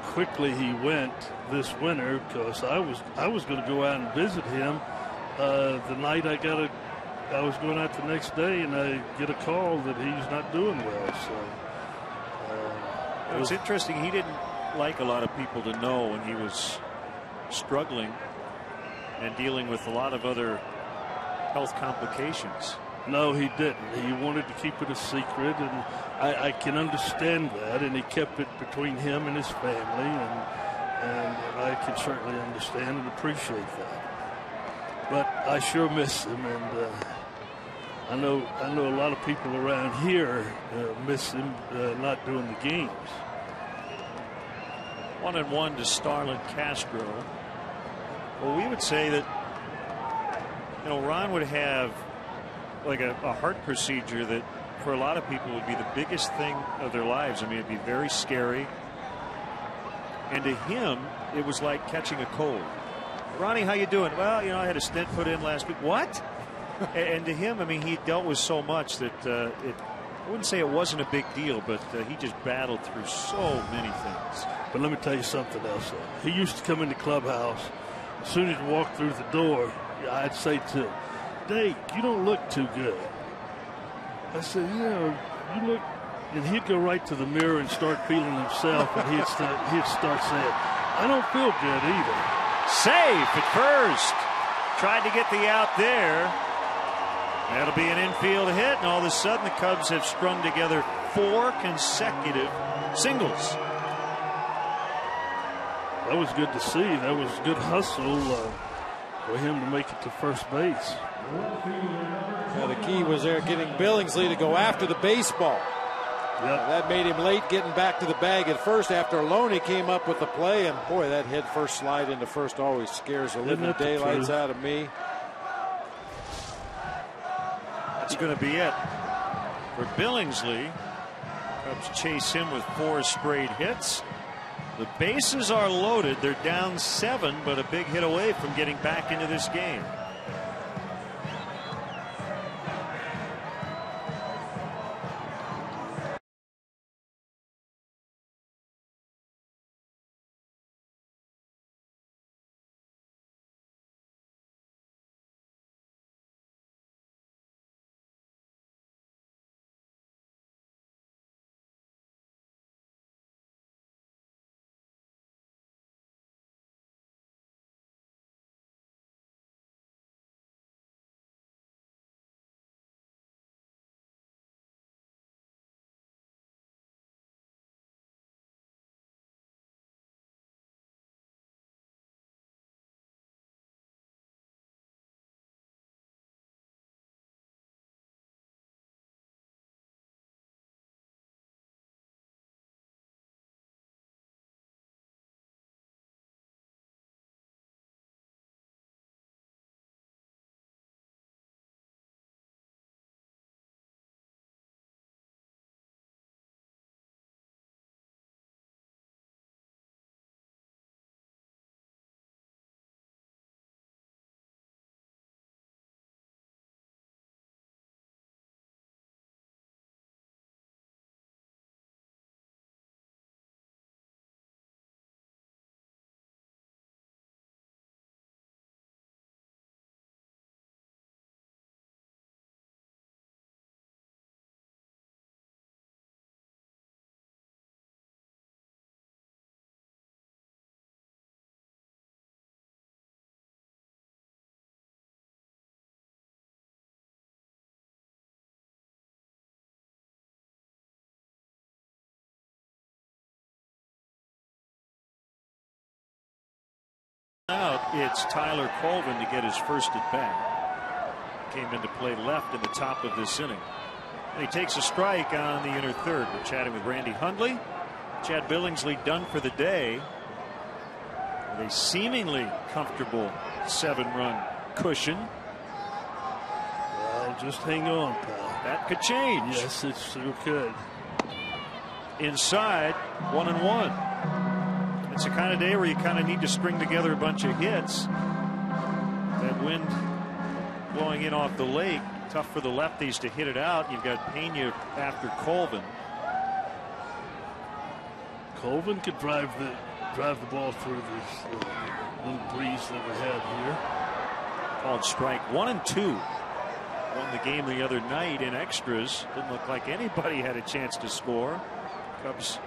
quickly he went this winter, because I was going to go out and visit him the night I was going out the next day, and I get a call that he's not doing well. So it was interesting. He didn't like a lot of people to know when he was struggling and dealing with a lot of other health complications. No, he didn't. He wanted to keep it a secret, and I can understand that, and he kept it between him and his family, and I can certainly understand and appreciate that. But I sure miss him, and I know a lot of people around here miss him not doing the games. 1-1 to Starlin Castro. Well, we would say that Ron would have like a heart procedure that for a lot of people would be the biggest thing of their lives. I mean, it'd be very scary, and to him it was like catching a cold. Ronnie, how you doing? Well, I had a stent put in last week. What? And to him, I mean, he dealt with so much that I wouldn't say it wasn't a big deal, but he just battled through so many things. But let me tell you something else. He used to come in the clubhouse. As soon as he walked through the door, I'd say to him, "Dave, you don't look too good." I said, you look, and he'd go right to the mirror and start feeling himself, and he'd start saying, "I don't feel good either." Safe at first. Tried to get the out there. That'll be an infield hit, and all of a sudden the Cubs have strung together 4 consecutive singles. That was good to see. That was good hustle for him to make it to first base. Now the key was there getting Billingsley to go after the baseball. Yep. That made him late getting back to the bag at first after Loney came up with the play. And boy, that head first slide into first always scares the living daylights out of me. That's going to be it for Billingsley. Cubs chase him with 4 straight hits. The bases are loaded. They're down 7, but a big hit away from getting back into this game. Out, it's Tyler Colvin to get his first at bat. Came into play left in the top of this inning. And he takes a strike on the inner third. We're chatting with Randy Hundley. Chad Billingsley done for the day with a seemingly comfortable 7-run cushion. Well, just hang on, pal. That could change. Yes, it sure could. Inside, 1-1. It's the kind of day where you kind of need to string together a bunch of hits. That wind blowing in off the lake, tough for the lefties to hit it out. You've got Pena after Colvin. Colvin could drive the ball through this little breeze that we have here. Called strike 1 and 2. Won the game the other night in extras. Didn't look like anybody had a chance to score. Cubs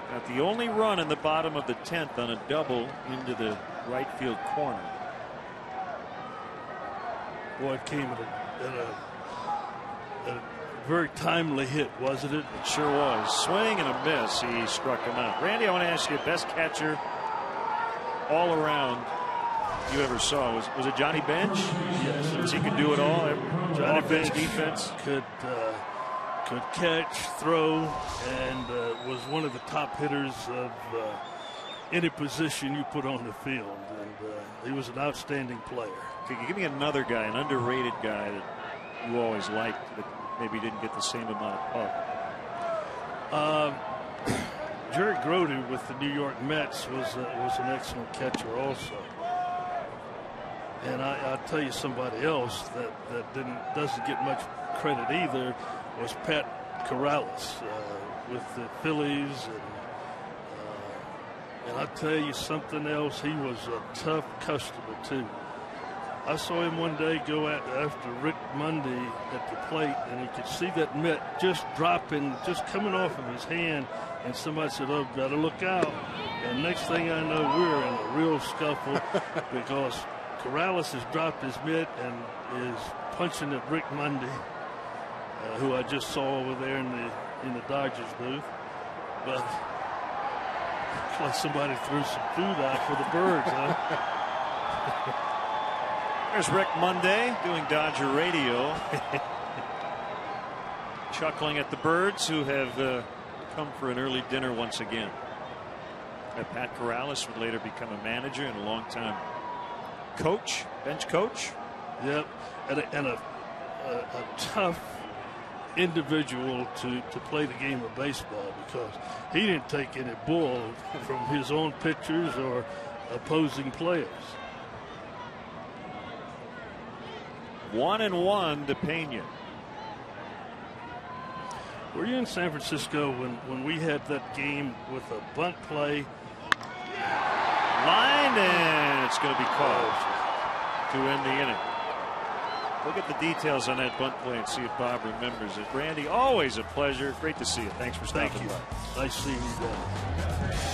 got the only run in the bottom of the 10th on a double into the right field corner. Boy, it came at a very timely hit, wasn't it? It sure was. Swing and a miss. He struck him out. Randy, I want to ask you, best catcher all around you ever saw? Was it Johnny Bench? Yes. He could do it all. Johnny Offense, Bench defense. Could catch, throw, and was one of the top hitters of any position you put on the field. And he was an outstanding player. Okay, give me another guy, an underrated guy that you always liked that maybe didn't get the same amount of pub. Jerry Grody with the New York Mets was an excellent catcher also. And I'll tell you somebody else that doesn't get much credit either was Pat Corrales with the Phillies. And I'll tell you something else, he was a tough customer too. I saw him one day go after Rick Mundy at the plate, and he could see that mitt just dropping, just coming off of his hand, and somebody said, "Oh, better look out." And next thing I know, we're in a real scuffle because Corrales has dropped his mitt and is punching at Rick Mundy, who I just saw over there in the Dodgers booth. But like somebody threw some food out for the birds, huh? There's Rick Monday doing Dodger radio. Chuckling at the Birds, who have come for an early dinner once again. Pat Corrales would later become a manager and a longtime coach, bench coach. Yep, and a tough individual to play the game of baseball, because he didn't take any bull from his own pitchers or opposing players. 1-1 to Pena. Were you in San Francisco when we had that game with a bunt play? Line, and it's going to be called to end the inning. Look at the details on that bunt play and see if Bob remembers it. Randy, always a pleasure. Great to see you. Thanks for stopping by. Nice seeing you guys.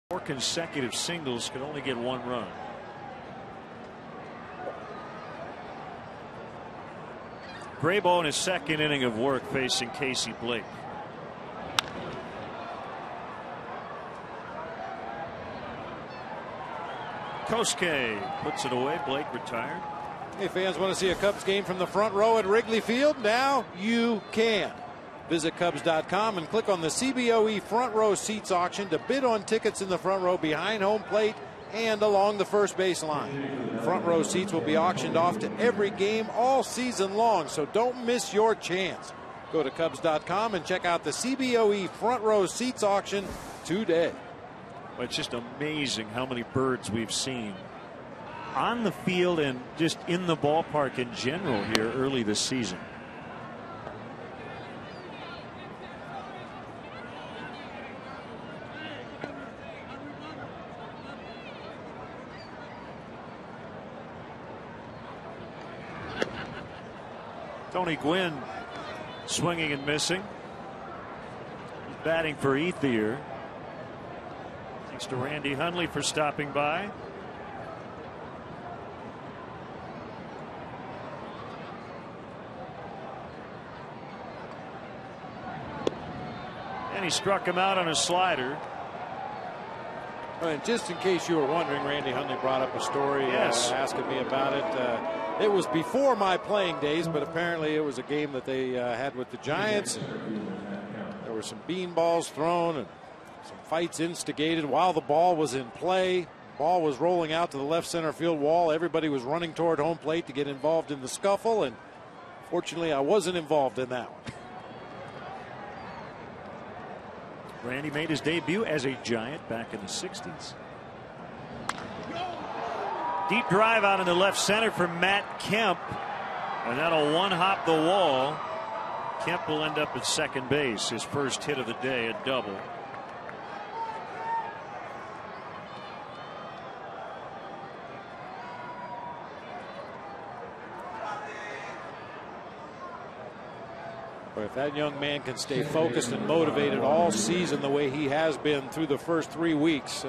Four consecutive singles, could only get one run. Graybo in his second inning of work facing Casey Blake. Kosuke puts it away. Blake retired. Hey, fans want to see a Cubs game from the front row at Wrigley Field? Now you can. Visit Cubs.com and click on the CBOE front row seats auction to bid on tickets in the front row behind home plate and along the first base line. Front row seats will be auctioned off to every game all season long, so don't miss your chance. Go to Cubs.com and check out the CBOE front row seats auction today. Well, it's just amazing how many Birds we've seen on the field and just in the ballpark in general here early this season. Tony Gwynn swinging and missing. He's batting for Ethier. Thanks to Randy Hundley for stopping by. And he struck him out on a slider. And just in case you were wondering, Randy Hundley brought up a story asking me about it. It was before my playing days, but apparently it was a game that they had with the Giants. There were some beanballs thrown and some fights instigated while the ball was in play. Ball was rolling out to the left center field wall. Everybody was running toward home plate to get involved in the scuffle, and fortunately I wasn't involved in that one. Randy made his debut as a Giant back in the 60s. Deep drive out into left center for Matt Kemp, and that'll one-hop the wall. Kemp will end up at second base, his first hit of the day, a double. If that young man can stay focused and motivated all season the way he has been through the first 3 weeks,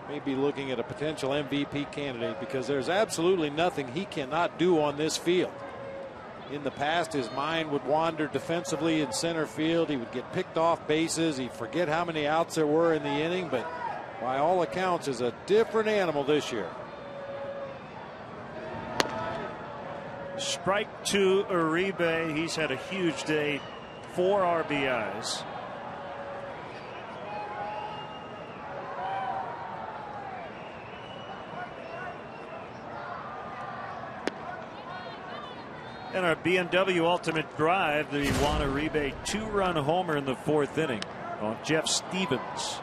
may be looking at a potential MVP candidate, because there's absolutely nothing he cannot do on this field. In the past, his mind would wander defensively in center field. He would get picked off bases. He'd forget how many outs there were in the inning, but by all accounts is a different animal this year. Strike to Uribe. He's had a huge day, 4 RBIs. And our BMW Ultimate Drive, the Juan Uribe 2-run homer in the 4th inning on Jeff Stevens.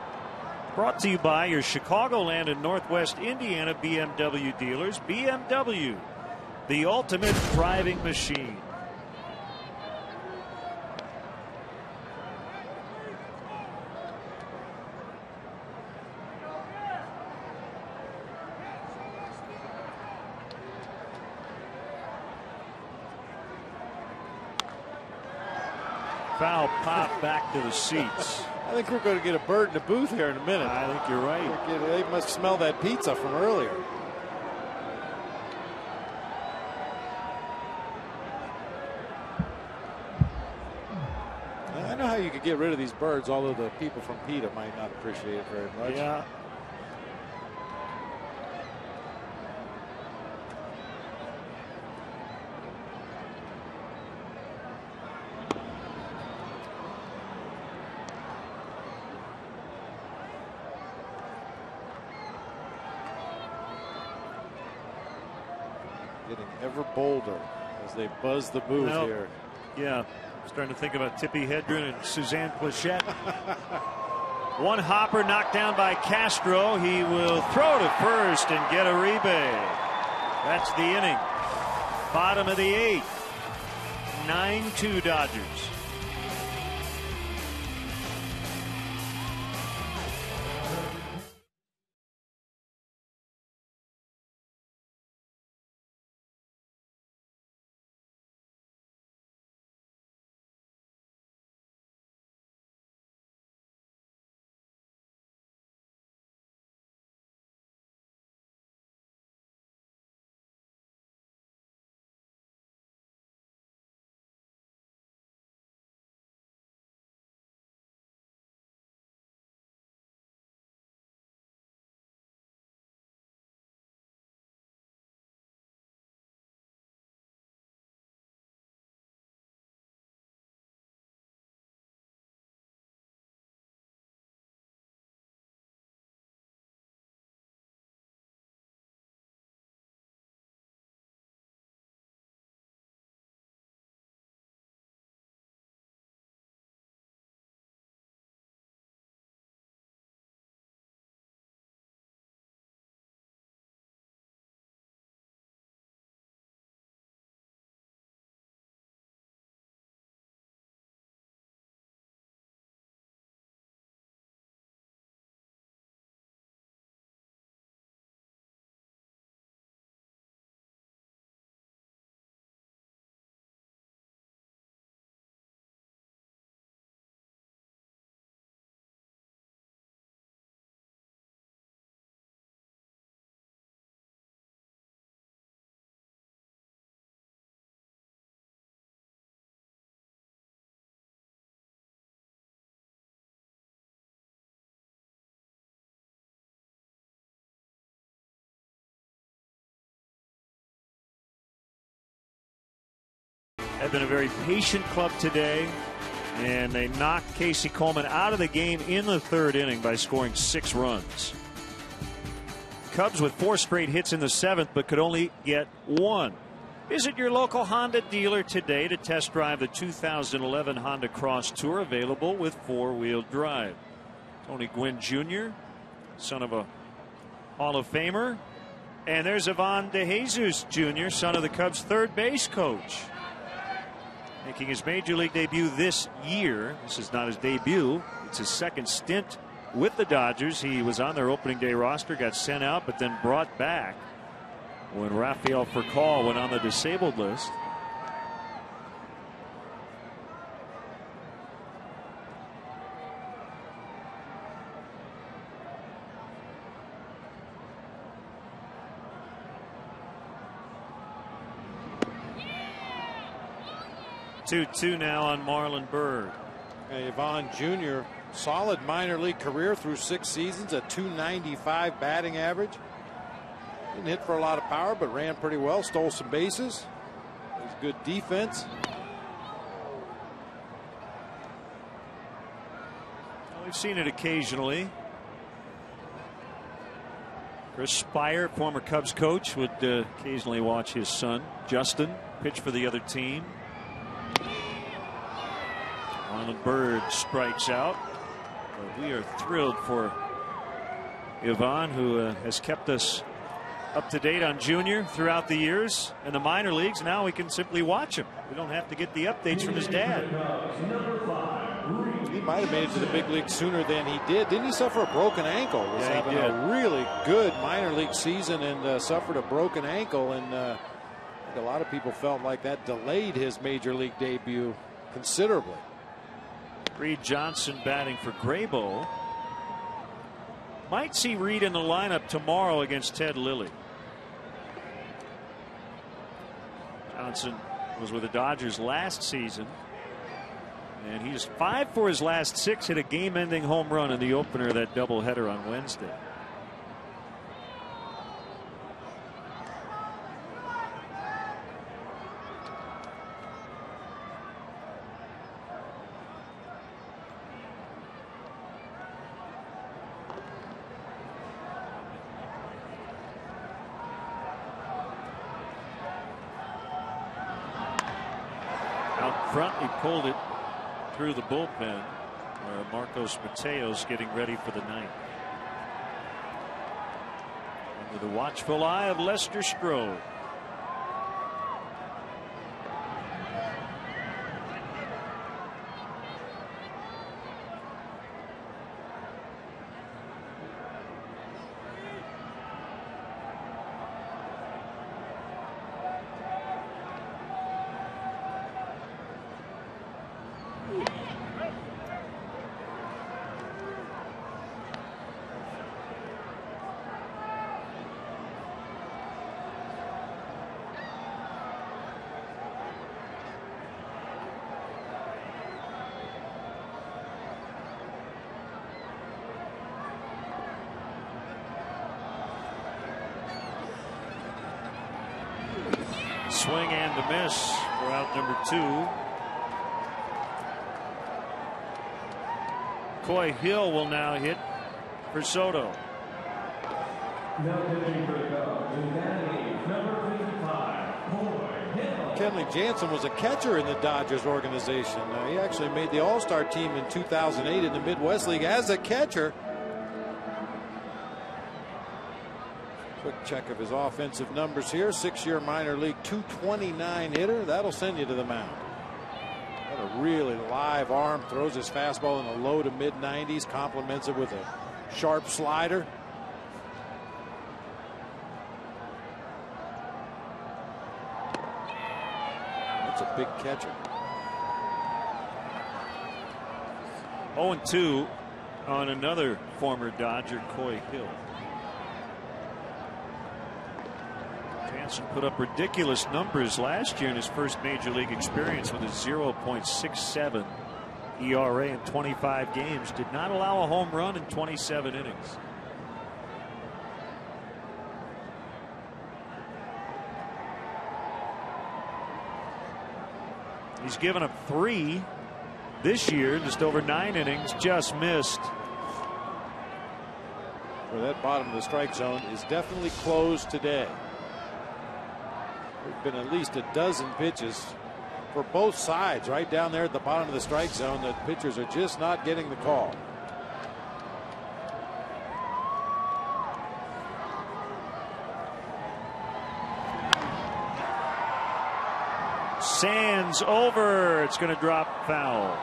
Brought to you by your Chicagoland and Northwest Indiana BMW dealers. BMW, the ultimate driving machine. Foul pop back to the seats. I think we're going to get a bird in the booth here in a minute. I think you're right. They must smell that pizza from earlier. I know how you could get rid of these birds, although the people from PETA might not appreciate it very much. Yeah. Getting ever bolder as they buzz the booth here. Yeah. Starting to think about Tippy Hedren and Suzanne Plachette. One hopper knocked down by Castro. He will throw to first and get Uribe. That's the inning. Bottom of the 8th. 9-2 Dodgers. Have been a very patient club today, and they knocked Casey Coleman out of the game in the 3rd inning by scoring 6 runs. Cubs with 4 straight hits in the 7th, but could only get 1. Visit your local Honda dealer today to test drive the 2011 Honda Cross Tour, available with 4-wheel drive. Tony Gwynn Jr., son of a Hall of Famer, And there's Ivan DeJesus Jr., son of the Cubs' third base coach, making his major league debut this year. This is not his debut. It's his second stint with the Dodgers. He was on their opening day roster, got sent out, but then brought back when Rafael Furcal went on the disabled list. Two now on Marlon Byrd. Ivan Jr., solid minor league career through 6 seasons, a .295 batting average. Didn't hit for a lot of power, but ran pretty well, stole some bases. It was good defense. Well, we've seen it occasionally. Chris Spire, former Cubs coach, would occasionally watch his son, Justin, pitch for the other team. Marlon Byrd strikes out. But we are thrilled for Ivan, who has kept us up to date on Junior throughout the years in the minor leagues. Now we can simply watch him. We don't have to get the updates from his dad. He might have made it to the big league sooner than he did. Didn't he suffer a broken ankle? Was having a really good minor league season and suffered a broken ankle. And I think a lot of people felt like that delayed his major league debut considerably. Reed Johnson batting for Graybo. Might see Reed in the lineup tomorrow against Ted Lilly. Johnson was with the Dodgers last season, and he's 5 for his last 6. Hit a game-ending home run in the opener of that doubleheader on Wednesday. Front, he pulled it through the bullpen. Marcos Mateos getting ready for the ninth. Under the watchful eye of Lester Strode. Swing and a miss for out number 2. Coy Hill will now hit for Soto. Kenley Jansen was a catcher in the Dodgers organization. He actually made the All-Star team in 2008 in the Midwest League as a catcher. Quick check of his offensive numbers here. 6-year minor league .229 hitter. That'll send you to the mound. Got a really live arm. Throws his fastball in the low to mid 90s. Complements it with a sharp slider. That's a big catcher. 0-2 on another former Dodger, Coy Hill. Jansen put up ridiculous numbers last year in his first major league experience with a 0.67 ERA in 25 games. Did not allow a home run in 27 innings. He's given up 3 this year, just over 9 innings, just missed. Well, that bottom of the strike zone is definitely closed today. There's been at least a dozen pitches for both sides right down there at the bottom of the strike zone that pitchers are just not getting the call. Sands over. It's going to drop foul.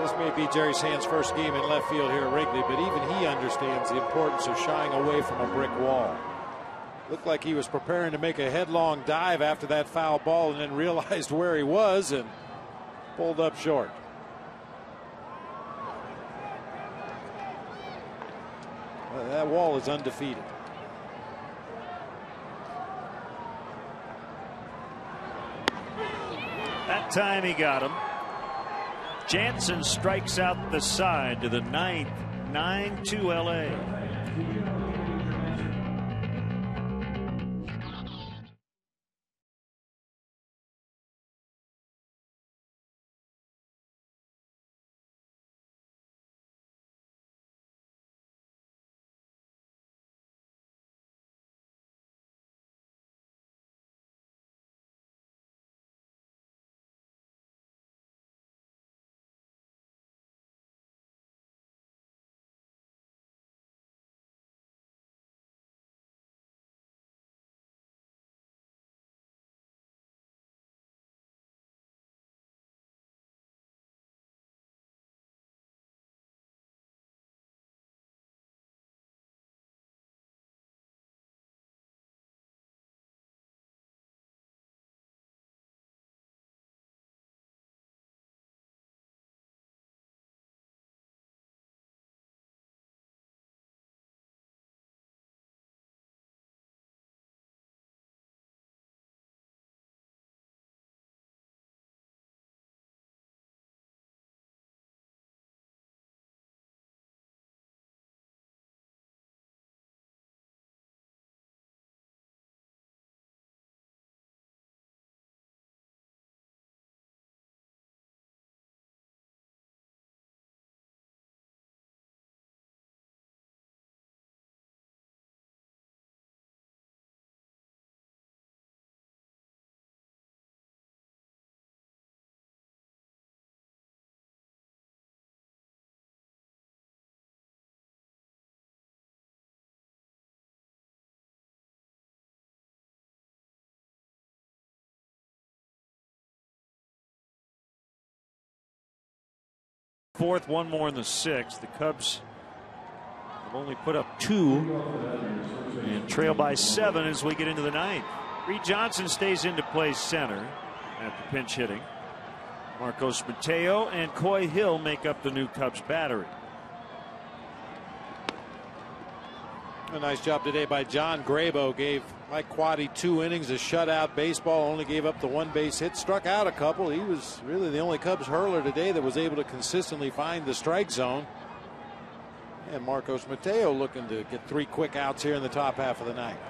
This may be Jerry Sands' first game in left field here at Wrigley, but even he understands the importance of shying away from a brick wall. Looked like he was preparing to make a headlong dive after that foul ball and then realized where he was and pulled up short. That wall is undefeated. That time he got him. Jansen strikes out the side to the ninth. 9-2 LA. Fourth, one more in the sixth. The Cubs have only put up 2 and trail by 7 as we get into the ninth. Reed Johnson stays into play center after pinch hitting. Marcos Mateo and Coy Hill make up the new Cubs battery. A nice job today by John Grabo. Gave Mike Quaddy 2 innings of shutout baseball. Only gave up the 1 base hit. Struck out a couple. He was really the only Cubs hurler today that was able to consistently find the strike zone. And Marcos Mateo looking to get 3 quick outs here in the top half of the ninth.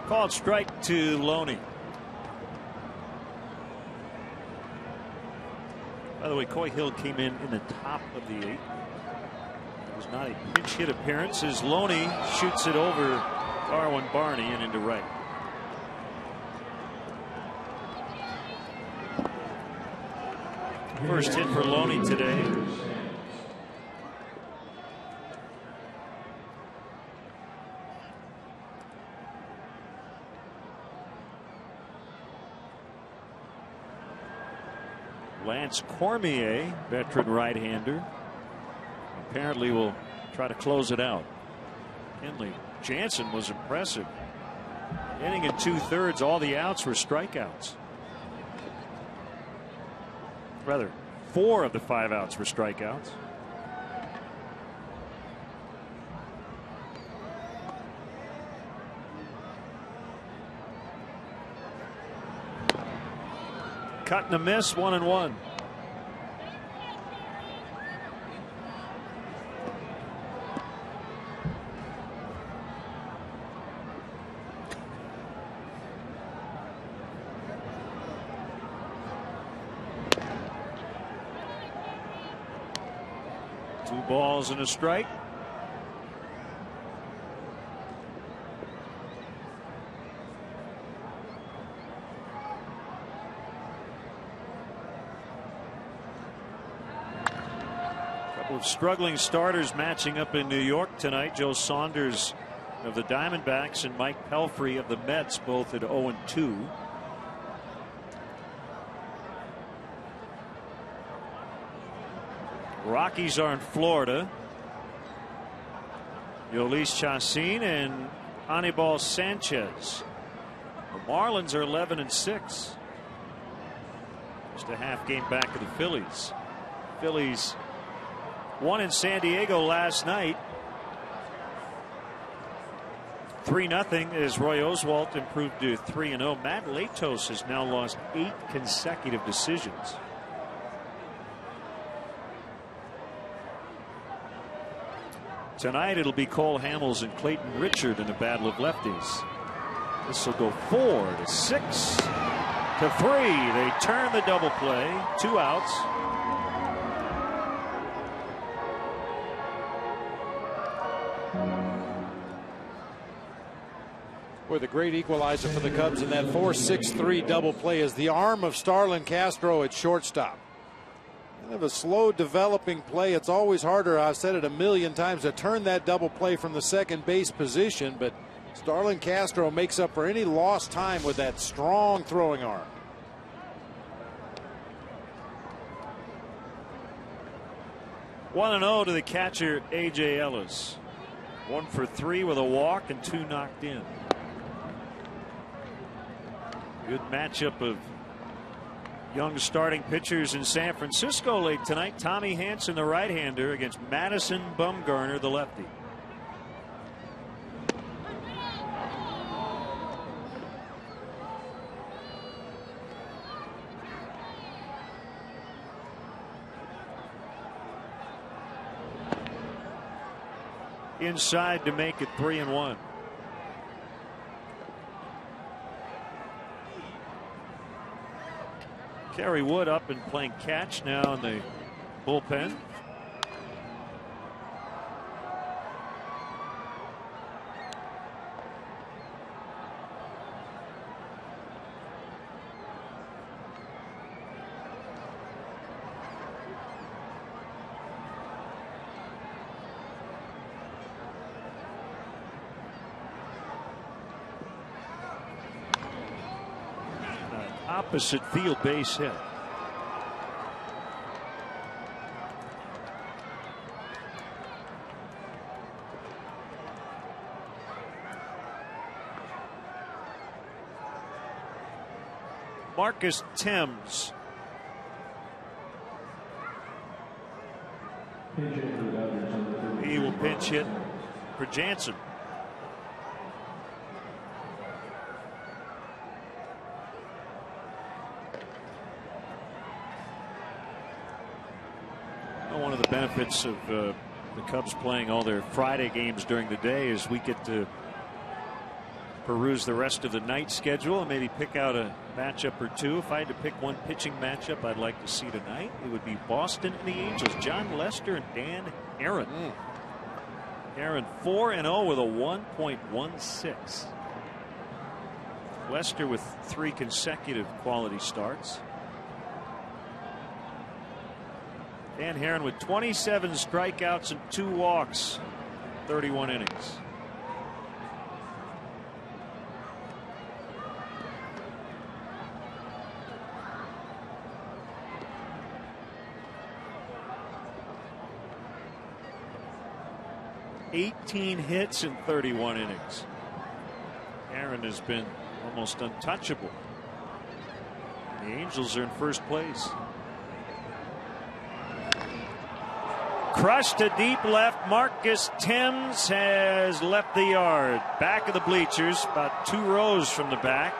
Called strike to Loney. By the way, Coy Hill came in the top of the 8th. It was not a pinch hit appearance as Loney shoots it over Darwin Barney and into right. First hit for Loney today. Lance Cormier, veteran right-hander, apparently will try to close it out. Kenley Jansen was impressive. Inning in 2/3, all the outs were strikeouts. Rather, 4 of the 5 outs were strikeouts. Cut and a miss, 1-1. 2 balls and a strike. Couple of struggling starters matching up in New York tonight. Joe Saunders of the Diamondbacks and Mike Pelfrey of the Mets, both at 0-2. Rockies are in Florida. Yolis Chacin and Anibal Sanchez. The Marlins are 11-6. Just a half game back of the Phillies. Phillies won in San Diego last night. 3-0 as Roy Oswalt improved to 3-0. Matt Latos has now lost 8 consecutive decisions. Tonight it'll be Cole Hamels and Clayton Richard in a battle of lefties. This will go 4-6 to 3. They turn the double play. 2 outs. Boy, the great equalizer for the Cubs in that 4-6-3 double play is the arm of Starlin Castro at shortstop. Kind of a slow developing play. It's always harder, I've said it a million times, to turn that double play from the second base position, but Starlin Castro makes up for any lost time with that strong throwing arm. One 1-0 to the catcher A.J. Ellis. 1 for 3 with a walk and 2 knocked in. Good matchup of young starting pitchers in San Francisco late tonight. Tommy Hanson, the right-hander, against Madison Bumgarner, the lefty. Inside to make it 3-1. Kerry Wood up and playing catch now in the bullpen. Opposite field base hit. Marcus Thames. He will pinch hit for Jansen. One of the benefits of the Cubs playing all their Friday games during the day is we get to peruse the rest of the night schedule and maybe pick out a matchup or two. If I had to pick one pitching matchup I'd like to see tonight, it would be Boston and the Angels. John Lester and Dan Aaron. Aaron 4-0 with a 1.16. Lester with 3 consecutive quality starts. Dan Herron with 27 strikeouts and 2 walks, 31 innings. $18 hits in 31 innings. Aaron has been almost untouchable. The Angels are in first place. Crushed to deep left. Marcus Thames has left the yard. Back of the bleachers, about 2 rows from the back.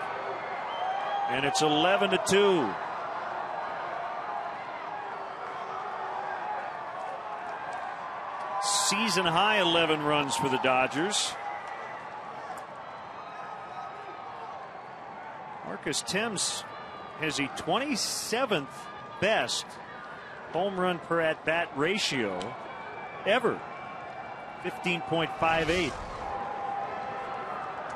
And it's 11-2. Season high 11 runs for the Dodgers. Marcus Thames has a 27th best home run per at bat ratio ever. 15.58.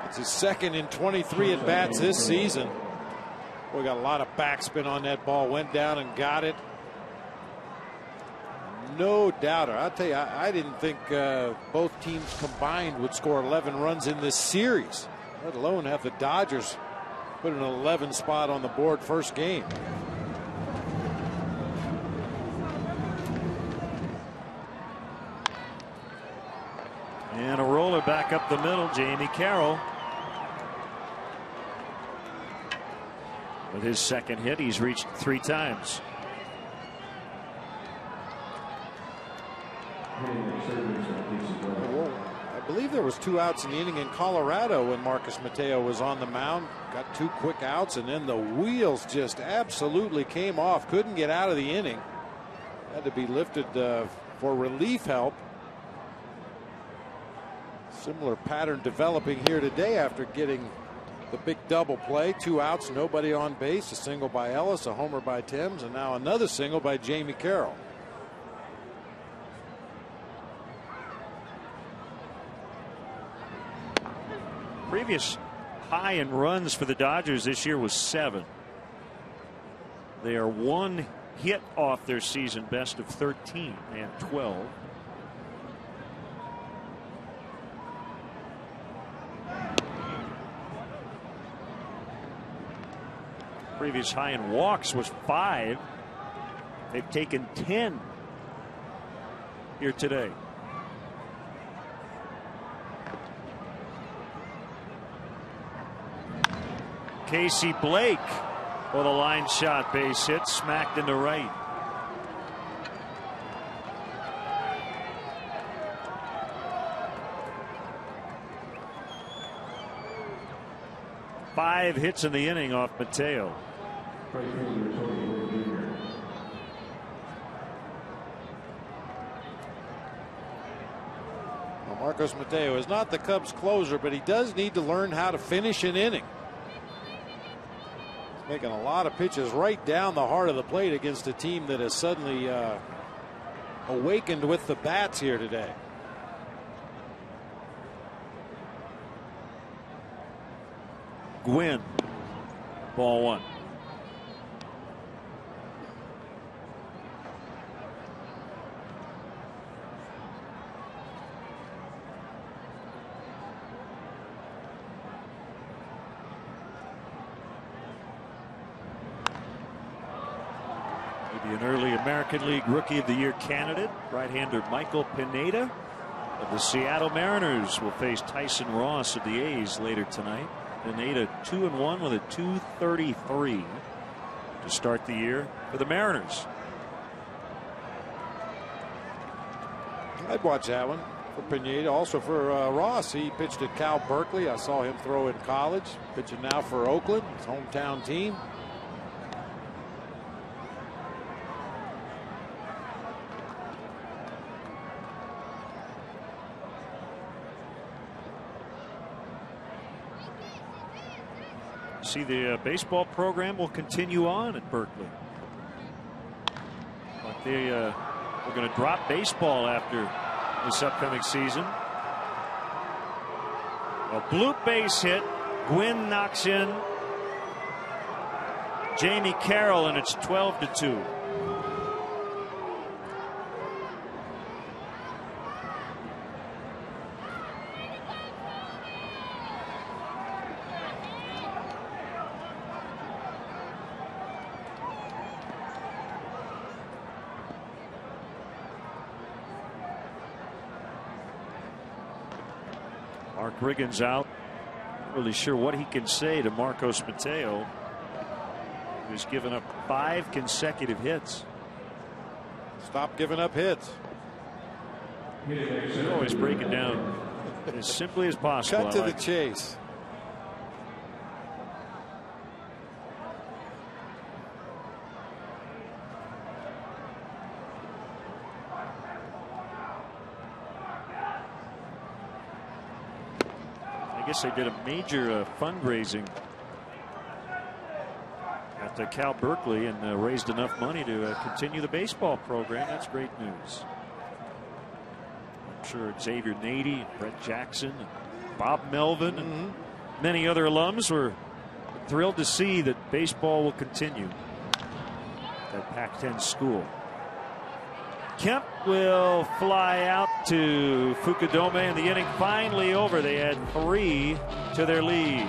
It's his second in 23 at bats this season. We got a lot of backspin on that ball. Went down and got it. No doubter. I'll tell you, I didn't think both teams combined would score 11 runs in this series, let alone have the Dodgers put an 11 spot on the board first game. And a roller back up the middle, Jamie Carroll. With his second hit, he's reached 3 times. I believe there was 2 outs in the inning in Colorado when Marcus Mateo was on the mound. Got 2 quick outs, and then the wheels just absolutely came off. Couldn't get out of the inning. Had to be lifted for relief help. Similar pattern developing here today after getting the big double play. 2 outs, nobody on base. A single by Ellis, a homer by Thames, and now another single by Jamie Carroll. Previous high in runs for the Dodgers this year was 7. They are 1 hit off their season best of 13. They have 12. Previous high in walks was 5. They've taken 10 here today. Casey Blake with a line shot, base hit, smacked into right. Five hits in the inning off Mateo. Well, Marcos Mateo is not the Cubs closer, but he does need to learn how to finish an inning. He's making a lot of pitches right down the heart of the plate against a team that has suddenly awakened with the bats here today. Gwynn, ball 1. Maybe an early American League Rookie of the Year candidate. Right-hander Michael Pineda of the Seattle Mariners will face Tyson Ross of the A's later tonight. Pineda 2-1 with a .233 to start the year for the Mariners. I'd watch that one for Pineda. Also for Ross. He pitched at Cal Berkeley. I saw him throw in college. Pitching now for Oakland, his hometown team. See, the baseball program will continue on at Berkeley. But we're going to drop baseball after this upcoming season. A bloop base hit. Gwynn knocks in Jamie Carroll, and it's 12-2. Mark Riggins out. Not really sure what he can say to Marcos Mateo, who's given up 5 consecutive hits. Stop giving up hits. They always break it down as simply as possible. Cut to the chase. I guess they did a major fundraising at Cal Berkeley and raised enough money to continue the baseball program. That's great news. sure Xavier Nady, Brett Jackson, and Bob Melvin, and many other alums were thrilled to see that baseball will continue at Pac-10 school. Kemp will fly out to Fukudome, and the inning finally over. They add 3 to their lead.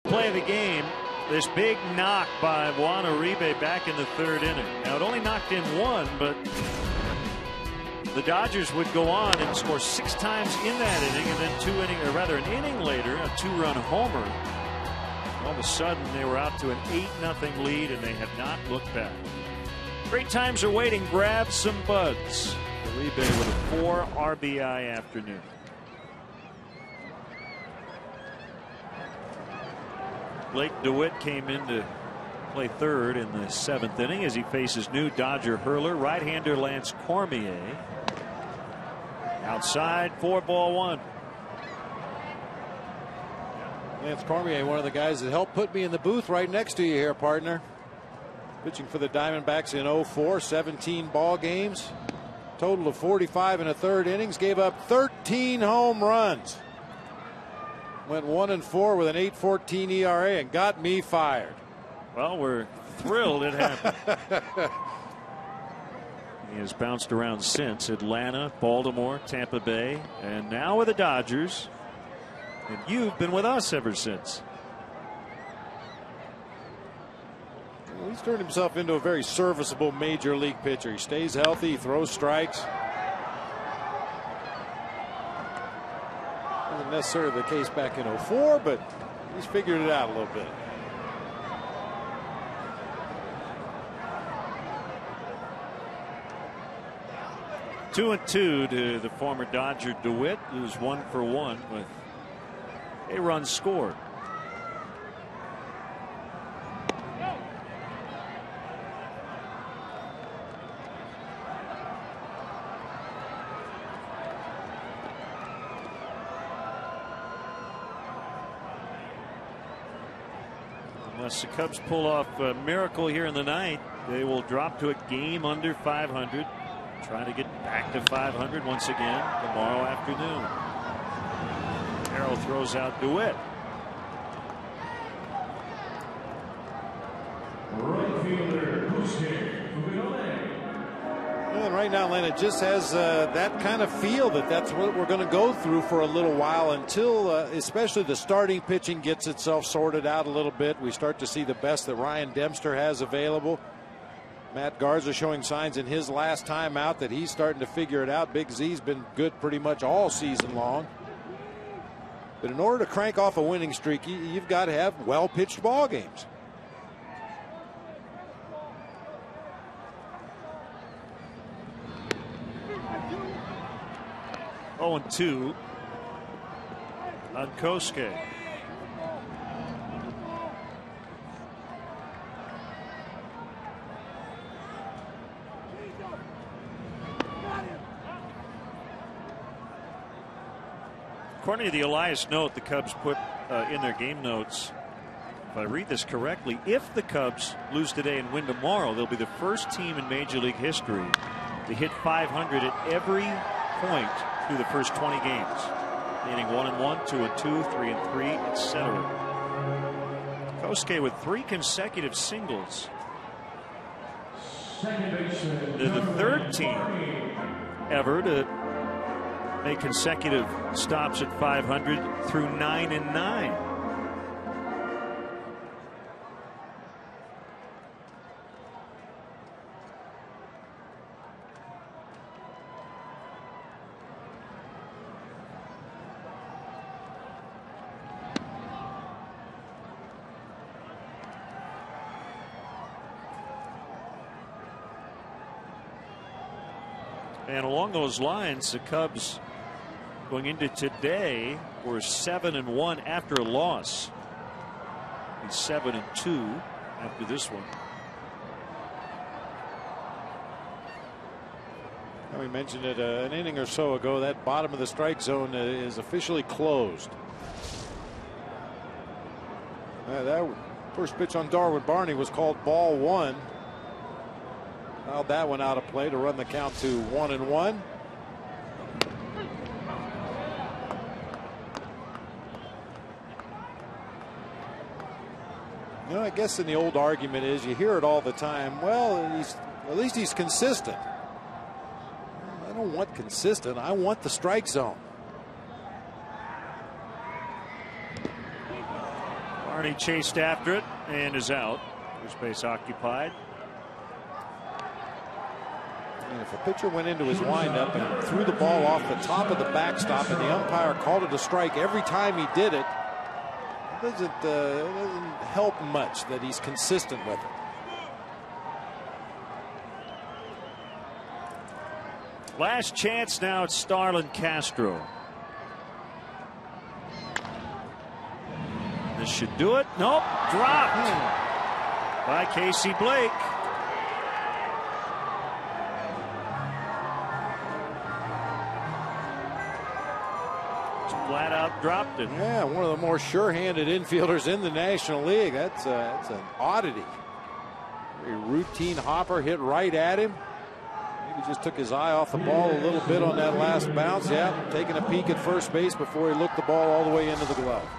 Play of the game, this big knock by Juan Uribe back in the 3rd inning. Now it only knocked in 1, but the Dodgers would go on and score 6 times in that inning, and then an inning later, a 2-run homer. All of a sudden they were out to an 8-0 lead, and they have not looked back. Great times are waiting. Grab some buds. Uribe with a 4 RBI afternoon. Blake DeWitt came in to play 3rd in the 7th inning as he faces new Dodger hurler, right-hander Lance Cormier. Outside, 4-1. Lance Cormier, one of the guys that helped put me in the booth right next to you here, partner. Pitching for the Diamondbacks in 04, 17 ball games. Total of 45 in a 3rd innings. Gave up 13 home runs. Went 1-4 with an 8.14 ERA and got me fired. Well, we're thrilled it happened. He has bounced around since Atlanta, Baltimore, Tampa Bay, and now with the Dodgers. And you've been with us ever since. Well, he's turned himself into a very serviceable major league pitcher. He stays healthy, he throws strikes. Wasn't necessarily the case back in 04, but he's figured it out a little bit. Two and 2 to the former Dodger DeWitt, who's 1 for 1 with a run scored. Unless the Cubs pull off a miracle here in the ninth, they will drop to a game under 500. Try to get back to 500 once again tomorrow afternoon. Carroll throws out DeWitt. Right fielder, And right now, Atlanta just has that kind of feel that's what we're going to go through for a little while until especially the starting pitching gets itself sorted out a little bit. We start to see the best that Ryan Dempster has available. Matt Garza showing signs in his last time out that he's starting to figure it out. Big Z's been good pretty much all season long. But in order to crank off a winning streak, you've got to have well-pitched ball games. Oh, 2 on Kosuke. According to the Elias note the Cubs put in their game notes, if I read this correctly, if the Cubs lose today and win tomorrow, they'll be the first team in Major League history to hit 500 at every point through the first 20 games, meaning 1-1, 2-2, 3-3, etc. Kosuke with 3 consecutive singles. They're the 3rd team ever to make consecutive stops at 500 through 9-9. And along those lines, the Cubs going into today were 7-1 after a loss. And 7-2 after this one. We mentioned it an inning or so ago. That bottom of the strike zone is officially closed. That first pitch on Darwin Barney was called ball 1. Fouled that one out of play to run the count to 1-1. You know, I guess in the old argument is you hear it all the time. Well, at least he's consistent. I don't want consistent. I want the strike zone. Barney chased after it and is out. First base occupied. And if a pitcher went into his windup and threw the ball off the top of the backstop and the umpire called it a strike every time he did it, it doesn't help much that he's consistent with it. Last chance now at Starlin Castro. This should do it. Nope. Dropped by Casey Blake. Flat out dropped it. Yeah, one of the more sure-handed infielders in the National League. That's an oddity. Very routine hopper hit right at him. Maybe just took his eye off the ball a little bit on that last bounce. Yeah, taking a peek at first base before he looked the ball all the way into the glove.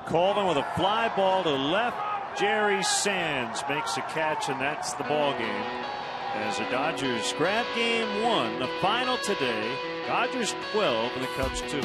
Colvin with a fly ball to left. Jerry Sands makes a catch, and that's the ball game. As the Dodgers grab game 1, the final today. Dodgers 12 and the Cubs 2.